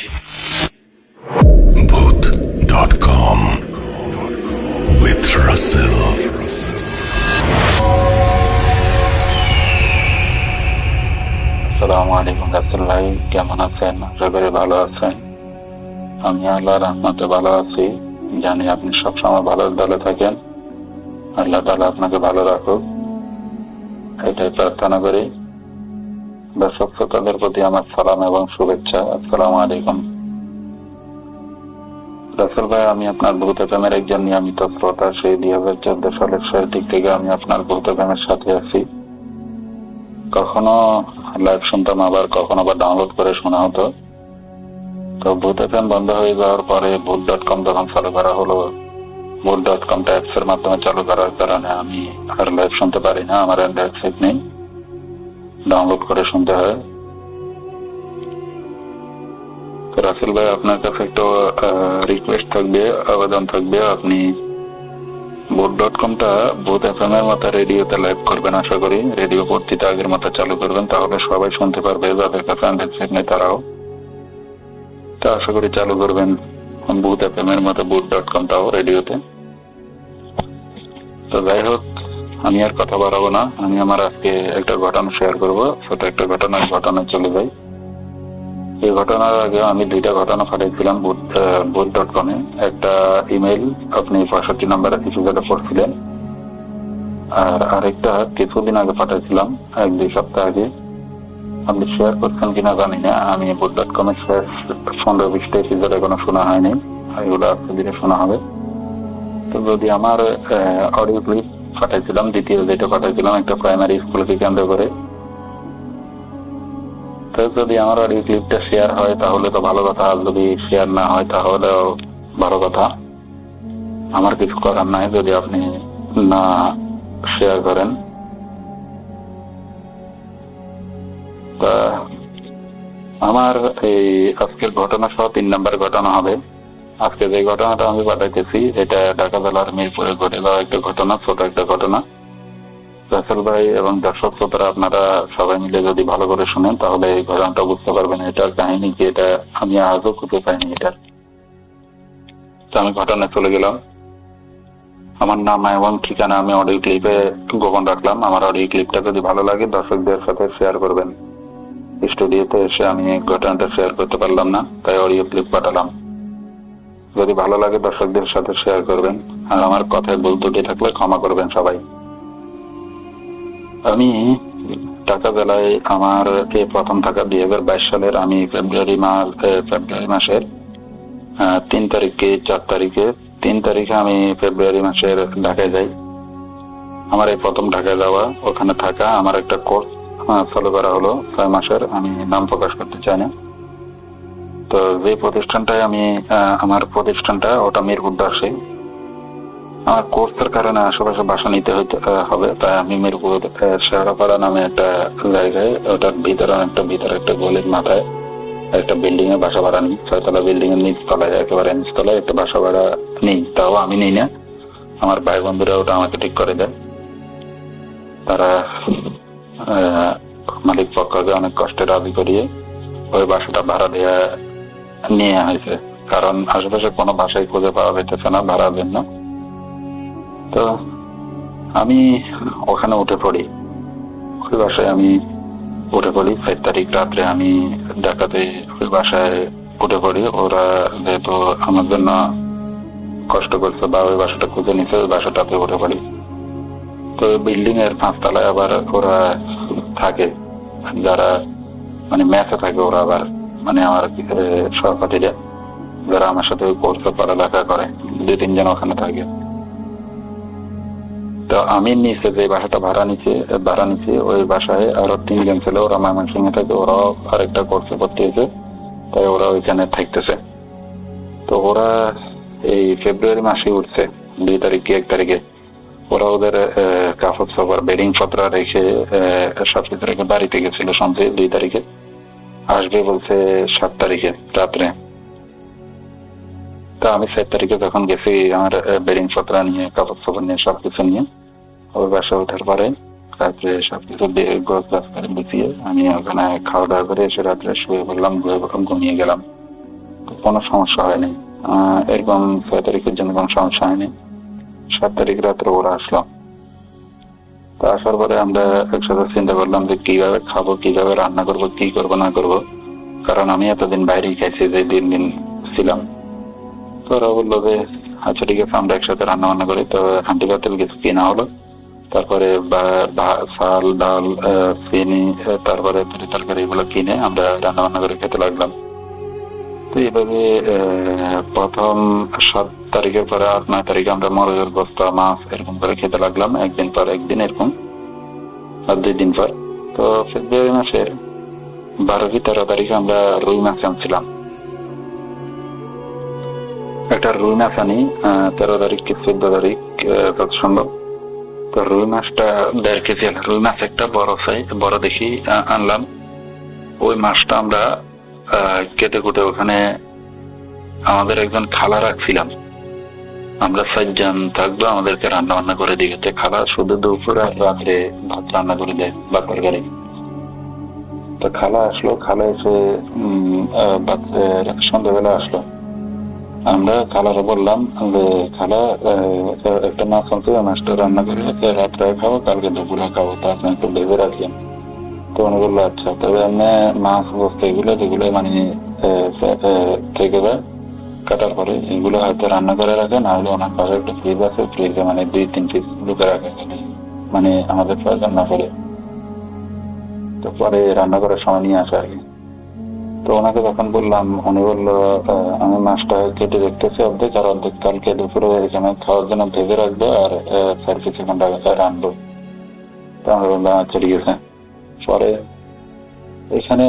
Bhoot.com with Russell. আসসালামু আলাইকুম রাসেল ভাই, কেমন আছেন? আশা করি ভালো আছেন। আমি আল্লাহর রহমতে ভালো আছি। জানি আপনি সবসময় ভালো দলে থাকেন। আল্লাহ তাআলা আপনাকে ভালো রাখুক, এটাই প্রার্থনা করি। দর্শক শ্রোতাদের প্রতি আমার সালাম এবং শুভেচ্ছা। আসসালামু আলাইকুম। রাসেল ভাই, আমি আপনার ভূত এফএমের একজন নিয়মিত শ্রোতা। সেই 2014 সালের শেষ দিক থেকে আমি আপনার ভূত এফএমের সাথে আছি। কখনো লাইভ শুনতাম, আবার কখনো আবার ডাউনলোড করে শোনা হতো। তো ভূত এফএম বন্ধ হয়ে যাওয়ার পরে Bhoot.com যখন চালু করা হলো, Bhoot.com অ্যাপস এর মাধ্যমে চালু করার কারণে আমি আর লাইভ শুনতে পারি না। আমার অ্যান্ড্রয়েড সেট নেই, ডাউনলোড করে শুনতে হয়। তো রাসেল ভাই, আপনার কাছে একটু রিকোয়েস্ট থাকবে, আবেদন থাকবে, আপনি Bhoot.comটা ভূত এফএম এর মতো রেডিওতে লাইভ করবেন। আশা করি রেডিও পত্রিকা আগের মতো চালু করবেন, তাহলে সবাই শুনতে পারবে, যাদের কাছে অ্যান্ড্রয়েড সেট নেই তারাও। তা আশা করি চালু করবেন ভূত এফএম এর মতো Bhoot.comটাও রেডিওতে। তো যাই হোক, আমি আর কথা বাড়াবো না। আমি আমার আজকে একটা ঘটনা শেয়ার করবো, ছোট একটা ঘটনায় চলে যাই। এই ঘটনার আগে আমি 2টা ঘটনা পাঠিয়েছিলাম boot.com-এ। একটা ইমেল আপনি 65 নাম্বারে কিছু যেটা পড়ছিলেন, আর আরেকটা কিছুদিন আগে পাঠিয়েছিলাম, 1-2 সপ্তাহ আগে। আপনি শেয়ার করছেন কিনা জানি না। আমি boot.com-এ 15-20টা এপিসোড এখনো শোনা হয়নি, এগুলো আজকে দিনে শোনা হবে। তো যদি আমার অডিও ক্লিপ পাঠাইছিলাম, দ্বিতীয় যেটা পাঠাইছিলাম একটা প্রাইমারি স্কুলকে কেন্দ্র করে, তো যদি আমার অডিও ক্লিপটা শেয়ার হয় তাহলে তো ভালো কথা, আর যদি শেয়ার না হয় তাহলেও ভালো কথা। আমার কিছু করার নাই যদি আপনি না শেয়ার করেন। তা আমার এই আজকের ঘটনা সহ 3 নাম্বার ঘটনা হবে। আজকে যে ঘটনাটা আমি পাঠাইতেছি এটা ঢাকা জেলার মিরপুরে ঘটে যাওয়া একটা ঘটনা, ছোট একটা ঘটনা। রাসেল ভাই এবং দর্শক শ্রোতারা আপনারা সবাই মিলে যদি ভালো করে শুনেন তাহলে এই ঘটনাটা বুঝতে পারবেন এটার কাহিনী কি। এটা আমি আজও খুঁজে পাইনি এটার। তো আমি ঘটনায় চলে গেলাম। আমার নাম এবং ঠিকানা আমি অডিও ক্লিপে গোপন রাখলাম। আমার অডিও ক্লিপটা যদি ভালো লাগে দর্শকদের সাথে শেয়ার করবেন। স্টুডিওতে এসে আমি ঘটনাটা শেয়ার করতে পারলাম না, তাই অডিও ক্লিপ পাঠালাম। যদি ভালো লাগে দর্শকদের সাথে শেয়ার করবেন, আর আমার কথায় ভুল ত্রুটি থাকলে ক্ষমা করবেন সবাই। আমি ঢাকা জেলায় আমার প্রথম থাকা 2022 সালের আমি ফেব্রুয়ারি মাসের 3 তারিখে 4 তারিখে 3 তারিখে আমি ফেব্রুয়ারি মাসের ঢাকায় যাই। আমার এই প্রথম ঢাকায় যাওয়া, ওখানে থাকা, আমার একটা কোর্স ফলো করা হলো 6 মাসের। আমি নাম প্রকাশ করতে চাই না। তো যে প্রতিষ্ঠানটায় আমি আমার প্রতিষ্ঠানটা ওটা মিরপুর দাসে। আমার কোর্সের কারণে আশেপাশে বাসা নিতে হবে, তাই আমি মিরপুর শেরাপাড়া নামে একটা জায়গায়, ওটার ভিতরে একটা গলির মাথায় একটা বিল্ডিং এ বাসা ভাড়া নিই। 6 তলা বিল্ডিং এর নিচতলায়, একেবারে নিচতলায় একটা বাসা ভাড়া নিই। তাও আমি নিই না, আমার ভাই বন্ধুরা ওটা আমাকে ঠিক করে দেয়। তারা মালিক পক্ষকে অনেক কষ্টে রাজি করিয়ে ওই বাসাটা ভাড়া দেওয়া নিয়ে হয়েছে, কারণ আশেপাশে কোনো বাসায় খুঁজে পাওয়া যাইতেছে না ভাড়ার জন্য। তো আমি ওখানে উঠে পড়ি, ওই বাসায় আমি উঠে পড়ি। 5 তারিখ রাত্রে আমি ঢাকাতে ওই বাসায় উঠে পড়ি। ওরা যেহেতু আমার জন্য কষ্ট করছে বা ওই বাসাটা খুঁজে নিচ্ছে, ওই বাসাটাতে উঠে পড়ি। তো বিল্ডিং এর 5 তলায় আবার ওরা থাকে, যারা মানে ম্যাচে থাকে। ওরা আবার মানে আমার সহপাঠীরা যারা আমার সাথে কোর্সে পড়ালেখা করে, 2-3 জন ওখানে থাকে। তো আমি নিচে যে বাসাটা ভাড়া নিচ্ছি ওই বাসায় আরো 3 জন ছিল, ওরা ময়মনসিংহে থাকে। ওরাও আরেকটা কোর্সে ভর্তি হয়েছে, তাই ওরা ওইখানে থাকতেছে। তো ওরা এই ফেব্রুয়ারি মাসে উঠছে 2 তারিখে 1 তারিখে। ওরা ওদের কাপড় চোপড় বেডিং পত্র রেখে সবকিছু রেখে বাড়িতে গেছিল সন্ধ্যে 2 তারিখে। আসবে বলছে 7 তারিখে রাত্রে। তা আমি 7 তারিখে যখন গেছি আমার বেডিং পত্র নিয়ে, কাপড় চোপড় নিয়ে, সবকিছু নিয়ে ওই বাসা ওঠার পরে রাত্রে সবকিছু গোছ গাছ করে বিছিয়ে আমি ওখানে খাওয়া দাওয়া করে এসে রাত্রে শুয়ে পড়লাম, ঘুমিয়ে গেলাম। কোনো সমস্যা হয়নি। এরকম 6 তারিখের জন্য কোনো সমস্যা হয়নি। 7 তারিখ রাত্রে ওরা আসলো। তো আসার পরে আমরা একসাথে চিন্তা করলাম যে কিভাবে খাবো, কিভাবে রান্না করবো, কি করবো না করবো, কারণ আমি এতদিন বাইরেই খাইছি যে 3 দিন ছিলাম। তো ওরা বললো যে আচ্ছা ঠিক আছে আমরা একসাথে রান্না বান্না করি। তো হান্ডি পাতিল কিছু কেনা হলো, তারপরে চাল ডাল চিনি তারপরে তরকারি এগুলো কিনে আমরা রান্না বান্না করে খেতে লাগলাম। তো এইভাবে প্রথম 7 তারিখের পরে 8-9 তারিখে আমরা মরগের বস্তা মাছ এরকম করে খেতে লাগলাম, একদিন পর একদিন এরকম, আর 2 দিন পর। তো ফেব্রুয়ারি মাসের 12-13 তারিখে আমরা রুই মাছ আনছিলাম। একটা রুই মাছ আনি 13 তারিখ কি 14 তারিখ যত সম্ভব। তো রুই মাছটা 1.5 কেজি, রুই মাছ একটা বড় দেখি আনলাম। ওই মাছটা আমরা কেটে কুটে ওখানে আমাদের একজন খালা রাখছিলাম, আমরা 4 জন থাকবো, আমাদেরকে রান্না বান্না করে দিয়েছে খালা। শুধু দুপুরে রাত্রে ভাত রান্না করে দেয় বা তরকারি। তো খালা আসলো, খালা এসে সন্ধ্যাবেলা আসলো। আমরা খালারে বললাম যে খালা একটা মাছ আছে, মাছটা রান্না করে রাত্রে খাবো, কালকে দুপুরে খাবো, তা আপনি একটু ভেবে রাখলেন। তো উনি বললো আচ্ছা, তবে এমনি মাছ বস্তু এগুলো যেগুলো মানে থেকে কাটার পরে এগুলো হয়তো রান্না করে রাখেন, না হলে ওনার পাশে একটা ফ্রিজ আছে, ফ্রিজে মানে 2-3 পিস ঢুকে রাখে, মানে আমাদের প্রয়োজন না পড়ে, তো পরে রান্না করার সময় নিয়ে আসে আর কি। তো ওনাকে যখন বললাম, উনি বললো আমি মাছটা কেটে দেখতেছি অর্ধেক, আর অর্ধেক কালকে দুপুরে এখানে খাওয়ার জন্য ভেজে রাখবো, আর 4 পিস রানবো। তো আমি বললাম আচ্ছা ঠিক আছে। পরে এখানে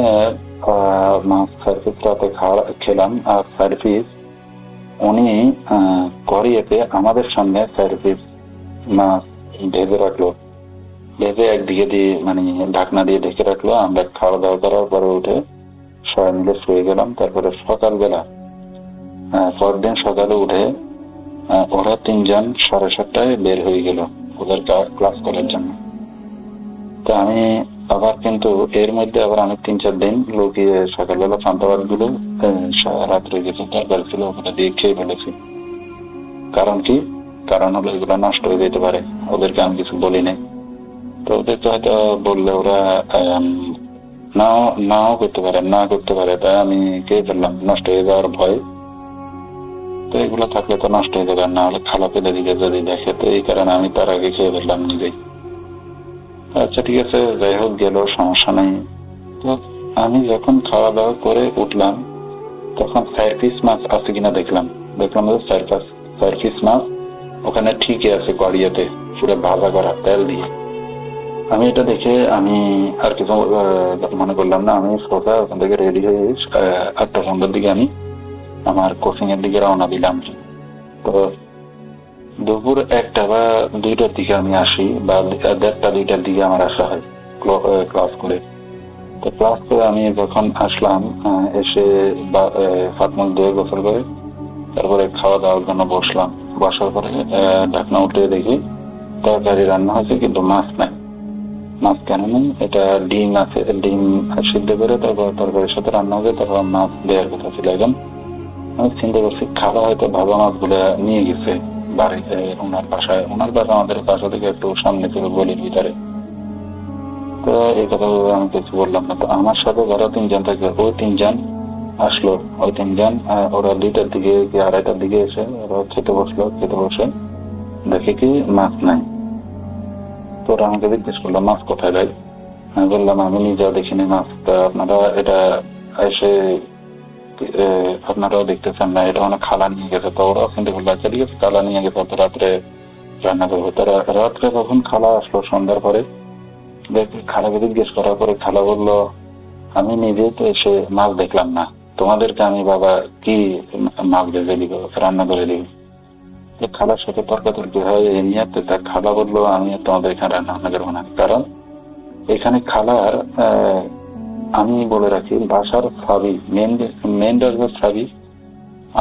মাছ 4 পিস রাতে খেলাম, আর 4 পিস উনি করিয়েতে আমাদের সামনে 4 পিস মাছ ভেজে রাখলো, ভেজে একদিকে দিয়ে মানে ঢাকনা দিয়ে ঢেকে রাখলো। আমরা খাওয়া দাওয়া করার পরে উঠে সবাই মিলে শুয়ে গেলাম। তারপরে সকালবেলা পরদিন সকালে উঠে ওরা 3 জন 7:30টায় বের হয়ে গেল ওদের ক্লাস করার জন্য। তো আমি আবার কিন্তু এর মধ্যে আবার আমি 3-4 দিন লুকিয়ে সকালবেলা পান্তাভাত গুলো রাত্রে গেছে তরকারি ছিল ওটা দিয়ে খেয়ে ফেলেছি। কারণ কি? কারণ হলো এগুলো নষ্ট হয়ে যেতে পারে, ওদেরকে আমি কিছু বলি নাই। তো ওদেরকে হয়তো বললে ওরা নাও করতে পারে, তাই আমি খেয়ে ফেললাম নষ্ট হয়ে যাওয়ার ভয়। তো এগুলো থাকলে তো নষ্ট হয়ে যাবে, না হলে খালা পেলে দিকে যদি দেখে, তো এই কারণে আমি তার আগে খেয়ে ফেললাম নিজেই। আচ্ছা ঠিক আছে, যাই হোক গেল, সমস্যা নেই। তো আমি যখন খাওয়া দাওয়া করে উঠলাম তখন 4 পিস মাছ আছে কিনা দেখলাম যে 4 পিস মাছ ওখানে ঠিকই আছে কড়িয়াতে, পুরো ভাজা করা তেল দিয়ে। আমি এটা দেখে আমি আর কিছু মনে করলাম না, আমি সোজা ওখান থেকে রেডি হয়ে 8টা-15 দিকে আমি আমার কোচিং এর দিকে রওনা দিলাম। তো দুপুর 1টা বা 2টার দিকে আমি আসি, বা 1:30-2টার দিকে আমার আসা হয় ক্লাস করে। তো ক্লাস করে আমি যখন আসলাম, এসে হাত-মুখ ধুয়ে গোসল করে তারপরে খাওয়া দাওয়ার জন্য বসলাম। বসার পরে ঢাকনা উঠে দেখি তরকারি রান্না হয়েছে, কিন্তু মাছ নাই। মাছ কেন নেই? এটা ডিম আছে, ডিম সিদ্ধ করে তারপর তরকারির সাথে রান্না হবে, তারপর মাছ দেওয়ার কথা ছিল। এখন আমি চিন্তা করছি খালা হয়তো ভাবা মাছগুলো নিয়ে গেছে বাড়িতে, ওনার বাসায়। ওনার বাসা আমাদের বাসা থেকে একটু সামনে ছিল, গলির ভিতরে। তো এই কথা আমি কিছু বললাম না। তো আমার সাথে যারা 3 জন থাকে, ওই 3 জন আসলো। ওই 3 জন ওরা 2টার দিকে কি 2:30টার দিকে এসে ওরা খেতে বসলো। খেতে বসে দেখে কি মাছ নাই। তো ওরা আমাকে জিজ্ঞেস করলো মাছ কোথায় ভাই? আমি বললাম আমি নিজেও দেখিনি মাছ। তা আপনারা এটা এসে আপনারাও দেখতেছেন না, এটা মানে খালা নিয়ে গেছে। তো ওরাও চিন্তা করলো আচ্ছা ঠিক আছে, খালা নিয়ে গেছে, তো রাত্রে রান্না করবো। তো রাত্রে যখন খালা আসলো সন্ধ্যার পরে, খালাকে জিজ্ঞেস করার পরে খালা বললো আমি নিজে তো এসে মাছ দেখলাম না, তোমাদেরকে আমি বাবা কি মাছ ভেজে দিব, রান্না করে দিব। খালার সাথে তর্কাতর্কি হয় এই নিয়ে। তা খালা বললো আমি তোমাদের এখানে রান্না করবো না, কারণ এখানে খালার আমি বলে রাখি বাসার সাবি মেন সাবি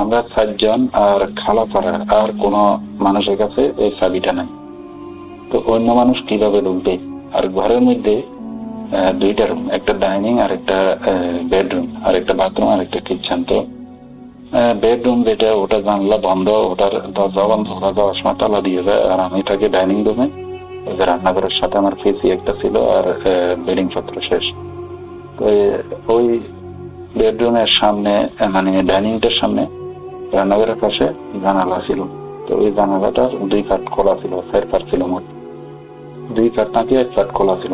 আমরা 4 জন, আর খালা পাড়া আর কোন মানুষের কাছে এই সাবিটা নাই। তো অন্য মানুষ কিভাবে ঢুকবে? আর ঘরের মধ্যে 2টা রুম, একটা ডাইনিং আর একটা বেডরুম, আর একটা বাথরুম আর একটা কিচেন। তো বেডরুম যেটা, ওটা জানলা বন্ধ, ওটার দরজা বন্ধ, ওরা যাওয়ার সময় তালা দিয়ে যায়। আর আমি থাকি ডাইনিং রুমে, রান্নাঘরের সাথে আমার পিসি একটা ছিল, আর বেডিং পত্র শেষ। তো ওই বেডরুমের সামনে মানে ডাইনিংটার সামনে রান্নাঘরের পাশে জানালা ছিল। তো ওই জানালাটার 2 কাঠ খোলা ছিল, 4 কাঠ ছিল মোট, 2 কাঠ নাকি 1 কাঠ খোলা ছিল।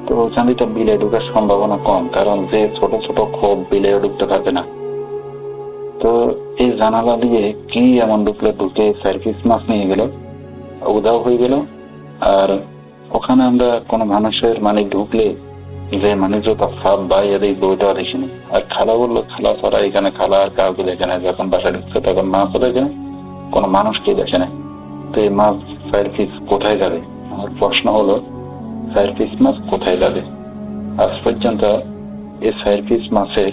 তো ওখানে বিলে ঢুকার সম্ভাবনা কম, কারণ যে ছোট ছোট খোপ বিলে ঢুকতে পারবে না। তো এই জানালা দিয়ে কি এমন ঢুকে 4 পিস মাছ নিয়ে গেল, উধাও হয়ে গেল। আর ওখানে আমরা কোনো মানুষের মানে ঢুকলে যে মানুষ তার সাপ বা এদের বইটাও দেখিনি। আর খালা বললো খালা ছাড়া এখানে খালা আর কাউকে দেখে না, যখন বাসায় ঢুকছে তখন মাছও দেখে না, কোনো মানুষকে দেখে না। তো এই মাছ 4 পিস কোথায় যাবে? আমার প্রশ্ন হলো 4 পিস মাছ কোথায় যাবে? আজ পর্যন্ত এই 4 পিস মাছের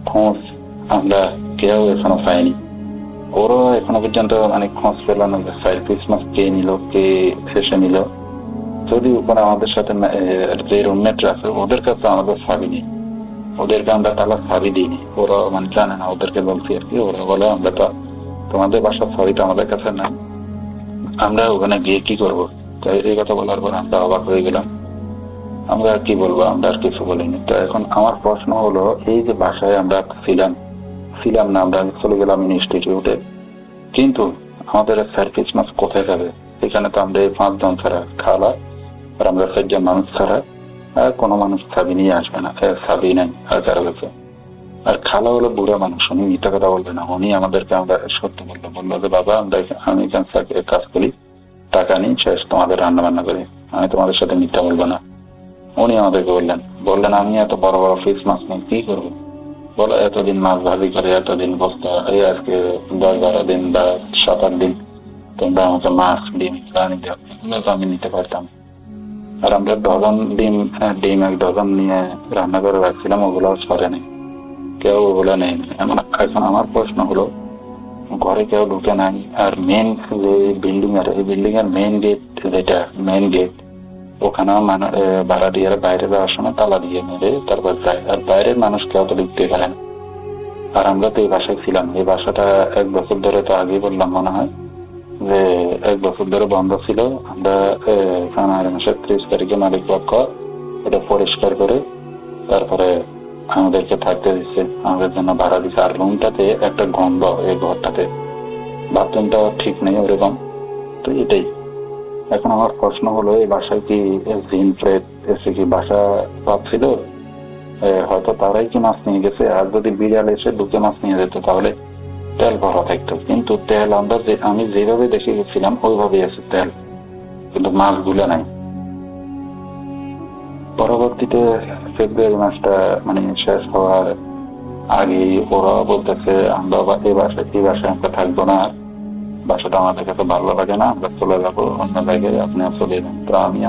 খোঁজ আমরা কেউ এখনো পাইনি। ওরা এখনো পর্যন্ত মানে খোঁজ পেল না 4 পিস মাছ কে নিল, কে শেষে নিল। যদি ওখানে আমাদের সাথে যে রুমমেটরা আছে ওদের কাছে আমাদের চাবি নেই, ওদেরকে আমরা তালা চাবি দিইনি। ওরা মানে জানে না, ওদেরকে বলছি আর কি। ওরা বলে আমরা তো তোমাদের বাসার ছবিটা আমাদের কাছে নাই, আমরা ওখানে গিয়ে কি করব? তাই এই কথা বলার পর আমরা অবাক হয়ে গেলাম। আমরা আর কি বলবো, আমরা আর কিছু বলিনি। তো এখন আমার প্রশ্ন হলো, এই যে বাসায় আমরা ছিলাম না, আমরা চলে গেলাম ইনস্টিটিউটে, কিন্তু আমাদের স্যার ক্রিসমাস কোথায় যাবে? এখানে তো আমরা 5 জন ছাড়া, খালা আর আমরা 4 জন মানুষ ছাড়া আর কোনো মানুষ চাবি নিয়ে আসবে না, চাবি নাই আর কারো কাছে। আর খালা হলো বুড়া মানুষ, উনি মিথ্যা কথা বলবে না, উনি আমাদেরকে আমরা সত্য বললো যে বাবা আমি এখানে কাজ করি, টাকা নিই, শেষ, তোমাদের রান্না বান্না করি, আমি তোমাদের সাথে মিথ্যা বলবো না। উনি আমাদেরকে বললেন আমি এত বড় বড় ফিস মাছ নিয়ে কি করবো? বলো এতদিন মাছ ভাজি করে, এতদিন বস্তা, এই আজকে 10-12 দিন বা 7-8 দিন তোমরা আমাকে মাছ ডিম রানি দেওয়া, এগুলো তো আমি নিতে পারতাম। আর আমরা ডিম 1 ডজন নিয়ে রান্না করে রাখছিলাম, ওগুলো সরে নেই, কেউ ওগুলো নেই। এখন আমার প্রশ্ন হলো, ঘরে কেউ ঢুকে নাই, আর মেন যে বিল্ডিং এর মেইন গেট, যেটা মেইন গেট, ওখানেও ভাড়া দিয়ে বাইরে যাওয়ার সময় তালা দিয়ে মেরে তারপর যায়, আর বাইরের মানুষ কেউ তো ঢুকতে পারে না। আর আমরা তো এই বাসায় ছিলাম, এই বাসাটা 1 বছর ধরে, তো আগেই বললাম মনে হয় যে 1 বছর ধরে বন্ধ ছিল। আমরা জানুয়ারি মাসের 30 তারিখে মালিক পক্ষ এটা পরিষ্কার করে তারপরে আমাদেরকে থাকতে দিচ্ছে, আমাদের জন্য ভাড়া দিচ্ছে। আর রুমটাতে একটা গন্ধ, এই ঘরটাতে বাথরুমটাও ঠিক নেই ওরকম। তো এটাই এখন আমার প্রশ্ন হলো, এই বাসায় কি জিন প্রেত এসে কি বাসা পাচ্ছিল? হয়তো তারাই কি মাছ নিয়ে গেছে। আর যদি বিড়াল এসে ঢুকে মাছ নিয়ে যেত তাহলে তেল ভরা থাকতো, কিন্তু তেল আমি যেভাবে দেখে গেছিলাম ওইভাবে আছে তেল, কিন্তু মাছগুলো নাই। পরবর্তীতে ফেব্রুয়ারি মাসটা মানে শেষ হওয়ার আগে ওরা বলতেছে আমরা এই বাসায় আমরা থাকবো না, বাসাটা আমাদের কাছে ভালো লাগে না, আমরা চলে যাবো অন্য জায়গায়, আপনি চলে যান। তো আমি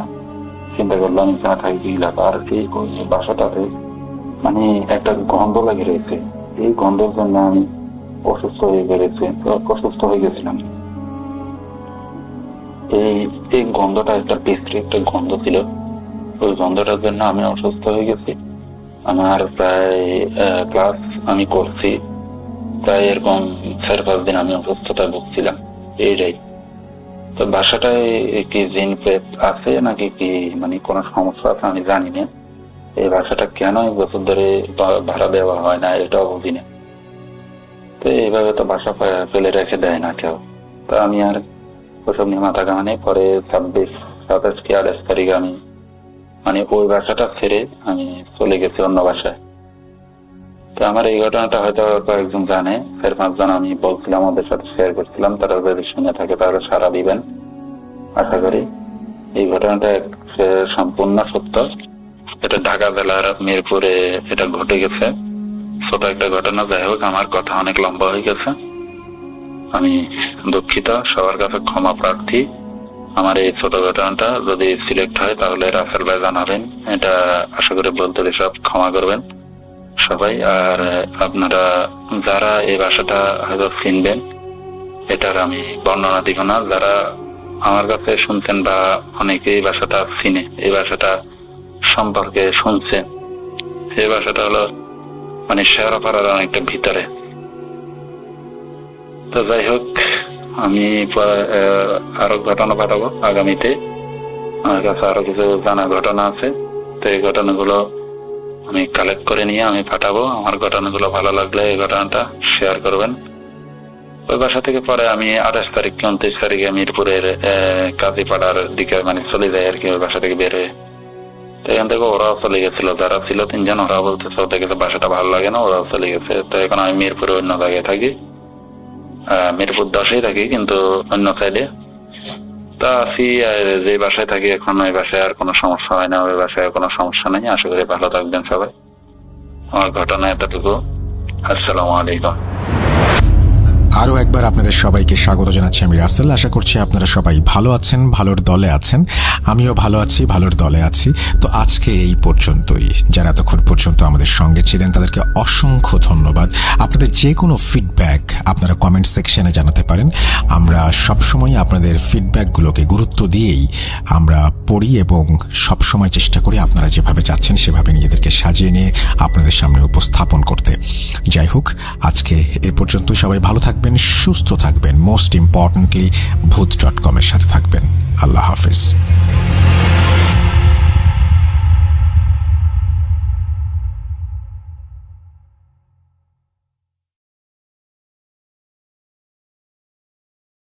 চিন্তা করলাম এখানে থাকি এলাকা, আর এই বাসাটাতে মানে একটা গন্ধ লাগে রয়েছে, এই গন্ধের জন্য আমি অসুস্থ হয়ে গেছিলাম। এই গন্ধটা একটা বিশ্রী একটা গন্ধ ছিল, ওই গন্ধটার জন্য আমি অসুস্থ হয়ে গেছি। আমার প্রায় ক্লাস আমি করছি, প্রায় এরকম 4-5 দিন আমি অসুস্থতা ভুগছিলাম। এইটাই তো, বাসাটায় কি জিন প্রেত আছে নাকি কি মানে কোনো সমস্যা আছে আমি জানি না। এই বাসাটা কেন 1 বছর ধরে ভাড়া দেওয়া হয় না এটাও বুঝি না। তো এইভাবে তো বাসা ফেলে রেখে দেয় না কেউ। তো আমি আর ওসব নিয়ে মাথা ঘামানি। পরে 26, 27 কি 28 তারিখ আমি মানে ওই বাসাটা ছেড়ে আমি চলে গেছি অন্য বাসায়। তো আমার এই ঘটনাটা হয়তো কয়েকজন জানে, 4-5 জন আমি বলছিলাম, ওদের সাথে শেয়ার করছিলাম, তারা যদি শুনে থাকে তাহলে সাড়া দিবেন আশা করি। এই ঘটনাটা সম্পূর্ণ সত্য, এটা ঢাকা জেলার মিরপুরে এটা ঘটে গেছে। ছোট একটা ঘটনা, যাই হোক আমার কথা অনেক লম্বা হয়ে গেছে, আমি দুঃখিত, সবার কাছে ক্ষমা প্রার্থী। আমার এই ছোট ঘটনাটা যদি সিলেক্ট হয় তাহলে রাসেল ভাই জানাবেন, এটা আশা করি বলতে সব ক্ষমা করবেন সবাই। আর আপনারা যারা এই ভাষাটা হয়তো চিনবেন, এটার আমি বর্ণনা দিব না, যারা আমার কাছে শুনছেন বা অনেকে এই ভাষাটা চিনে, এই ভাষাটা সম্পর্কে শুনছেন, এই ভাষাটা হলো মানে শেয়ারপাড়ার অনেকটা ভিতরে। তো যাই হোক, আমি আরো ঘটনা পাঠাবো আগামীতে, আমার কাছে আরো কিছু জানা ঘটনা আছে। তো এই ঘটনাগুলো আমি কালেক্ট করে নিয়ে আমি পাঠাবো। আমার ঘটনাগুলো ভালো লাগলে এই ঘটনাটা শেয়ার করবেন। ওই বাসা থেকে পরে আমি 28 তারিখ কি 29 তারিখে মিরপুরের কাজীপাড়ার দিকে মানে চলে যাই আর কি, ওই বাসা থেকে বের হয়ে। তো এখান থেকে ওরাও চলে গেছিল, যারা ছিল 3 জন, ওরাও বলতেছে ওদের কাছে বাসাটা ভালো লাগে না, ওরাও চলে গেছে। তো এখন আমি মিরপুরে অন্য জায়গায় থাকি, মিরপুর 10-এই থাকি কিন্তু অন্য সাইডে। তা আছি যে বাসায় থাকি এখন, ওই বাসায় আর কোনো সমস্যা হয় না, ওই বাসায় কোনো সমস্যা নেই। আশা করি ভালো থাকবেন সবাই। আমার ঘটনা এতটুকু। আসসালামু আলাইকুম। আরও একবার আপনাদের সবাইকে স্বাগত জানাচ্ছি আমি রাসেল। আশা করছি আপনারা সবাই ভালো আছেন, ভালোর দলে আছেন। আমিও ভালো আছি, ভালোর দলে আছি। তো আজকে এই পর্যন্তই। যারা এতক্ষণ পর্যন্ত আমাদের সঙ্গে ছিলেন তাদেরকে অসংখ্য ধন্যবাদ। আপনাদের আপনাদের যে কোনো ফিডব্যাক আপনারা কমেন্ট সেকশনে জানাতে পারেন। আমরা সবসময় আপনাদের ফিডব্যাকগুলোকে গুরুত্ব দিয়েই আমরা পড়ি এবং সবসময় চেষ্টা করি আপনারা যেভাবে চাচ্ছেন সেভাবে নিজেদেরকে সাজিয়ে নিয়ে আপনাদের সামনে উপস্থাপন করতে। যাই হোক, আজকে এ পর্যন্ত। সবাই ভালো থাকবেন, সুস্থ থাকবেন, মোস্ট ইম্পর্টেন্টলি ভূত.com এর সাথে থাকবেন। আল্লাহ হাফেজ।